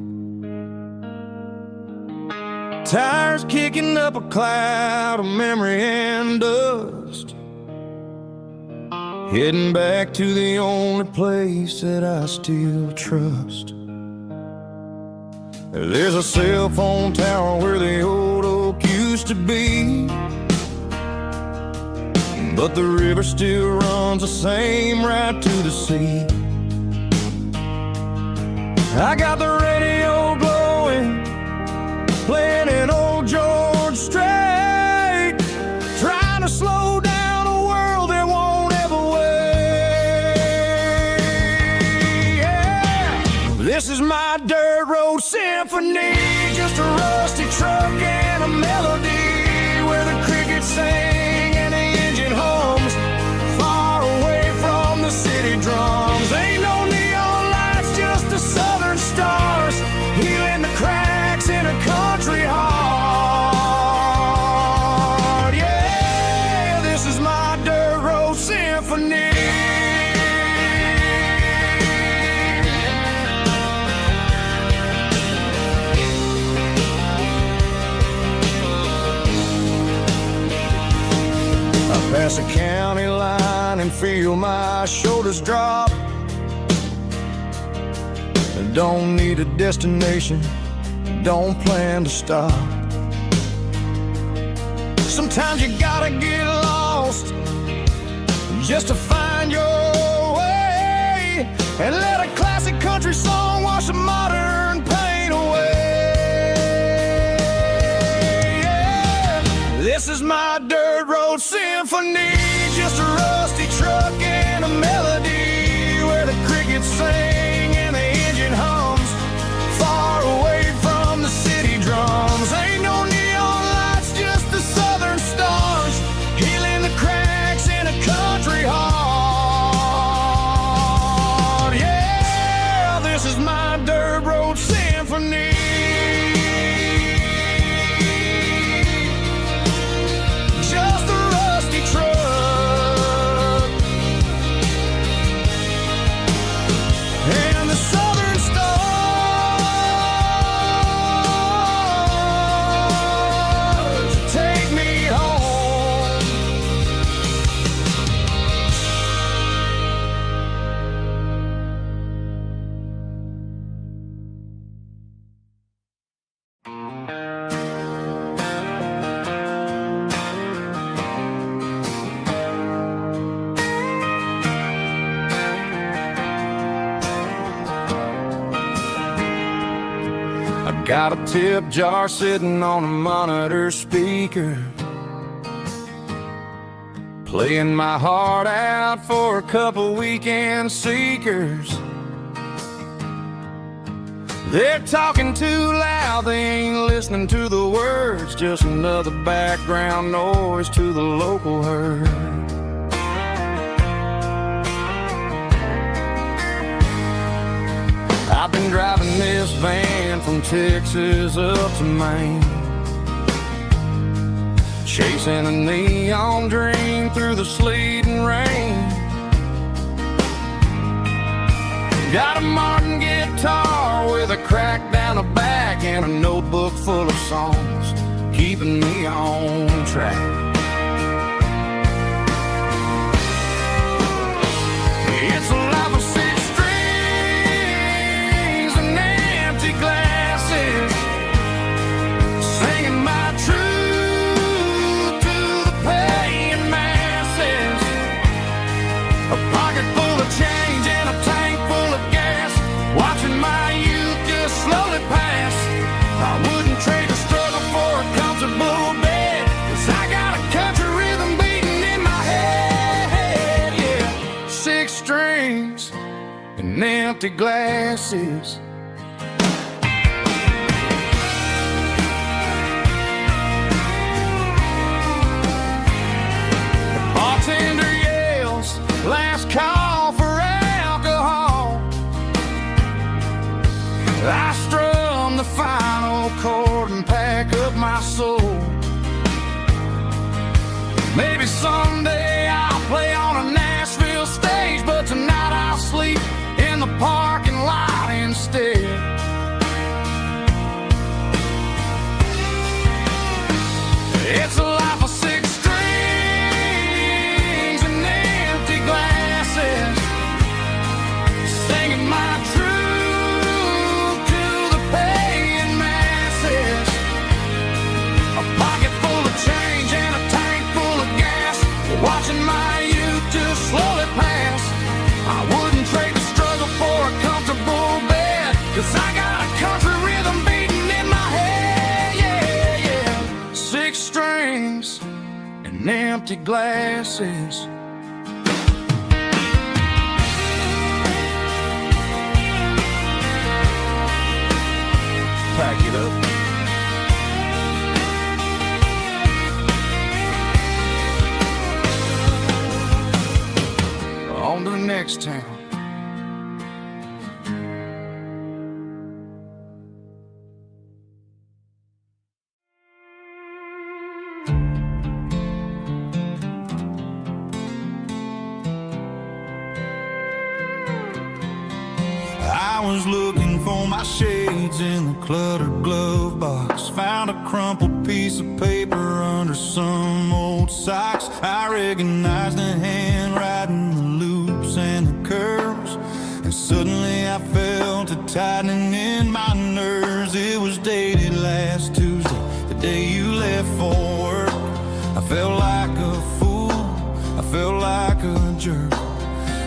Tires kicking up a cloud of memory and dust, heading back to the only place that I still trust. There's a cell phone tower where the old oak used to be, but the river still runs the same right to the sea. I got the radio glowing, playing an old George Strait, trying to slow down a world that won't ever wait. Yeah. This is my dirt road symphony, just a rusty truck and a melody where the crickets sing and the engine hums, far away from the city drums. Ain't no neon lights, just the southern stars, healing the cracks in a country heart. Yeah, this is my dirt road symphony. Pass a county line and feel my shoulders drop. Don't need a destination, don't plan to stop. Sometimes you gotta get lost just to find your way, and let a classic country song wash the modern pain away. Yeah. This is my dirt road symphony, just a rusty truck and a melody where the crickets sing and the engine hums, far away from the city drums. Ain't no neon lights, just the southern stars, healing the cracks in a country heart. Yeah, this is my dirt road symphony. Just a rusty truck and the southern stars take me home. I got a tip jar sitting on a monitor speaker, playing my heart out for a couple weekend seekers. They're talking too loud, they ain't listening to the words, just another background noise to the local herd. I've been driving this van from Texas up to Maine, chasing a neon dream through the sleet and rain. Got a Martin guitar with a crack down the back and a notebook full of songs, keeping me on track. empty glasses. The bartender yells, last call for alcohol. I strum the final chord and pack up my soul. Maybe someday I'll play on a Nashville stage, but tonight I'll sleep in the parking lot instead. It's a life of 6 strings and empty glasses, singing my truth to the paying masses. A pocket full of change and a tank full of gas, watching my youth just slowly pass. I wouldn't trade the struggle for a comfortable bed, 'cause I got a country rhythm beating in my head, yeah, yeah. 6 strings and empty glasses. Pack it up. On to the next town.
I was looking for my shades in the cluttered glove box. Found a crumpled piece of paper under some old socks. I recognized the handwriting, the loops and the curves, and suddenly I felt a tightening in my nerves. It was dated last Tuesday, the day you left for work. I felt like a fool, I felt like a jerk.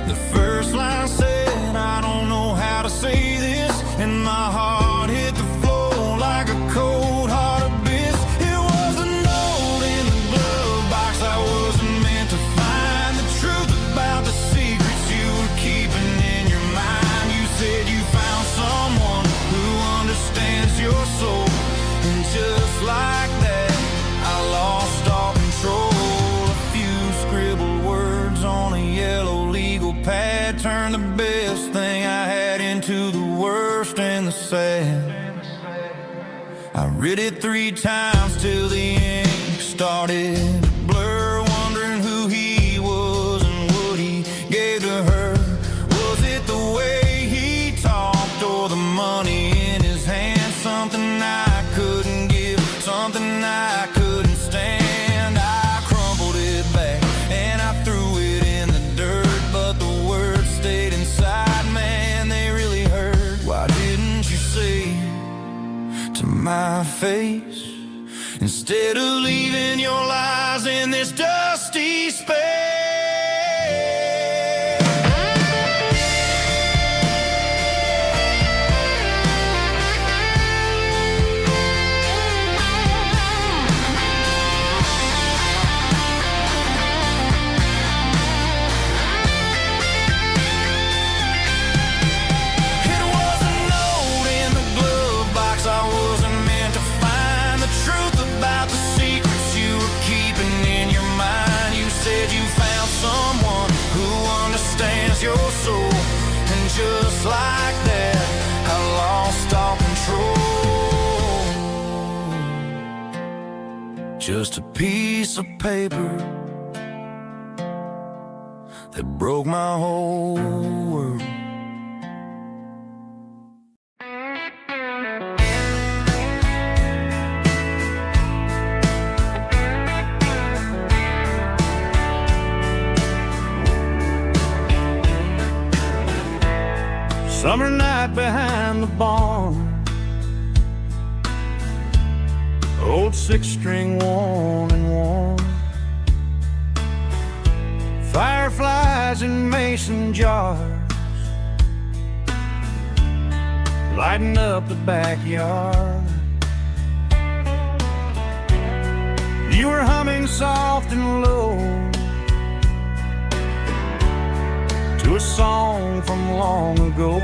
The first line said, I don't know how to say this, and my heart hit the floor like a cold heart abyss. It was a note in the glove box. I wasn't meant to find the truth about the secrets you were keeping in your mind. You said you found someone who understands your soul, and just like that, I lost all control. A few scribbled words on a yellow legal pad turned the best thing I had into the worst and the sad. I read it 3 times till the ink started to blur, wondering who he was and what he gave to her. Was it the way he talked or the money in his hand? Something I couldn't give, something I couldn't stand. I crumpled it back and I threw it in the dirt, but the words stayed inside, man, they really hurt. Why didn't you say to my face, instead of leaving your lies in this dusty space? It was a note in the glove box. I wasn't meant to find the truth about the secrets you were keeping in your mind. You said you found someone who understands your soul, and just like that, I lost all control. Just a piece of paper that broke my whole world.
Summer night behind the barn, old 6-string worn and worn, fireflies in mason jars, lighting up the backyard. You were humming soft and low to a song from long ago.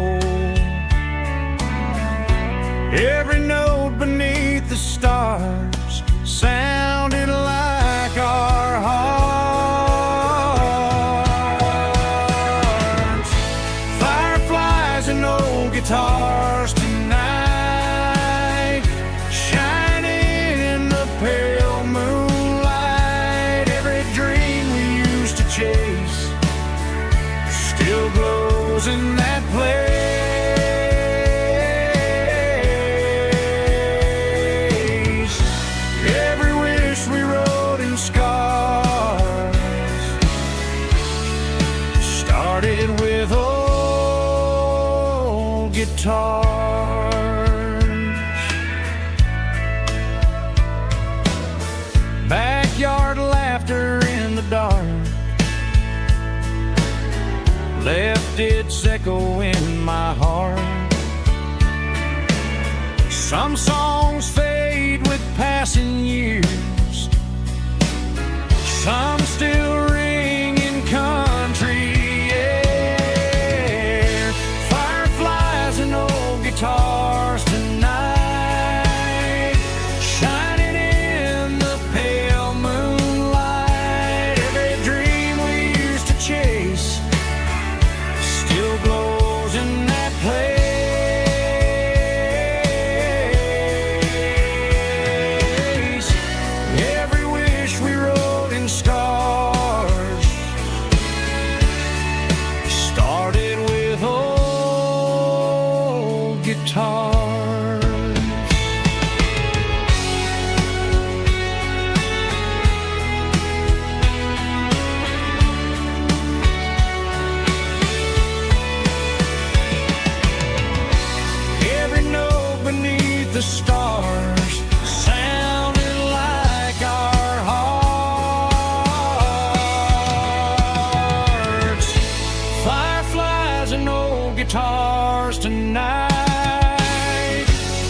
Every note beneath the stars sounded like our hearts. Fireflies and old guitars tonight, shining in the pale moonlight. Every dream we used to chase still glows in that place. Every wish we wrote in scars started with old guitars. Backyard laughter in the dark left its echo in my heart. Some songs fade with passing years, some still ring in country air. Fireflies and old guitars tonight, shining in the pale moonlight. Every dream we used to chase still glows in that place. Every wish we wrote in scars started with old guitars. Every note beneath the stars sounded like our hearts. Fireflies and old guitars tonight,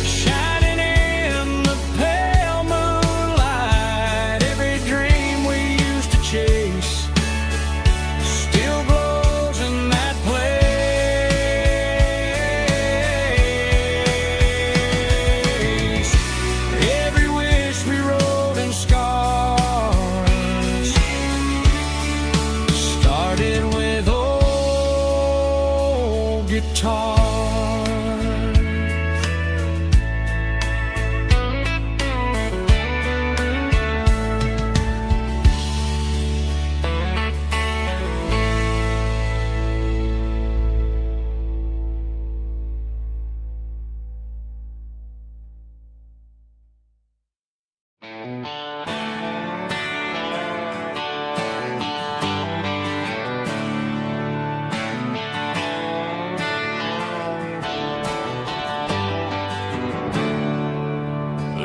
shining in the pale moonlight. Every dream we used to chase still glows in that place. Every wish we wrote in scars started with old guitars.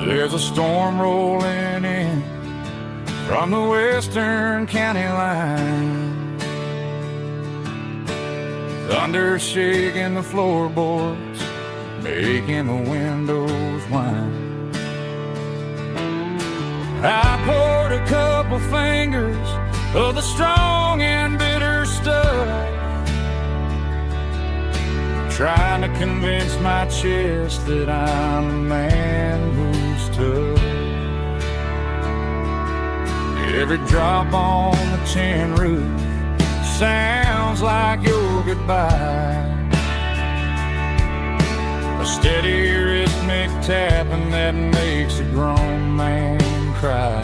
There's a storm rolling in from the western county line. Thunder shaking the floorboards, making the windows whine. I poured a couple fingers of the strong and bitter stuff, trying to convince my chest that I'm a man who's tough. Every drop on the tin roof sounds like your goodbye, a steady rhythmic tapping that makes a grown man cry.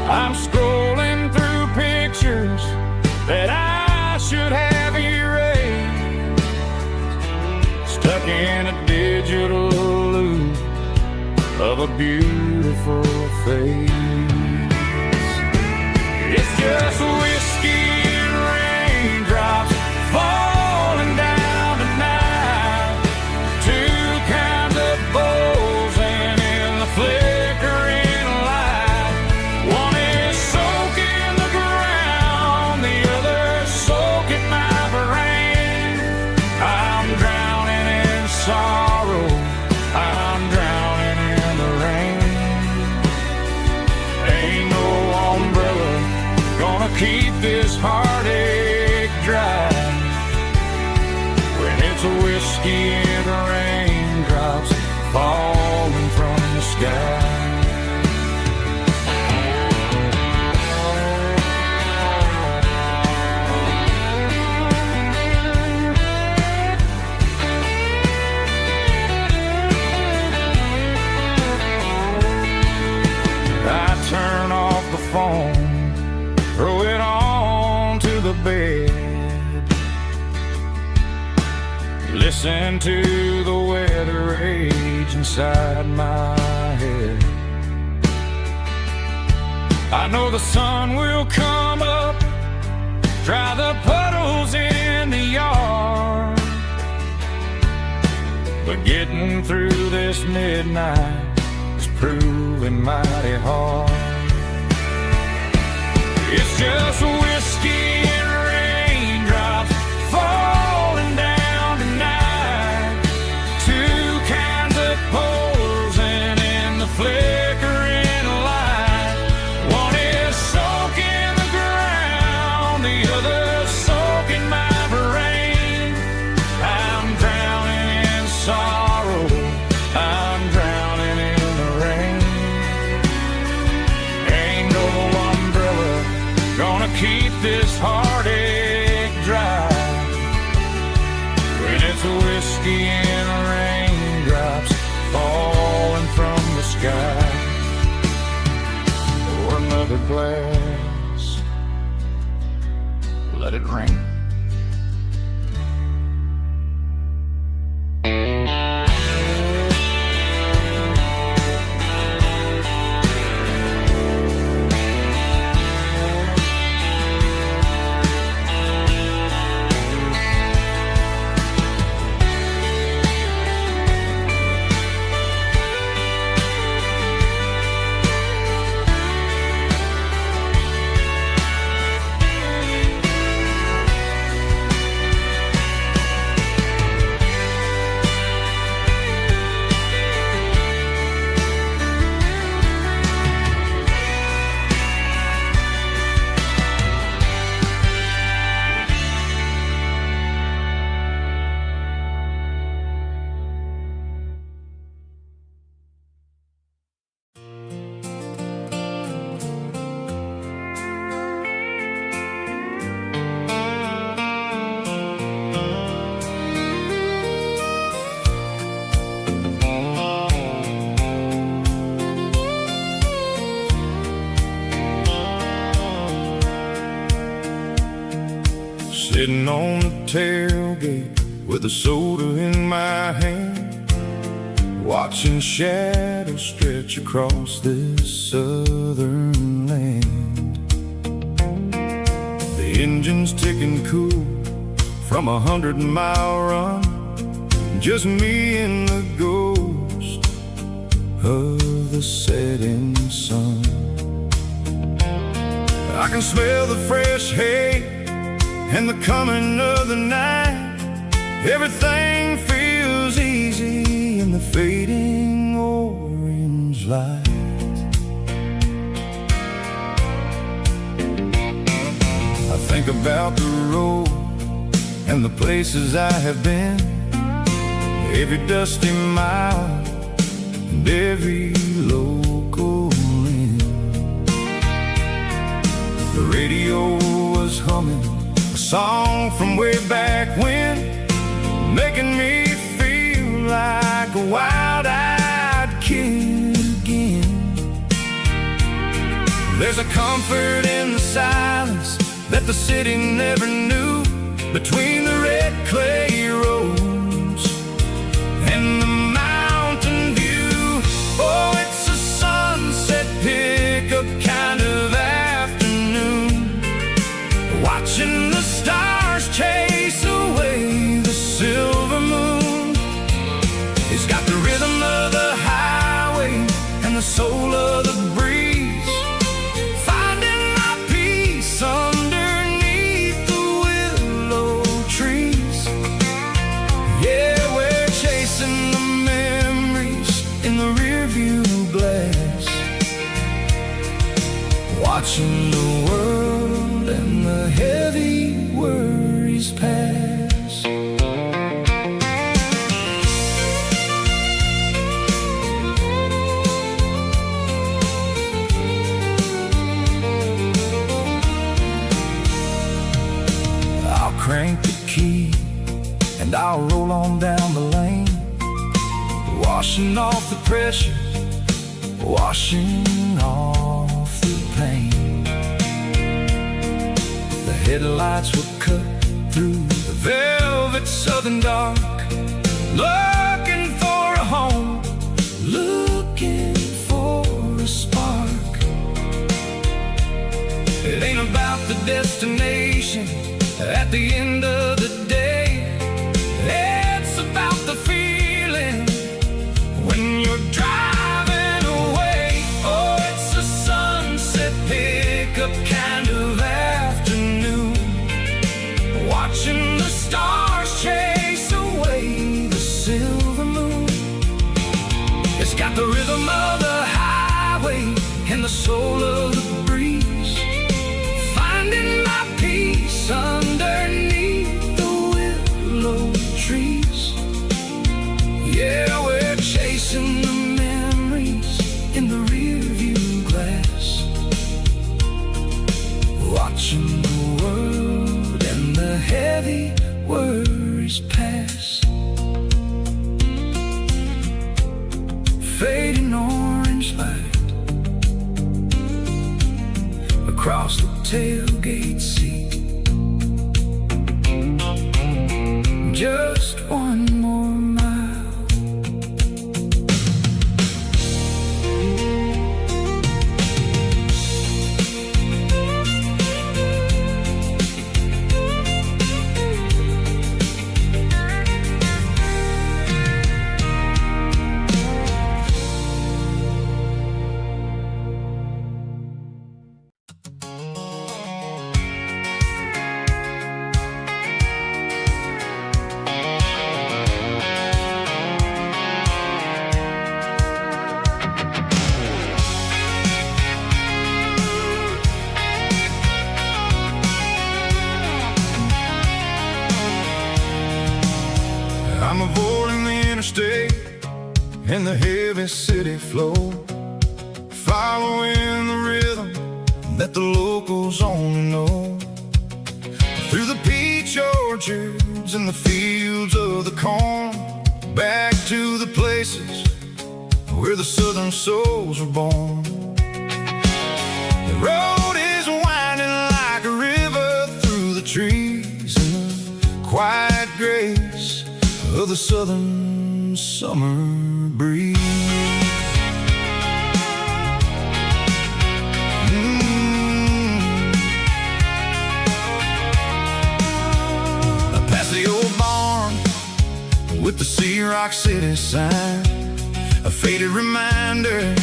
I'm scrolling through pictures that I should have erased, stuck in a digital loop of a beautiful face. It's just whiskey and raindrops falling down tonight, two kinds of bowls and in the flickering light. One is soaking the ground, the other soaking my brain. I'm drowning in sorrow, I'm drowning in the rain. Ain't no umbrella gonna keep this heartache dry when it's a whiskey and listen to the weather rage inside my head. I know the sun will come up, dry the puddles in the yard, but getting through this midnight is proving mighty hard. It's just whiskey and raindrops falling down tonight, two kinds of posing in the flickering light. One is soaking the ground, the other soaking my brain. I'm drowning in sorrow, I'm drowning in the rain. Ain't no umbrella gonna keep this heartache dry when it's whiskey and raindrops falling from the sky. Pour another glass, let it rain. Sitting on the tailgate with a soda in my hand, watching shadows stretch across this southern land. The engine's ticking cool from 100-mile run, just me and the ghost of the setting sun. I can smell the fresh hay and the coming of the night. Everything feels easy in the fading orange light. I think about the road and the places I have been, every dusty mile and every local inn. The radio was humming a song from way back when, making me feel like a wild-eyed kid again. There's a comfort in the silence that the city never knew, between the red clay roads and the mountain view. Oh, it's a sunset pickup kind of afternoon, watching the stars chase away the silver moon. It's got the rhythm of the highway and the soul of the breeze, finding my peace underneath the willow trees. Yeah, we're chasing the memories in the rearview glass, watching the world and the heavy worries pass. I'll crank the key and I'll roll on down the lane, washing off the pressure, washing off the pain. The headlights will cut through the velvet southern dark, looking for a home, looking for a spark. It ain't about the destination at the end of the day. It's about the feeling when you're driving away. Oh, it's a sunset pickup kind of afternoon, watching the stars chase away the silver moon. It's got the rhythm of the highway and the soul of the breeze, finding my peace underneath the willow trees. Yeah, we're chasing the memories in the rearview glass, watching the world and the heavy worries pass. Fading orange light across the tailgate seat. Just one more mile.
I'm avoiding the interstate and the heavy city flow, following the rhythm that the locals only know. Through the peach orchards and the fields of the corn, back to the places where the southern souls were born. The road is winding like a river through the trees in the quiet grace of the southern summer breeze. Past the old barn with the Sea Rock City sign, a faded reminder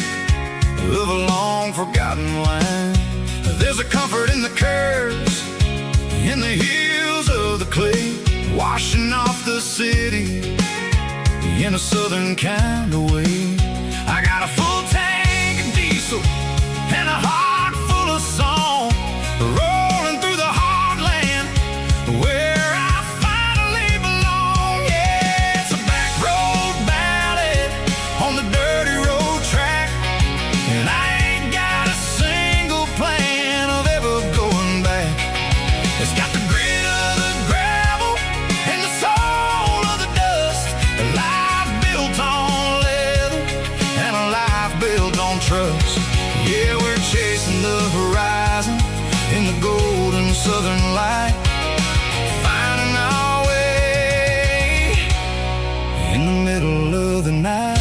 of a long forgotten line. There's a comfort in the curves, in the hills of the clay, washing off the city in a southern kind of way. I got a full tank of diesel and a heart full of song, rolling through the heartland where I finally belong. Yeah, it's a back road ballad on the dirty road track, and I ain't got a single plan of ever going back. It's got the grit of the gravel and the soul of the dust, a life built on leather and a life built on trust. Yeah, we're chasing the horizon in the golden southern light, finding our way in the middle of the night.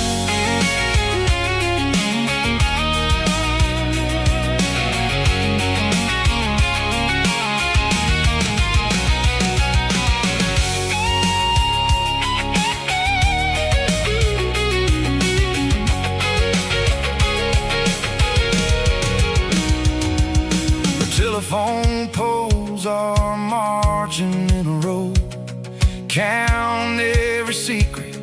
Telephone poles are marching in a row, count every secret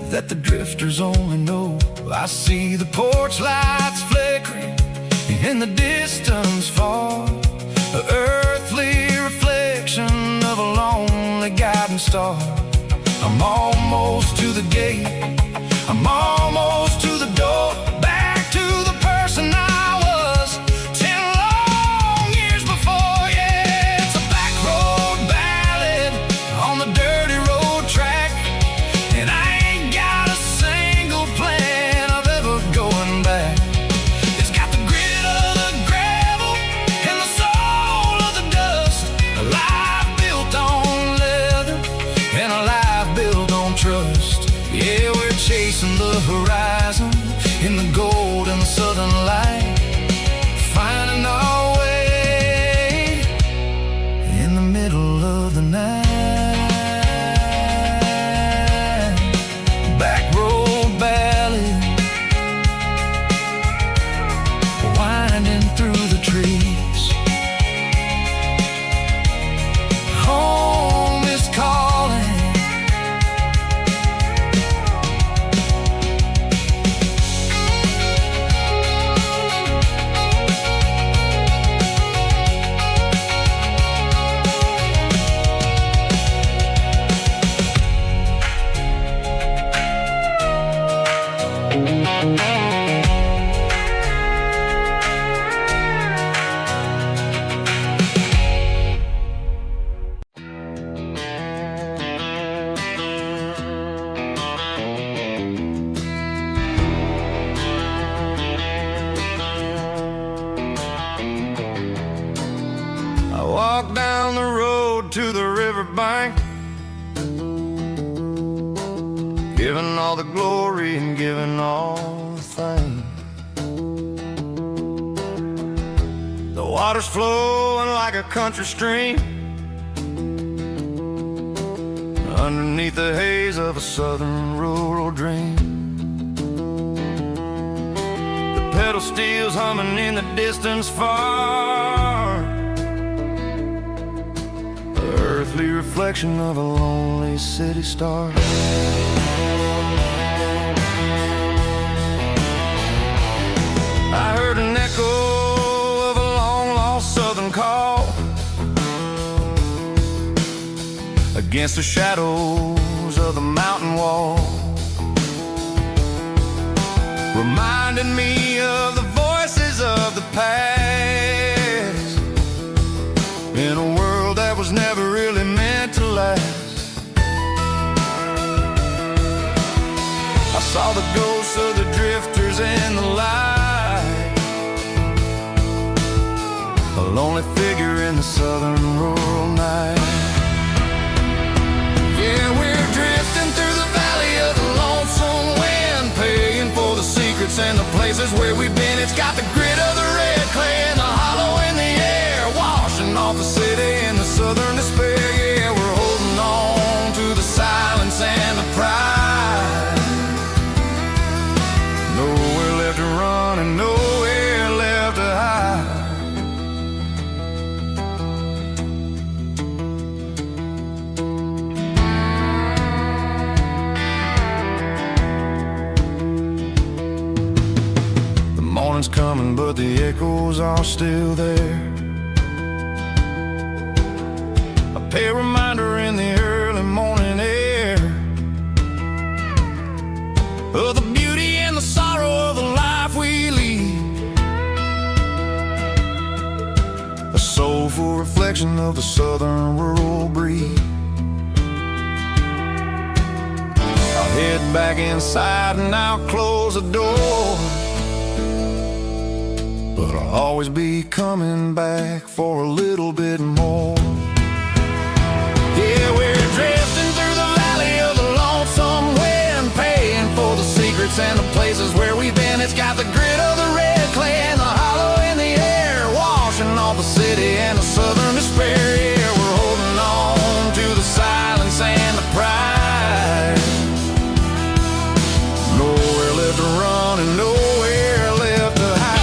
that the drifters only know. I see the porch lights flickering in the distance far, an earthly reflection of a lonely guiding star. I'm almost to the gate, I'm almost to the door, back to the person I was 10 long years before. Yeah, it's a back road ballad on the dirty road track, and I ain't got a single plan of ever going back. It's got the grit of the gravel and the soul of the dust, a life built on leather and a life built on trust. walk down the road to the riverbank, giving all the glory and giving all the thanks. The water's flowing like a country stream underneath the haze of a southern rural dream. The pedal steel's humming in the distance far, the earthly reflection of a lonely city star. I heard an echo of a long-lost southern call against the shadows of the mountain wall, reminding me of the voices of the past in a world that was never really meant to last. I saw the ghosts of the drifters in the light, a lonely figure in the southern rural night. Yeah, we're drifting through the valley of the lonesome wind, paying for the secrets and the places where we've been. It's got the grit of the red clay and the hollow in the air, washing off the city and the southern despair. Yeah, we're holding on to the silence and the pride. Nowhere left to run and nowhere left to hide. Morning's coming, but the echoes are still there. A pale reminder in the early morning air of the beauty and the sorrow of the life we lead, a soulful reflection of the southern rural breed. I'll head back inside and I'll close the door, but I'll always be coming back for a little bit more. Yeah, we're drifting through the valley of the lonesome wind, paying for the secrets and the places where we've been. It's got the grit of the red clay and the hollow in the air, washing off the city and the southern despair. Yeah, we're holding on to the silence and the pride. Nowhere left to run and nowhere left to hide.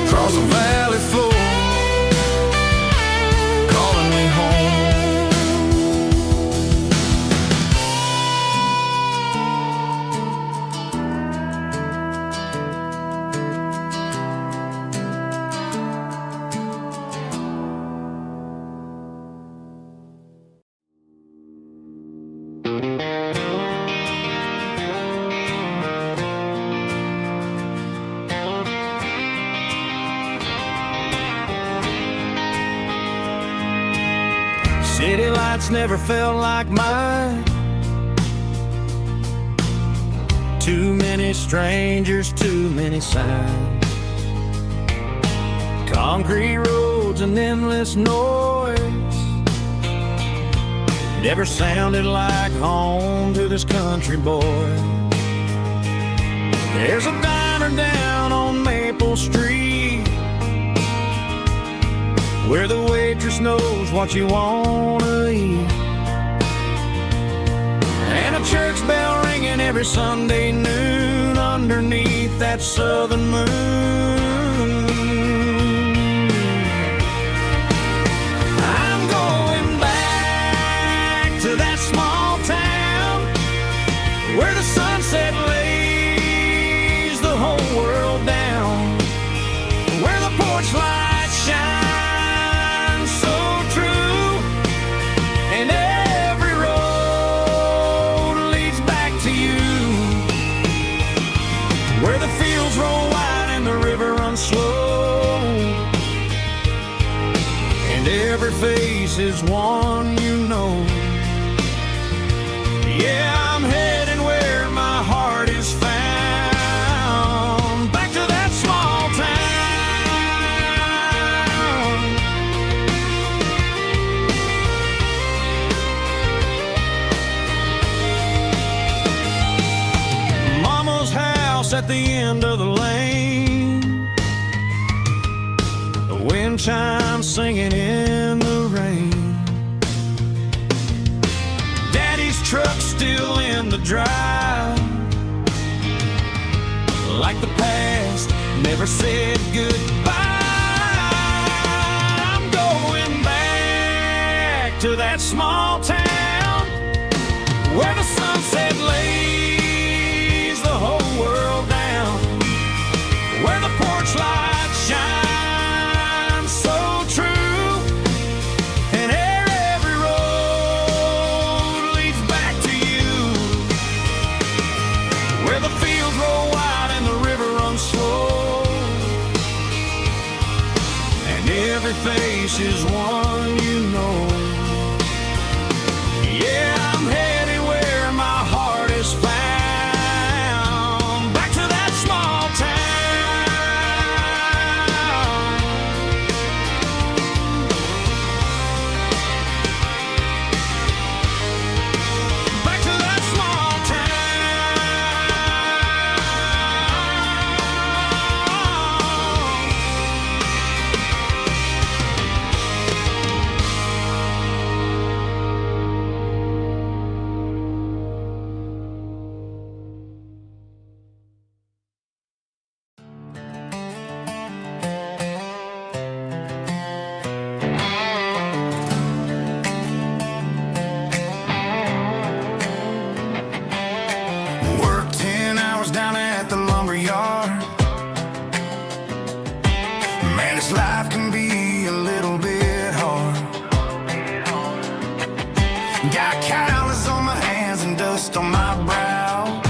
Across the valley floor, calling me home. City lights never felt like mine. Too many strangers, too many signs. Concrete roads and endless noise never sounded like home to this country boy. There's a diner down on Maple Street where the waitress knows what you wanna eat, and a church bell ringing every Sunday noon underneath that southern moon. I'm going back to that small town where the sunset lays the whole world down, where the porch lights shine roll wide and the river face is one you know. Yeah, I'm heading where my heart is found, back to that small town. Mama's house at the end of the lane, the wind chimes singing in the rain. Daddy's truck still in the drive, like the past never said goodbye. I'm going back to that small town where the sunset lays the whole world down, where the porch lights shine so true, and every road leads back to you, where the fields roll wide and the river runs slow, and every face is one you know. Yeah, I'm headed where my heart is found, back to that small town. Back to that small
Work 10 hours down at the lumber yard. Man, this life can be a little bit hard. Got calluses on my hands and dust on my brow,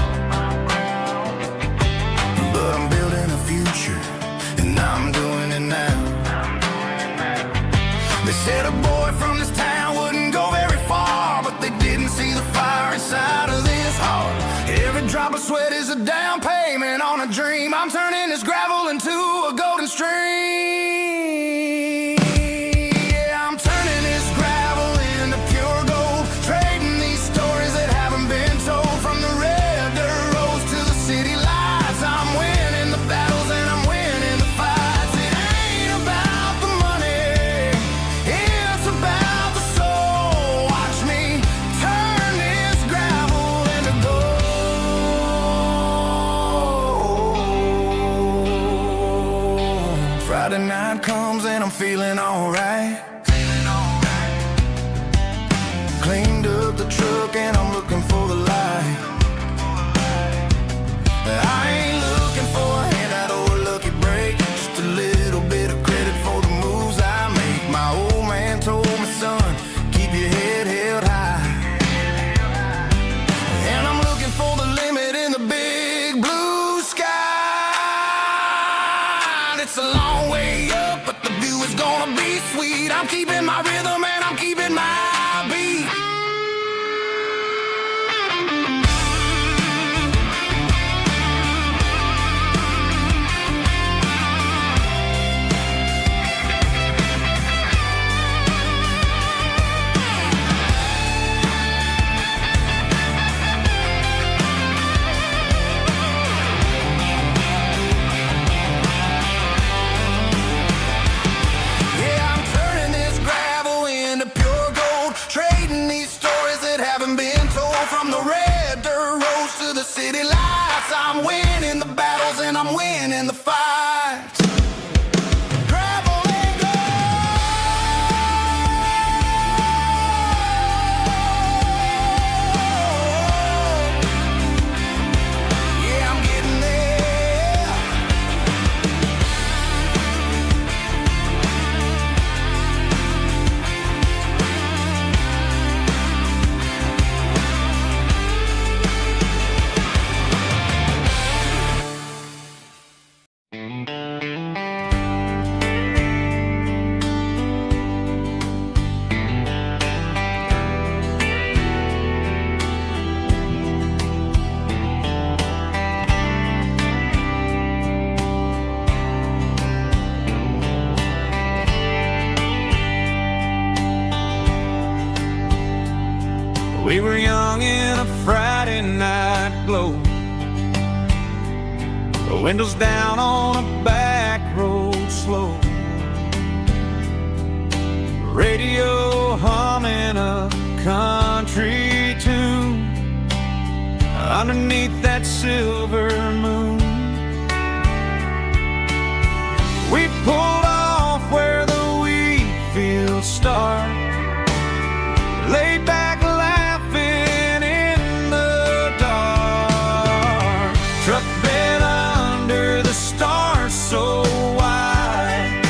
but I'm building a future, and I'm doing it now. They said a boy from this town wouldn't go very far, but they didn't see the fire inside of this heart. Every drop of sweat is a down payment on a dream. I'm turning this gravel into a golden stream. Yeah, I'm turning this gravel into pure gold, trading these stories that haven't been told. From the red dirt roads to the city lights, I'm winning the battles and I'm winning the fights. It ain't about the money, it's about the soul. Watch me turn this gravel into gold. Friday night comes and I'm feeling alright. Cleaned up the truck and I'm looking for the light. I ain't looking for a handout or a lucky break, just a little bit of credit for the moves I make. My old man told me, son, keep your head held high. And I'm looking for the limit in the big blue sky. It's a long way up, but the view is gonna be sweet. I'm keeping my rhythm and I'm keeping my beat. Yeah, I'm turning this gravel into pure gold, trading these stories that haven't been told. From the red dirt roads to the city lights, I'm winning the battles and I'm winning the fights. Gravel and gold. Yeah, I'm getting there.
We were young in a Friday night glow, the windows down on a back road slow, radio humming a country tune underneath that silver moon. We pulled off where the wheat fields start, laid back laughing in the dark. Truck bed under the stars so wide,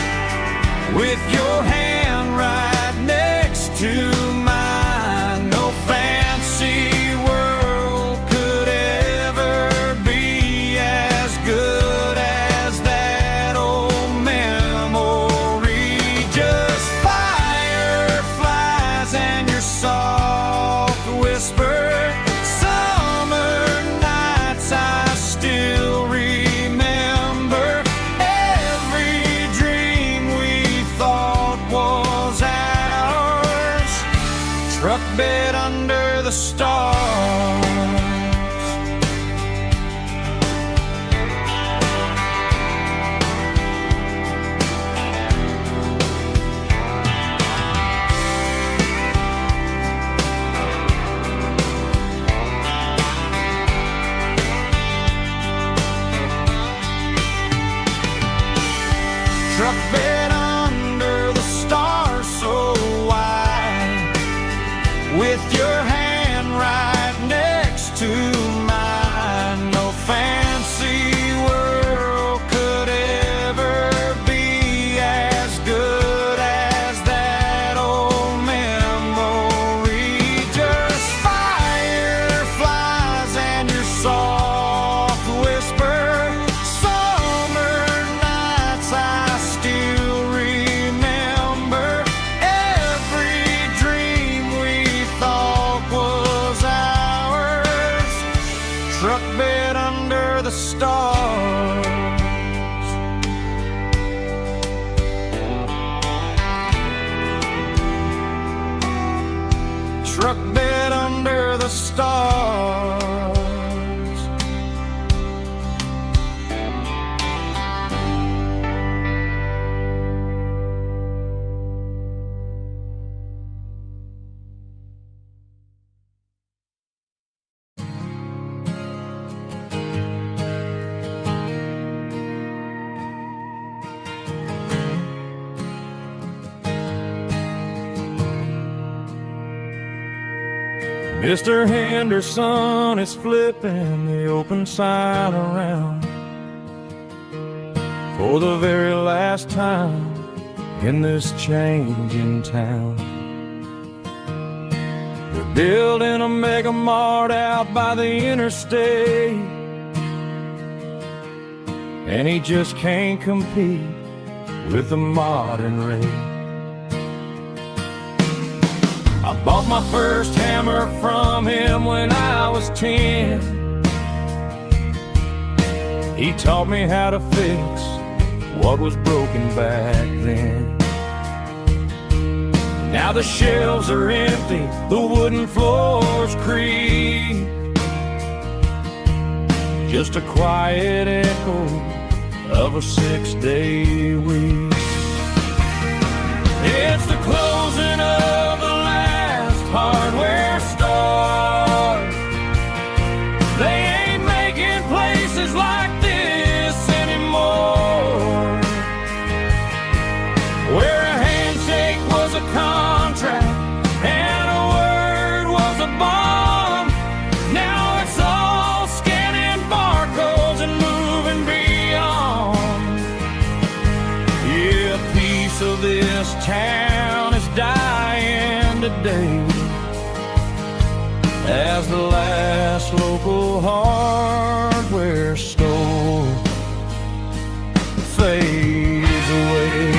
with your hand right next to mine. No fancy world could ever be as good as that old memory. Just fireflies and your soft whisper. Summer nights I still remember. Every dream we thought was ours. Truck bed under the stars. Truck bed under the stars so wide, with your hand right next to mine. No fancy world could ever be as good as that old memory. Just fireflies and your soft whisper. Summer nights I still remember. Every dream we thought was ours. Truck bed under the stars. Truck bed under the stars. Mr. Henderson is flipping the open sign around for the very last time in this changing town. They're building a mega mart out by the interstate, and he just can't compete with the modern rate. I bought my first hammer from him when I was 10. He taught me how to fix what was broken back then. Now the shelves are empty, the wooden floors creak, just a quiet echo of a 6-day week. It's the closing of the last hardware store. They ain't making places like this anymore, where a handshake was a contract and a word was a bond. Now it's all scanning barcodes and moving beyond. Yeah, a piece of this town is dying today as the last local hardware store fades away.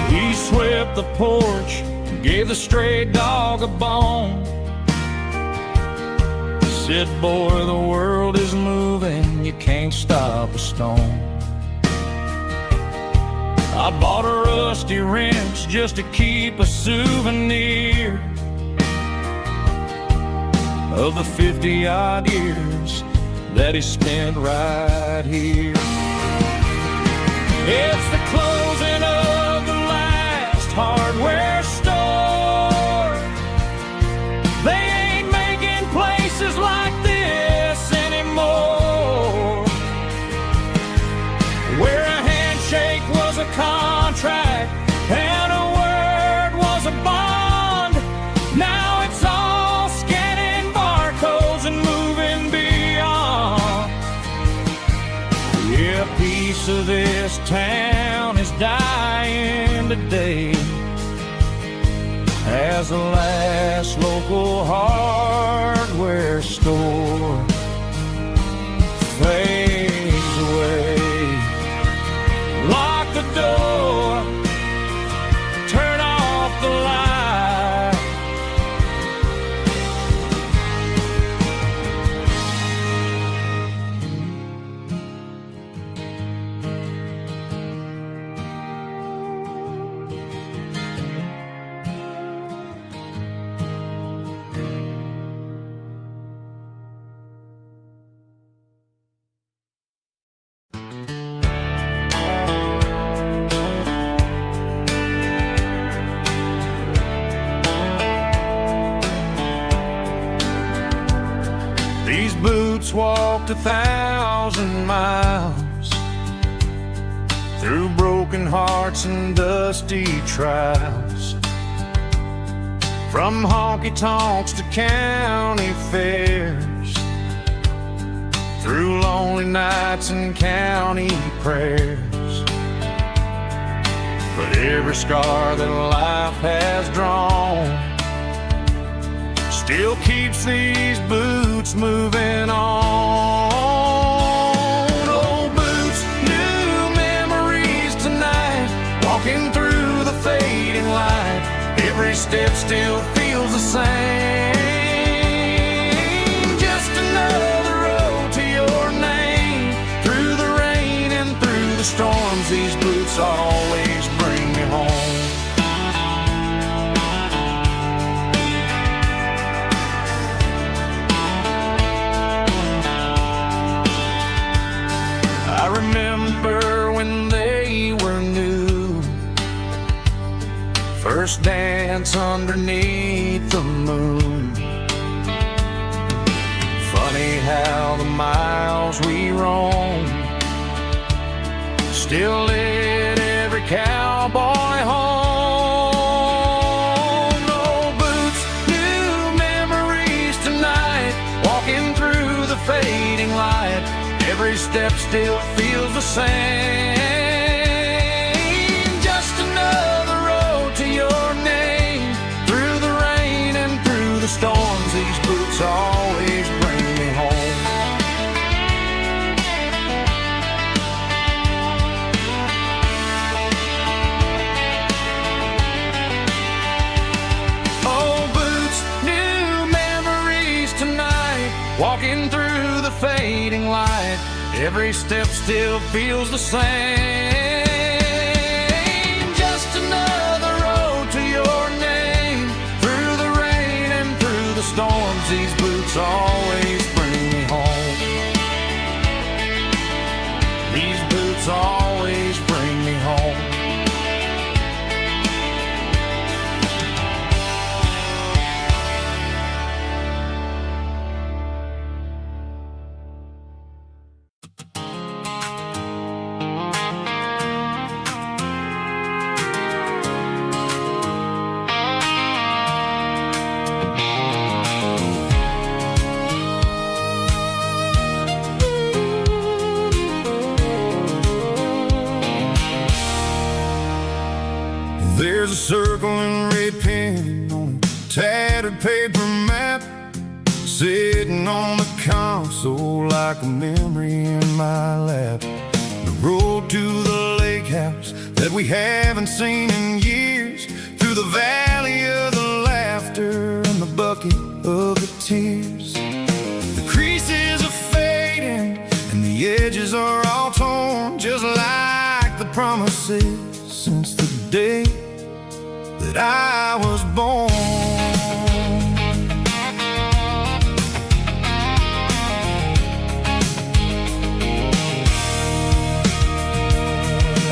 He swept the porch, gave the stray dog a bone, Said, boy, the world is moving, you can't stop a stone. I bought a rusty wrench just to keep a souvenir of the 50-odd years that he spent right here. It's the closing of the last hardware store. They ain't making places like this anymore, where a handshake was a contract and a word was a bond. Now it's all scanning barcodes and moving beyond. Yeah, a piece of this town is dying today as the last local hardware store fades away. Lock the door, turn off the light. These boots walked 1,000 miles through broken hearts and dusty trials, from honky-tonks to county fairs, through lonely nights and county prayers. But every scar that life has drawn still keeps these boots moving on. Old boots, new memories tonight, walking through the fading light. Every step still feels the same. Just another road to your name. Through the rain and through the storms, these boots always bring me home. I remember when they were new, first dance underneath the moon. Funny how the miles we roam still lit every cowboy home. No boots, new memories tonight, walking through the fading light. Every step still feels the same. Just another road to your name. Through the rain and through the storms, these boots always bring me home. Old boots, new memories tonight, walking through the fading light. Every step still feels the same. Just another road to your name. Through the rain and through the storms, these boots always bring me home. These boots always bring me home.
There's a circle and red pen on a tattered paper map, sitting on the console like a memory in my lap. The road to the lake house that we haven't seen in years, through the valley of the laughter and the bucket of the tears. The that I was born.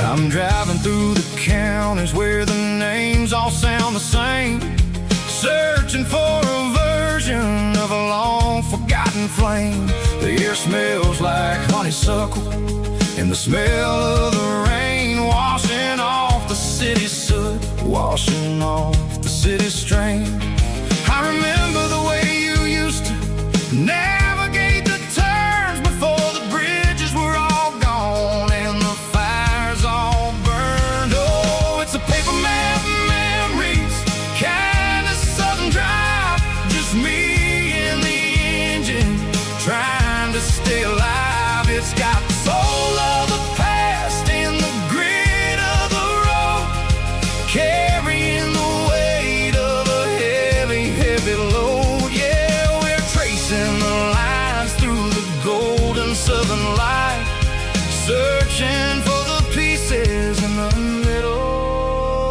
I'm driving through the counties where the names all sound the same, searching for a version of a long forgotten flame. The air smells like honeysuckle, and the smell of the rain washing off the city's soot, washing off the city's strain. I remember the way you used to navigate the turns before the bridges were all gone and the fires all burned. Oh, it's a paper map memories, kind of southern drive, just me and the engine trying to stay alive. It's got the soul of the past and the grit of the road, carrying the weight of a heavy, heavy load. Yeah, we're tracing the lines through the golden southern light, searching for the pieces in the middle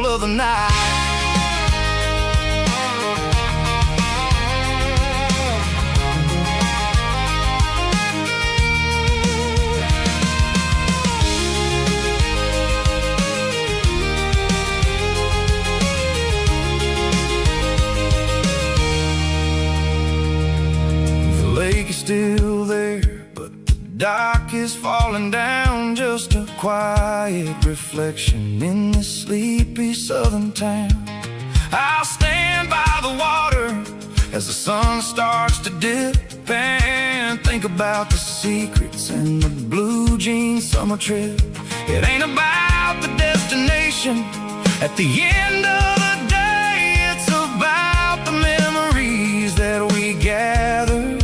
of the night. Still there, but the dock is falling down, just a quiet reflection in this sleepy southern town. I'll stand by the water as the sun starts to dip and think about the secrets and the blue jean summer trip. It ain't about the destination at the end of the day, it's about the memories that we gather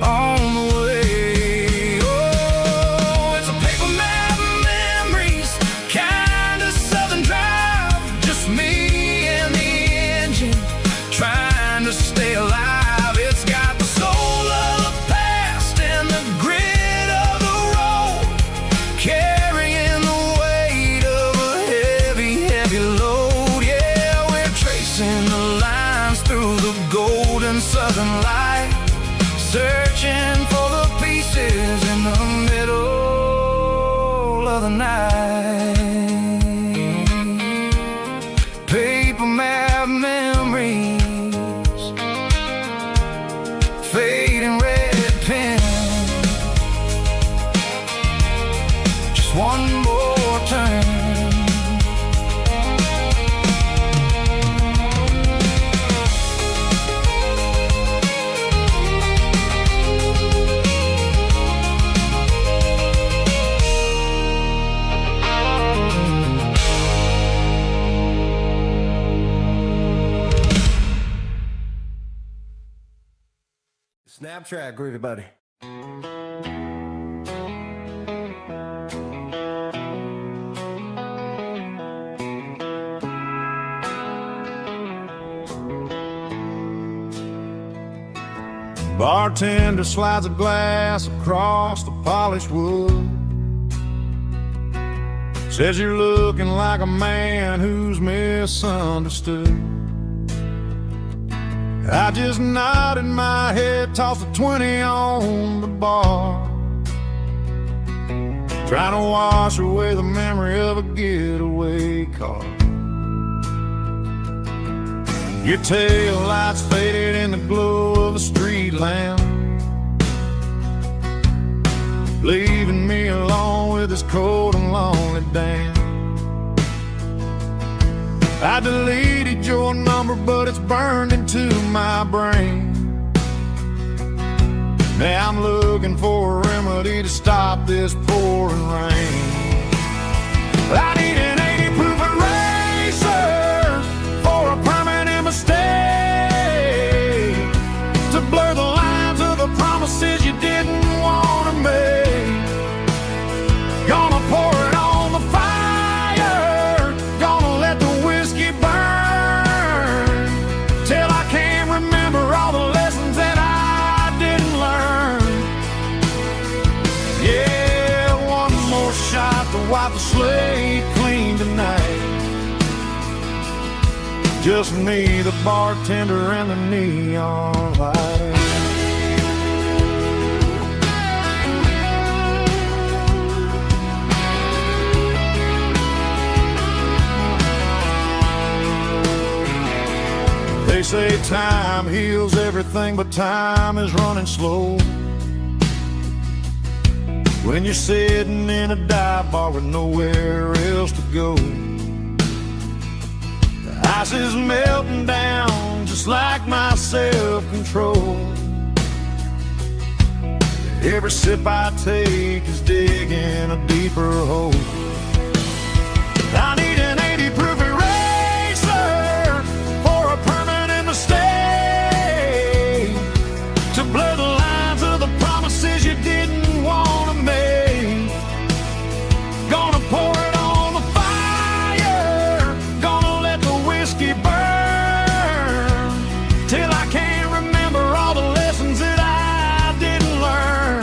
on the way. Oh, it's a paper map memories, kind of southern drive, just me and the engine trying to stay alive. It's got the soul of the past and the grit of the road, carrying the weight of a heavy, heavy load. Yeah, we're tracing the lines through the golden southern light, searching for the pieces in the middle of the night. Paper map memories, fading red pen, just one more turn.
Snap track, groovy buddy.
Bartender slides a glass across the polished wood, says you're looking like a man who's misunderstood. I just nodded my head, tossed a 20 on the bar, trying to wash away the memory of a getaway car. Your tail lights faded in the glow of a street lamp, leaving me alone with this cold and lonely damn. I deleted your number, but it's burned into my brain. Now I'm looking for a remedy to stop this pouring rain. I need an 80 proof eraser for a permanent mistake, to blur the lines of the promises you didn't want to make. Gonna pour it on the fire, gonna let the whiskey burn, till I can't remember all the lessons that I didn't learn. Yeah, one more shot to wipe the slate clean. Just me, the bartender, and the neon light. They say time heals everything, but time is running slow. When you're sitting in a dive bar with nowhere else to go, the ice is melting down just like my self-control. Every sip I take is digging a deeper hole. I need an 80 proof eraser for a permanent mistake, to blur the lines of the promises you didn't want to make. Gonna pour it on the fire, gonna let the whiskey burn, till I can't remember all the lessons that I didn't learn.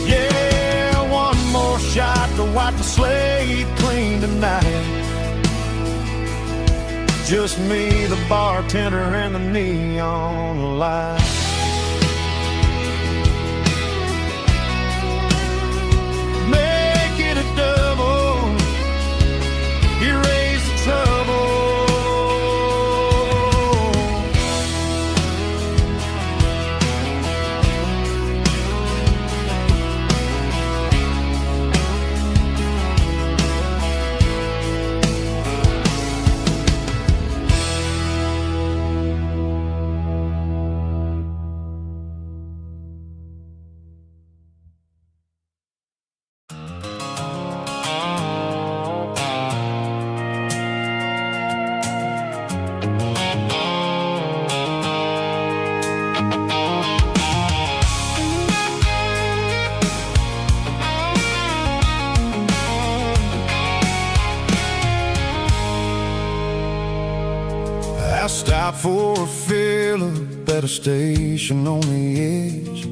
Yeah, one more shot to wipe the slate clean tonight. Just me, the bartender, and the neon light. Make it a double, erase the trouble. I stopped for a fill-up at a station on the edge.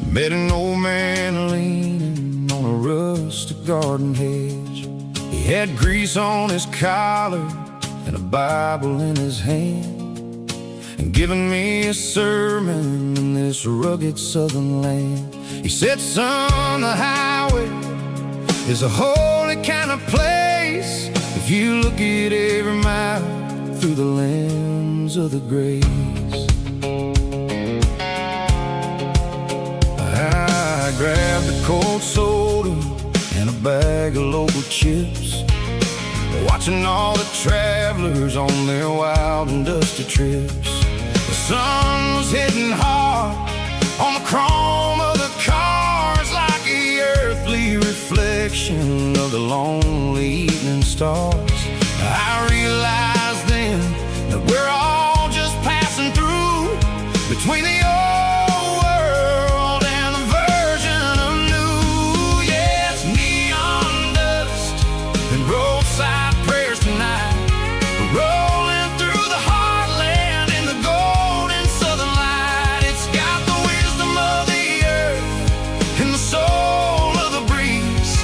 Met an old man leaning on a rustic garden hedge. He had grease on his collar and a Bible in his hand, and giving me a sermon in this rugged southern land. He said, son, the highway is a holy kind of place if you look at every mile through the lens of the grace. I grabbed a cold soda and a bag of local chips, watching all the travelers on their wild and dusty trips. The sun was hitting hard on the chrome of the cars, like the earthly reflection of the lonely evening stars. I realized then that we're all just passing through between the old world and the version of new. Yeah, it's neon dust and roadside prayers tonight, rolling through the heartland in the golden southern light. It's got the wisdom of the earth and the soul of the breeze,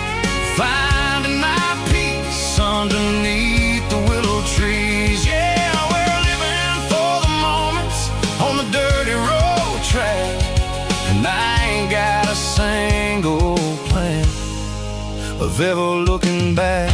finding my peace underneath the willow trees. Yeah, we're living for the moments on the dirty road track, and I ain't got a single plan of ever looking back.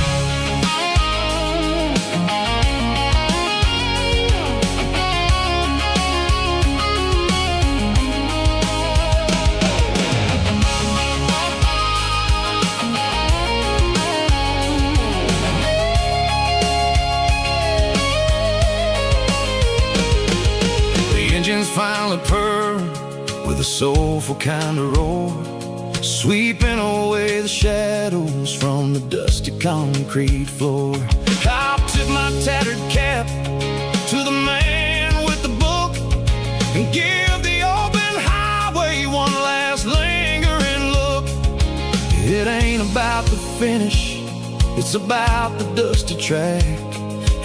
Engines finally purr with a soulful kind of roar, sweeping away the shadows from the dusty concrete floor. I'll tip my tattered cap to the man with the book and give the open highway one last lingering look. It ain't about the finish, it's about the dusty track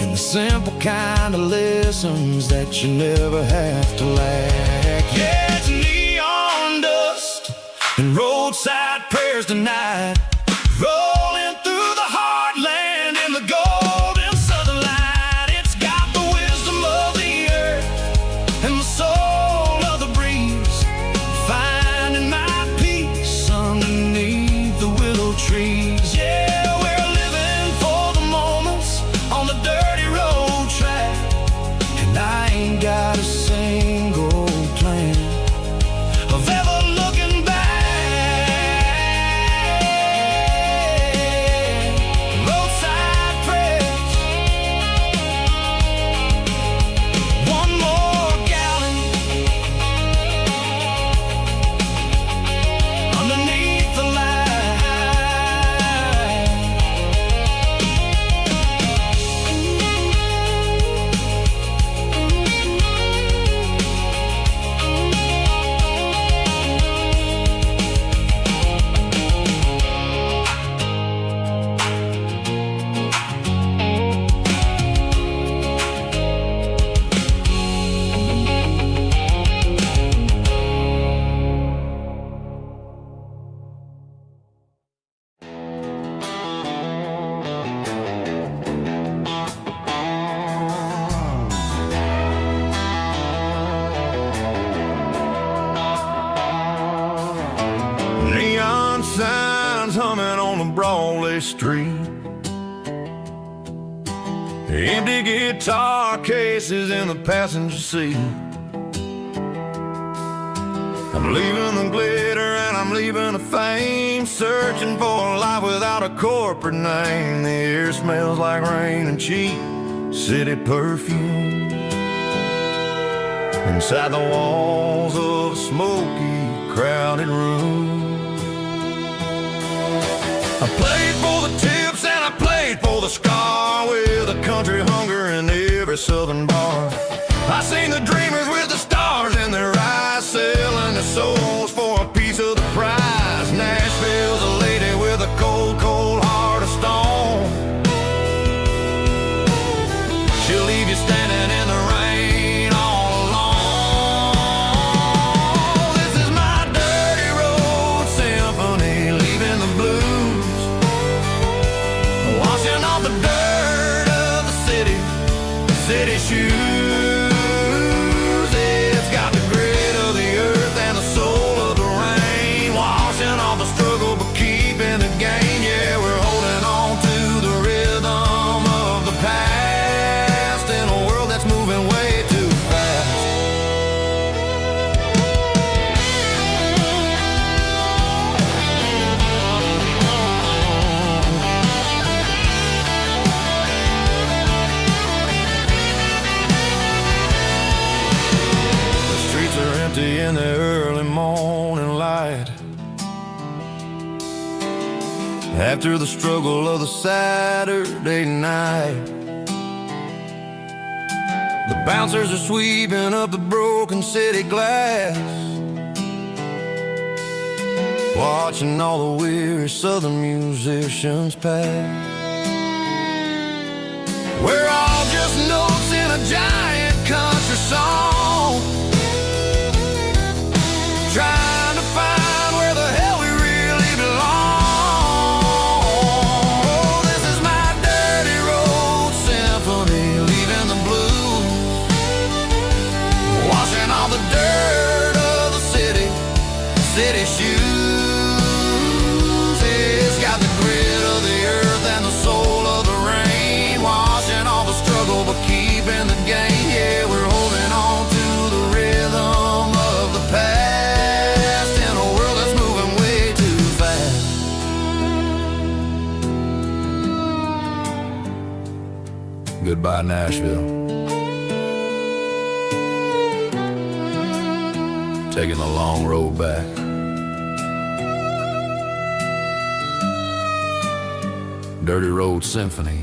and the simple kind of lessons that you never have to lack. Yeah, it's neon dust and roadside prayers tonight, rolling through the heartland in the golden southern light. It's
Broadway street. Empty guitar cases in the passenger seat. I'm leaving the glitter and I'm leaving the fame, searching for a life without a corporate name. The air smells like rain and cheap city perfume. Inside the walls of a smoky, crowded room. I played for the tips and I played for the scar, with a country hunger in every southern bar. I seen the dreamers with the stars in their eyes, selling their souls for a piece of the prize. Nashville's a lady with a cold, cold heart of stone. She'll leave you standing in the rain all alone. This is my dirty road symphony, leaving the blues, washing off the dirt of the city shoes. It's got the grit of the earth and the soul of the rain, washing off the struggle but keeping the gain. Yeah, we're holding on to the rhythm of the past in a world that's moving way too fast. The streets are empty in the early morning light, after the struggle of the Saturday night. The bouncers are sweeping up the broken city glass, watching all the weary southern musicians pass. We're all just notes in a giant country song, trying to find where the hell we really belong. Oh, this is my dirty road symphony, leaving the blues, washing all the dirt of the city shoes. It's got the grit of the earth and the soul of the rain, washing all the struggle but keeping the gain. Yeah, we're holding on to the rhythm of the past in a world that's moving way too fast. Goodbye, Nashville. Taking the long road back. Dirty Road Symphony.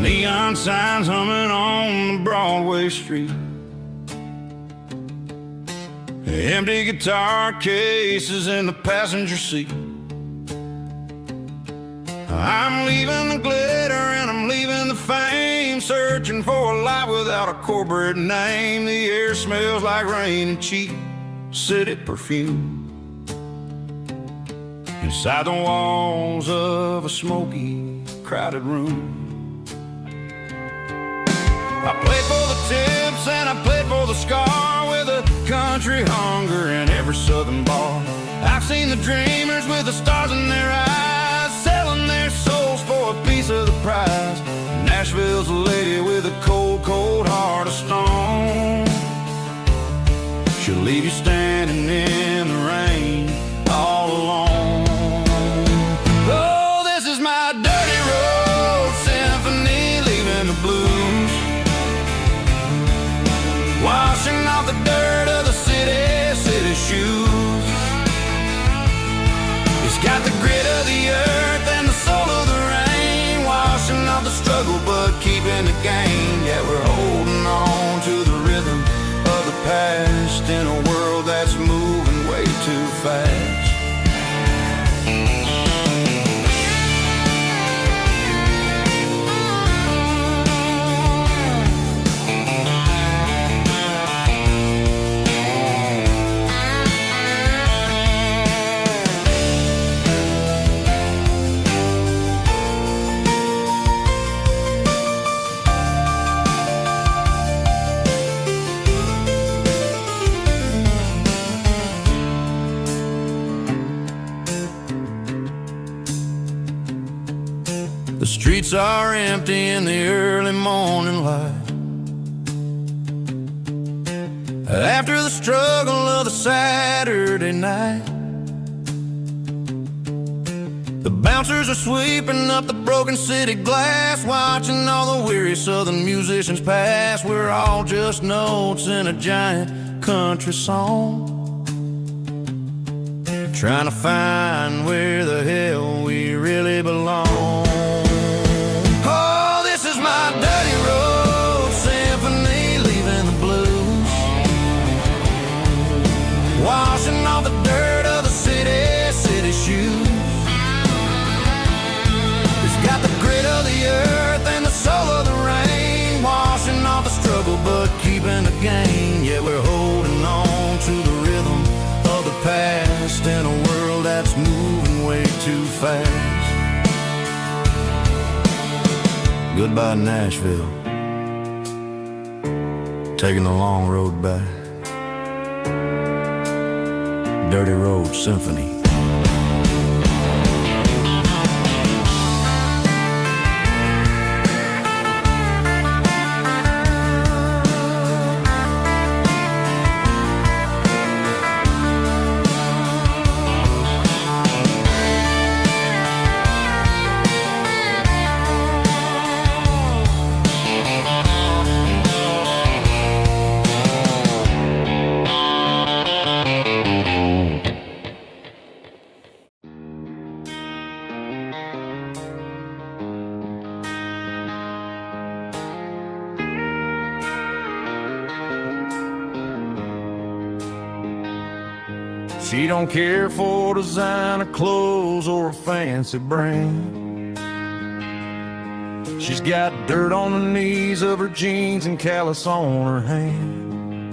Neon signs humming on the Broadway street, empty guitar cases in the passenger seat. I'm leaving the glitter and I'm leaving the fame, searching for a life without a corporate name. The air smells like rain and cheap city perfume. Inside the walls of a smoky, crowded room. I played for the tips and I played for the scar, with a country hunger in every southern bar. I've seen the dreamers with the stars in their eyes, selling their souls for a piece of the prize. Nashville's a lady with a cold, cold heart of stone. She'll leave you standing in the rain all alone.
streets are empty in the early morning light. After the struggle of the Saturday night, the bouncers are sweeping up the broken city glass, watching all the weary southern musicians pass. We're all just notes in a giant country song, trying to find where the hell we really belong. Oh, this is my dirty road symphony, leaving the blues, washing off the dirt of the city shoes. It's got the grit of the earth and the soul of the rain, washing off the struggle but keeping the gain. Yeah, we're holding on to the rhythm of the past in a world that's moving way too fast. Goodbye Nashville, taking the long road back. Dirty Road Symphony.
She don't care for designer clothes or a fancy brand. She's got dirt on the knees of her jeans and callus on her hand.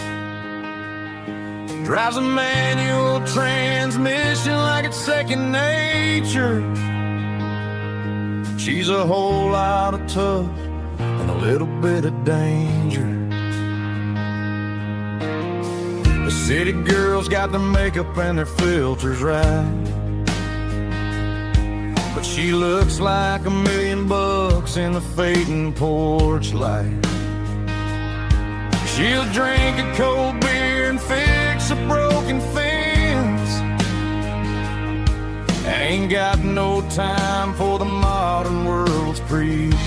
Drives a manual transmission like it's second nature. She's a whole lot of tough and a little bit of danger. The city girls got their makeup and their filters right, but she looks like $1,000,000 in the fading porch light. She'll drink a cold beer and fix a broken fence. Ain't got no time for the modern world's pretense.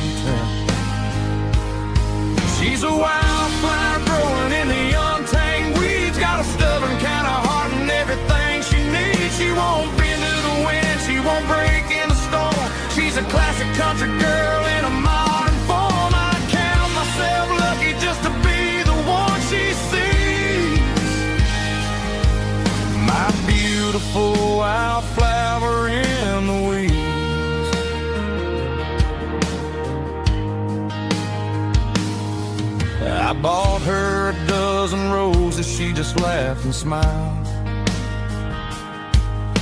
She's a wildflower growing in the untamed weeds, got a stubborn kind of heart and everything she needs. She won't bend to the wind, she won't break in the storm. She's a classic country girl in a modern form. I count myself lucky just to be the one she sees. My beautiful wildflower in the weeds. I bought her a dozen roses, she just laughed and smiled.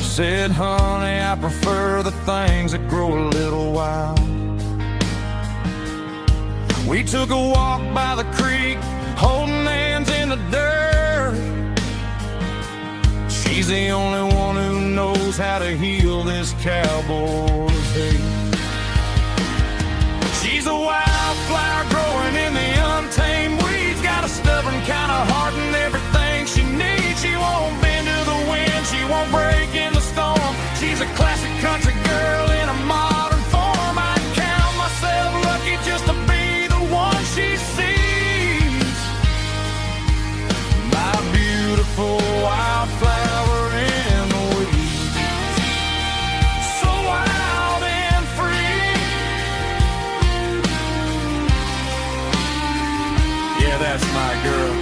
Said, honey, I prefer the things that grow a little wild. We took a walk by the creek, holding hands in the dirt. She's the only one who knows how to heal this cowboy's hate. She's a wildflower growing in the untamed weeds, got a stubborn kind of heart and everything she needs. She won't bend to the wind, she won't break in the storm. She's a classic country girl in a modern form. I count myself lucky just to be the one she sees. My beautiful wildflower in the weeds, so wild and free. Yeah, that's my girl.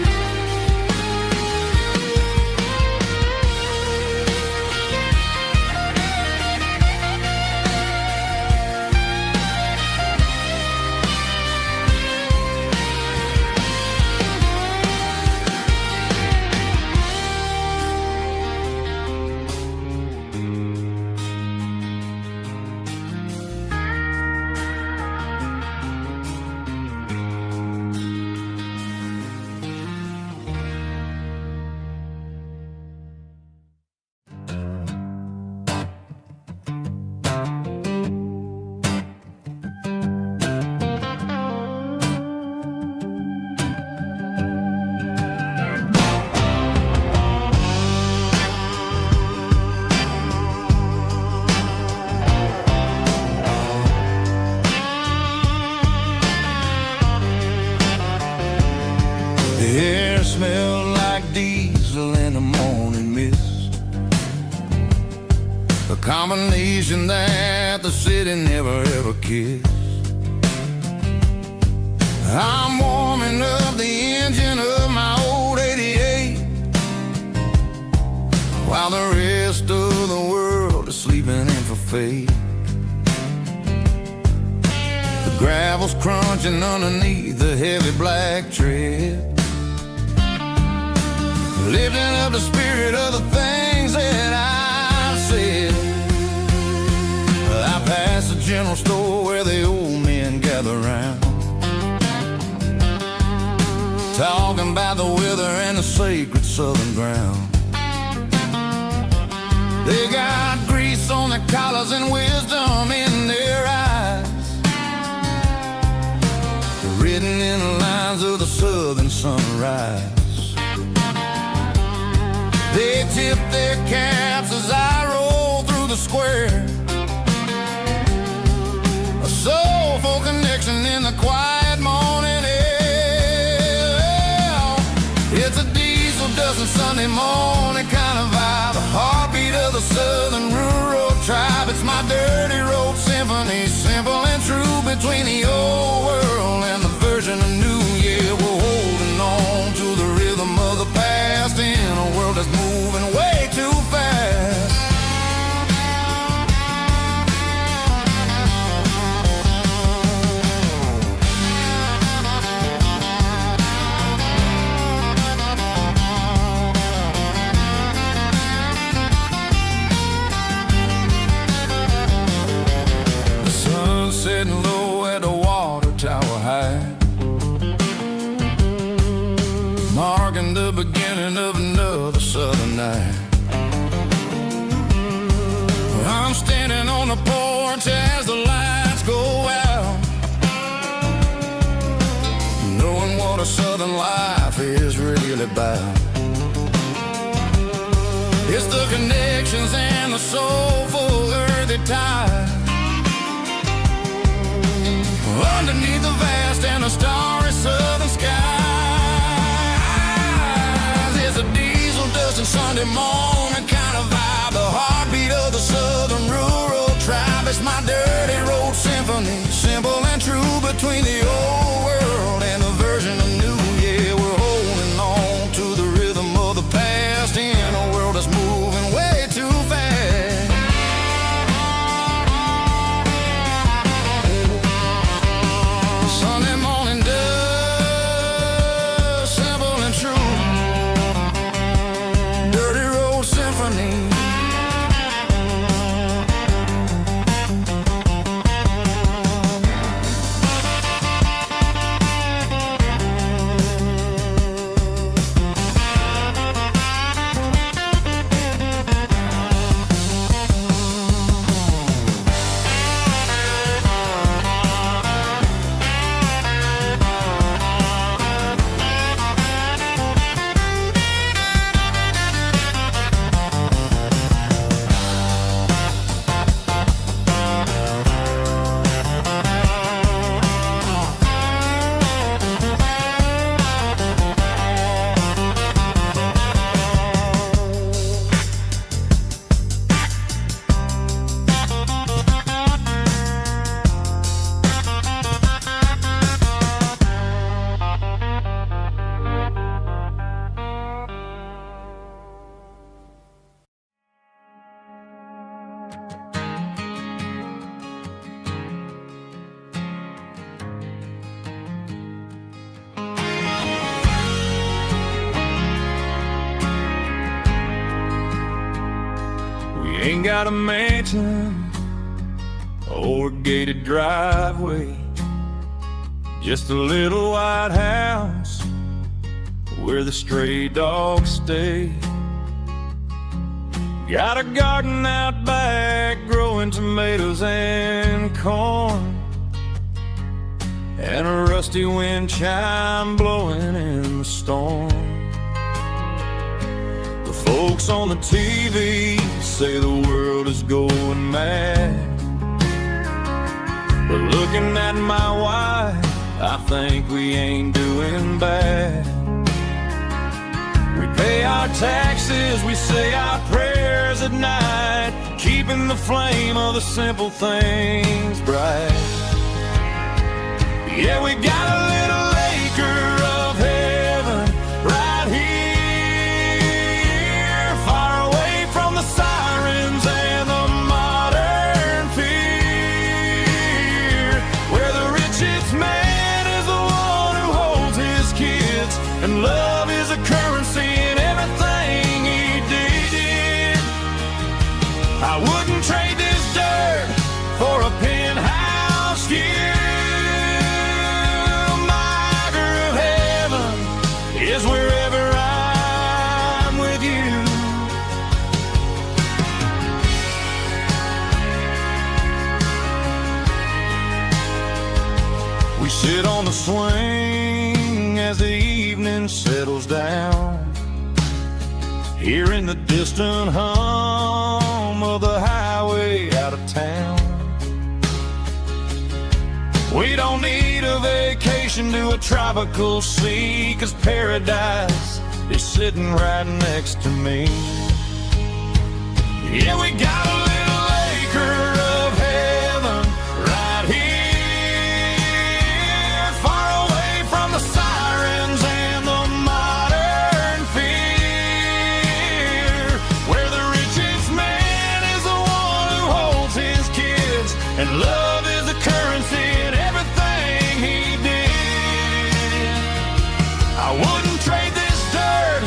combination that the city never ever kissed. I'm warming up the engine of my old 88 while the rest of the world is sleeping in for fate. The gravel's crunching underneath the heavy black tread, lifting up the spirit of the things that I've said. I passed the general store where the old men gather round, talking about the weather and the sacred southern ground. They got grease on their collars and wisdom in their eyes, written in the lines of the southern sunrise. They tip their caps as I roll through the square, a soulful connection in the quiet morning air. It's a diesel dusting Sunday morning kind of vibe, the heartbeat of the southern rural tribe. It's my dirty road symphony, simple and true, between the old world and the version of new. Yeah, we're holding on to the rhythm of the past in a world that's moving way too fast. The sun's setting low at the water tower high, marking the beginning of another southern night. I'm standing on the porch as the lights go out, knowing what a southern life is really about. It's the connections and the soulful earthy tide, underneath the vast and the starry southern skies. It's a diesel dusting Sunday morning kind of vibe, the heartbeat of the southern rural tribe. It's my dirty road symphony, simple and true, between the old world and the version of new. Yeah, we're holding on to the rhythm of the past in a world that's moving way too fast. Sunday morning dust, simple and true, dirty road symphony.
Ain't got a mansion or a gated driveway, just a little white house where the stray dogs stay. Got a garden out back growing tomatoes and corn, and a rusty wind chime blowing in the storm. The folks on the TV say the world is going mad, but looking at my wife, I think we ain't doing bad. We pay our taxes, we say our prayers at night, keep keeping the flame of the simple things bright. Yeah, we got a little acre of heaven right here, far away from the sirens and the modern fear, where the richest man is the one who holds his kids, and love is a currency in everything he did. I wouldn't trade this dirt for a penthouse view. Is wherever I'm with you. We sit on the swing as the evening settles down, hearing the distant hum of the highway out of town. We don't need a vacation to a tropical sea, 'cause paradise is sitting right next to me. Yeah, we got a little acre of heaven right here, far away from the sirens and the modern fear, where the richest man is the one who holds his kids, and love is a currency in everything he did. I wouldn't trade this dirt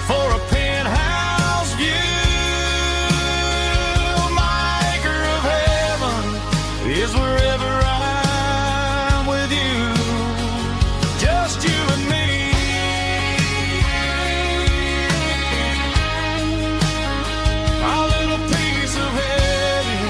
for a penthouse view. My acre of heaven is wherever I'm with you, just you and me. Our little piece of heaven.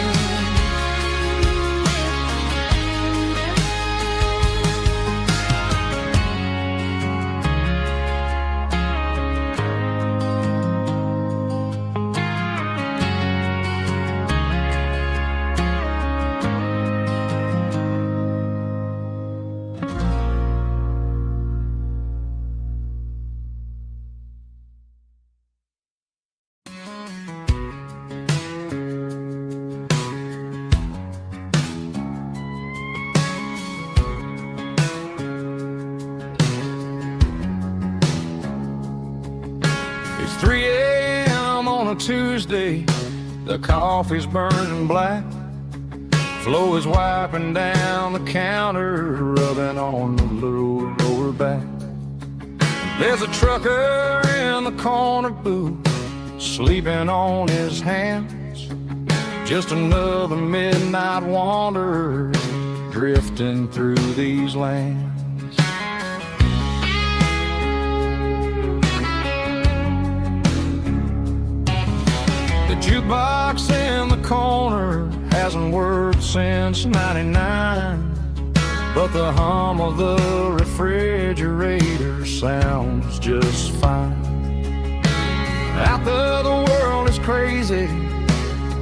It's 3 a.m. on a Tuesday. The coffee's burning black. Flo is wiping down the counter, rubbing on the little lower back. There's a trucker in the corner booth, sleeping on his hands. Just another midnight wanderer drifting through these lands. The jukebox in the corner hasn't worked since '99, but the hum of the refrigerator sounds just fine. Out there the world is crazy,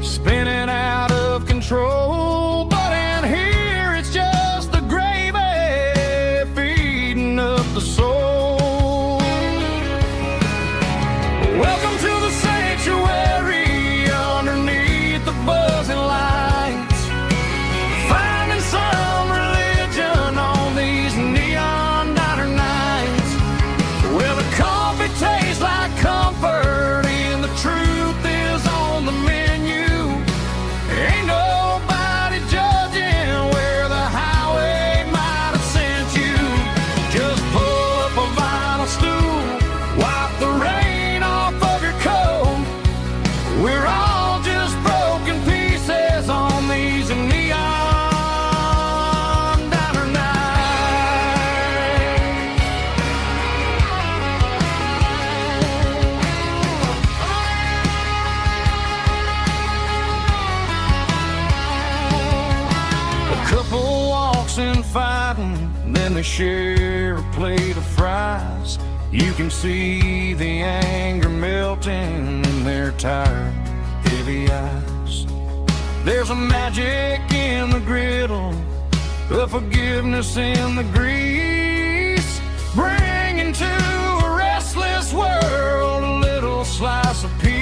spinning out of control, but in here it's just the gravy feeding up the soul. Welcome to the sanctuary underneath the buzzing lights, finding some religion on these neon diner nights, where the coffee tastes like comfort and the truth is on the menu. Ain't nobody judging where the highway might have sent you. Just pull up a vinyl stool, wipe the rain off of your coat. We're all just broken pieces on these neon diner nights. A couple walks in fighting, then they share a plate of fries. You can see the anger melting in their tired, heavy eyes. There's a magic in the griddle, a forgiveness in the grease, bringing to a restless world a little slice of peace.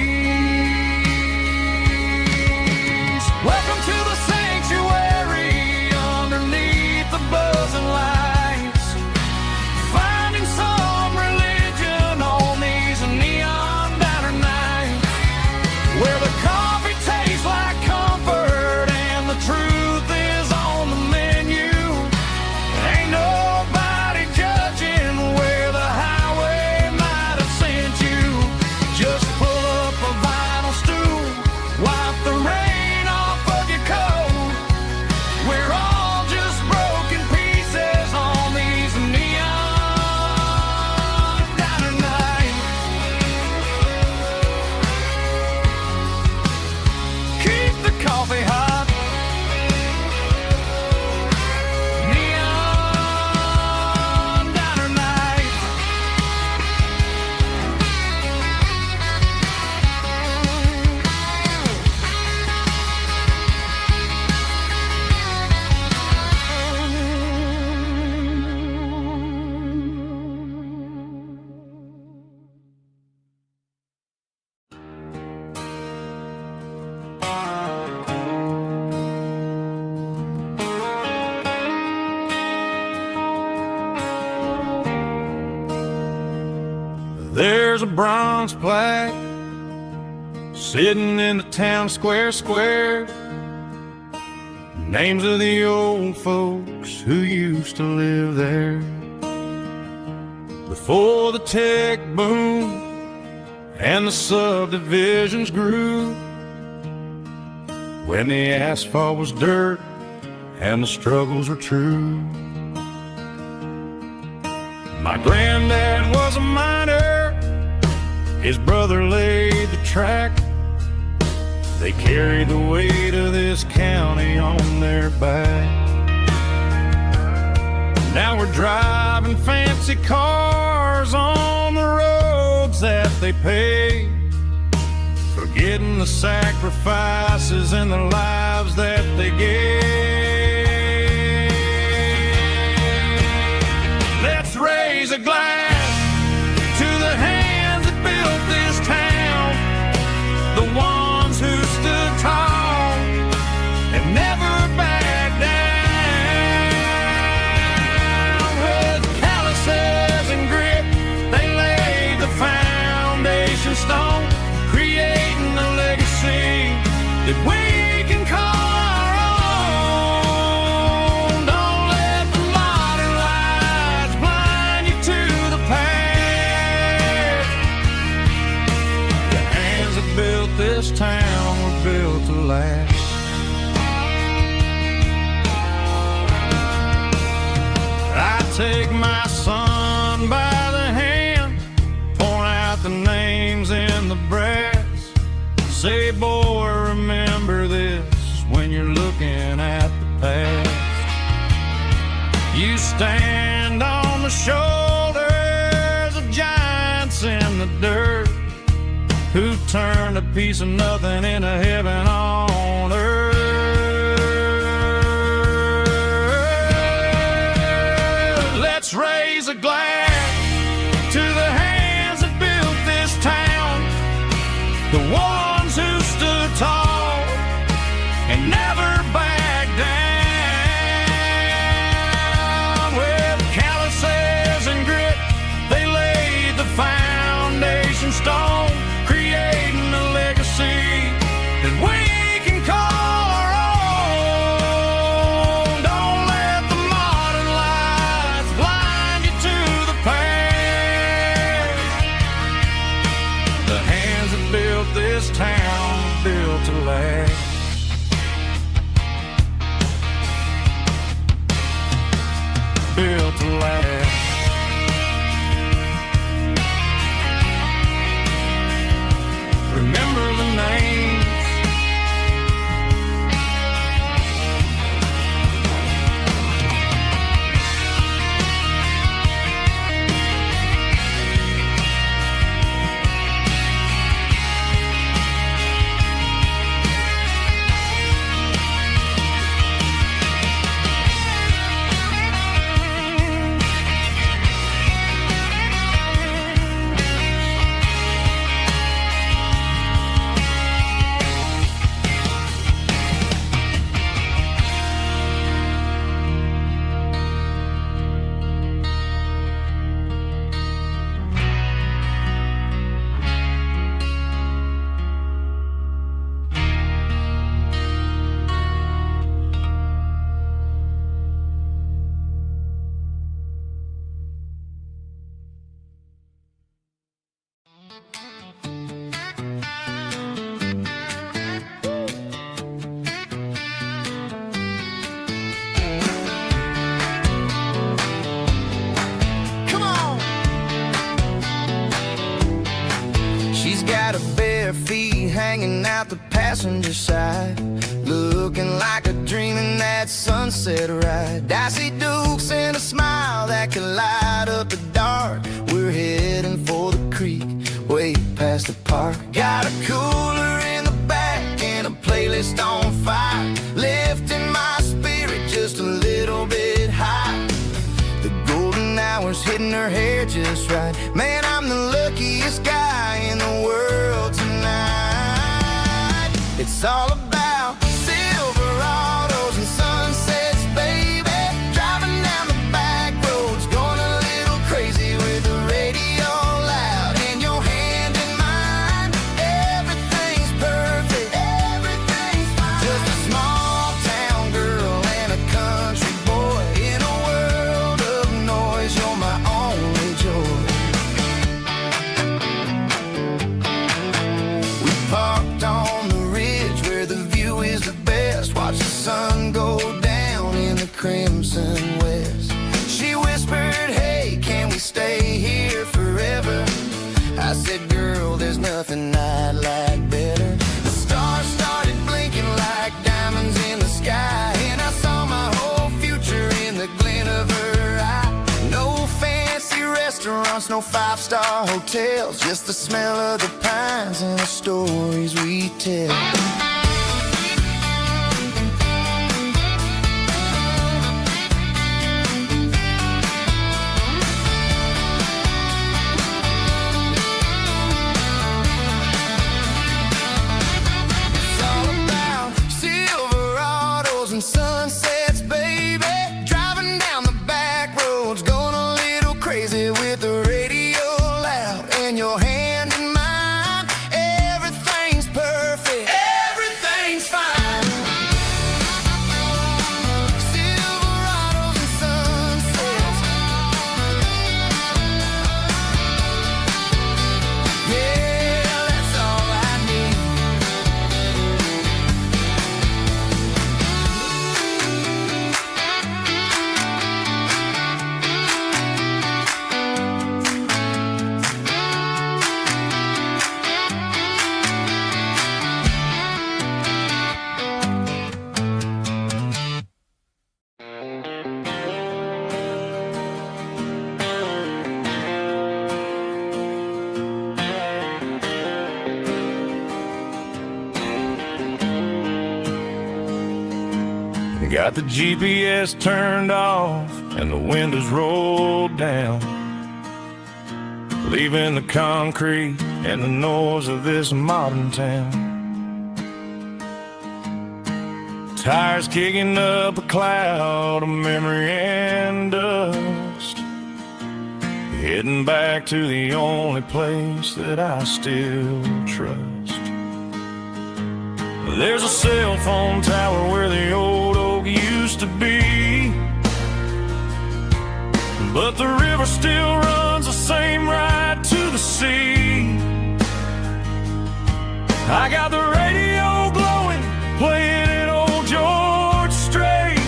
there's a bronze plaque sitting in the town square. Names of the old folks who used to live there. Before the tech boom and the subdivisions grew, when the asphalt was dirt and the struggles were true. My granddad was a miner, his brother laid the track. They carried the weight of this county on their back. Now we're driving fancy cars on the roads that they paved, forgetting the sacrifices and the lives that they gave. Let's raise a glass to the hands that built this town, the ones who stood tall and never backed down. With calluses and grit, they laid the foundation stone, creating a legacy that we can call our own. Don't let the modern lights blind you to the past. The hands that built this town were built to last. I take my son by the hand, point out the names in the brass. Say, boy, remember this when you're looking at the past. You stand on the shoulders of giants in the dirt, who turned a piece of nothing into heaven on earth. Let's raise a glass to the hands that built this town, the ones who stood tall and never backed down. With calluses and grit, they laid the foundation stone, creating a legacy that we can call our own. Don't let the modern lights blind you to the past. The hands that built this town built to last. Built to last. Remember the names. Come on. She's got her bare feet hanging out the passenger side, looking like a dream in that sunset ride. I see Dukes and a smile that can light up the dark. We're heading for the creek, way past the park. Got a cooler in the back and a playlist on fire, lifting my spirit just a little bit high. The golden hours hitting her hair just right. Man, I'm the luckiest guy in the world tonight. It's all about Silverados and sunsets, baby. Driving down the back roads, going a little crazy with the radio loud and your hands
restaurants, no five-star hotels, just the smell of the pines and the stories we tell. It's all about Silverados and sunsets, baby. Driving down the back roads, going a little crazy with the radio loud and your hand in mine. Everything's perfect, everything's fine. Silverados and sunsets, yeah, that's all I need.
Got the GPS turned off and the windows rolled down, leaving the concrete and the noise of this modern town. Tires kicking up a cloud of memory and dust, heading back to the only place that I still trust. There's a cell phone tower where the old oak used to be, but the river still runs the same right to the sea. I got the radio glowing, playing an old George Strait,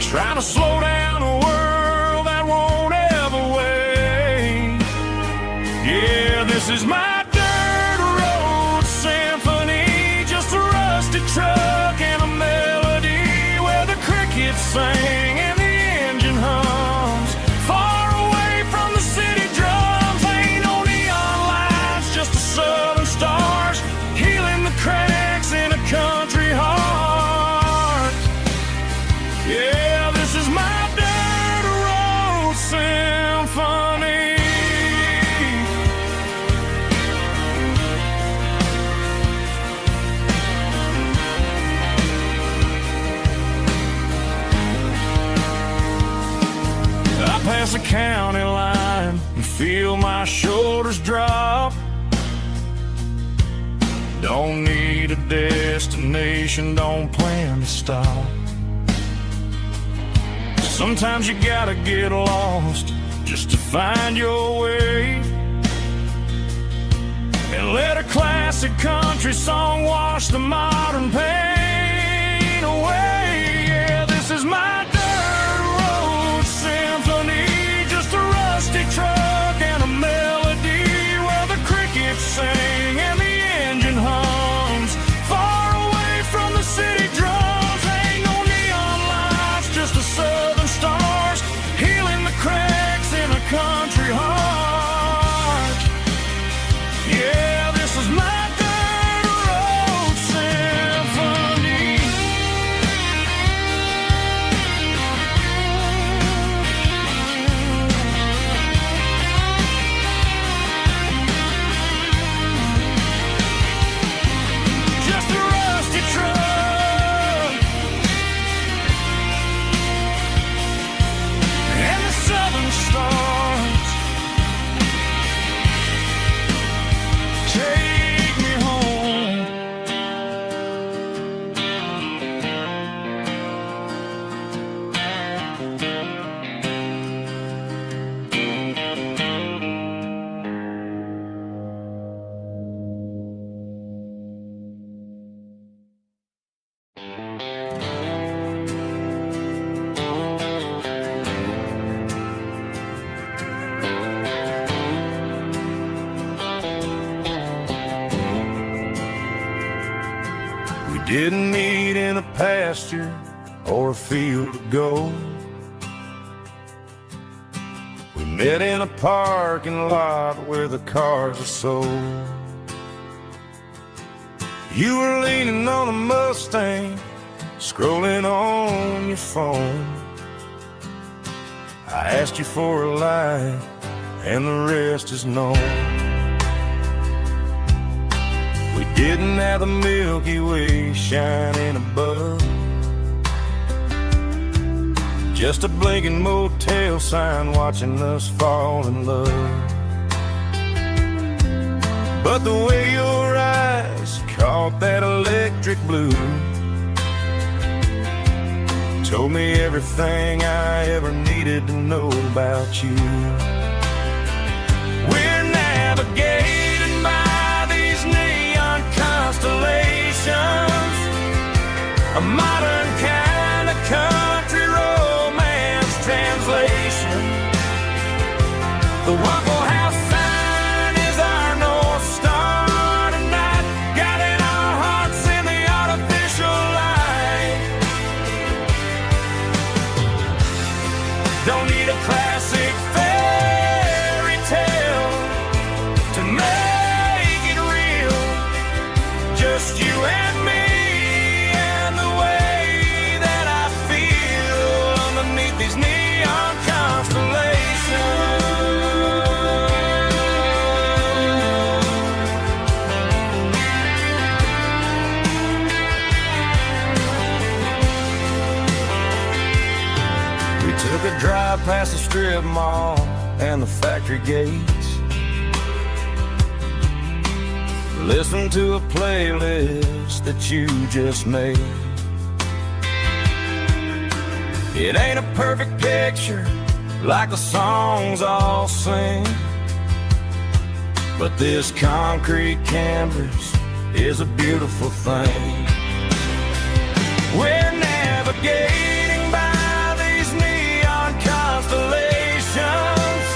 trying to slow down a world that won't ever wait. Yeah, this is my dirt road symphony, just a rusty truck and a melody where the crickets sing and the engine hums. Far away from the city drums, ain't no neon lights, just the southern stars healing the cracks in a country heart. Yeah, this is my dirt road symphony. I pass the county line and feel my shoulders drop. Don't need a destination, don't plan to stop. Sometimes you gotta get lost just to find your way, and let a classic country song wash the modern pain away. Yeah, this is my dirt road symphony, just a rusty truck and a melody where the crickets sing and the engine hums. Far away from the city drums, ain't no neon lights, just the southern stars healing the cracks in a country heart. Yeah, this is my dirt road symphony. Just a rusty truck and the southern stars take me home. We didn't meet in a pasture or a field of gold. We
Met in a parking lot where the cars are sold. You were leaning on a Mustang, scrolling on your phone. I asked you for a light, and the rest is known. We didn't have the Milky Way shining above, just a blinking motel sign watching us fall in love. But the way your eyes caught that electric blue told me everything I ever needed to know about you. We're navigating by these neon constellations, a modern kind of country romance translation. The Waffle House sign is our North Star tonight, guiding our hearts in the artificial light. Don't need a classic fairy tale to make it real. Just you and me and the way that I feel underneath these neon constellations. We took a drive past the strip mall and the factory gates, listened to a playlist that you just made. It ain't a perfect picture like the songs all sing, but this concrete canvas is a beautiful thing. We're navigating by these neon constellations,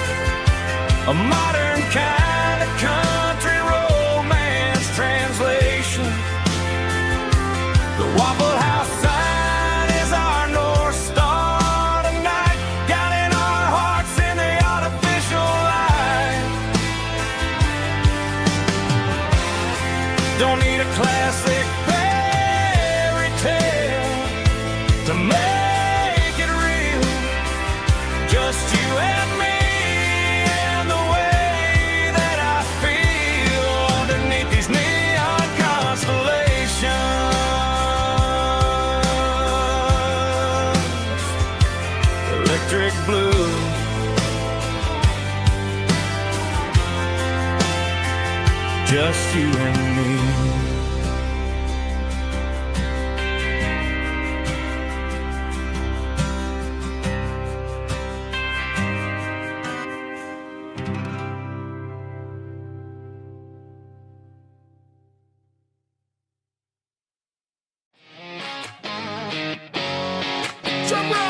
a modern kind of country romance translation. The Waffle House sign is our North Star tonight, guiding our hearts in the artificial light. Don't need a classic fairy tale to make it real. Just you and me and the way that I feel underneath these neon constellations. Electric blue, just you and me.
Jump rope!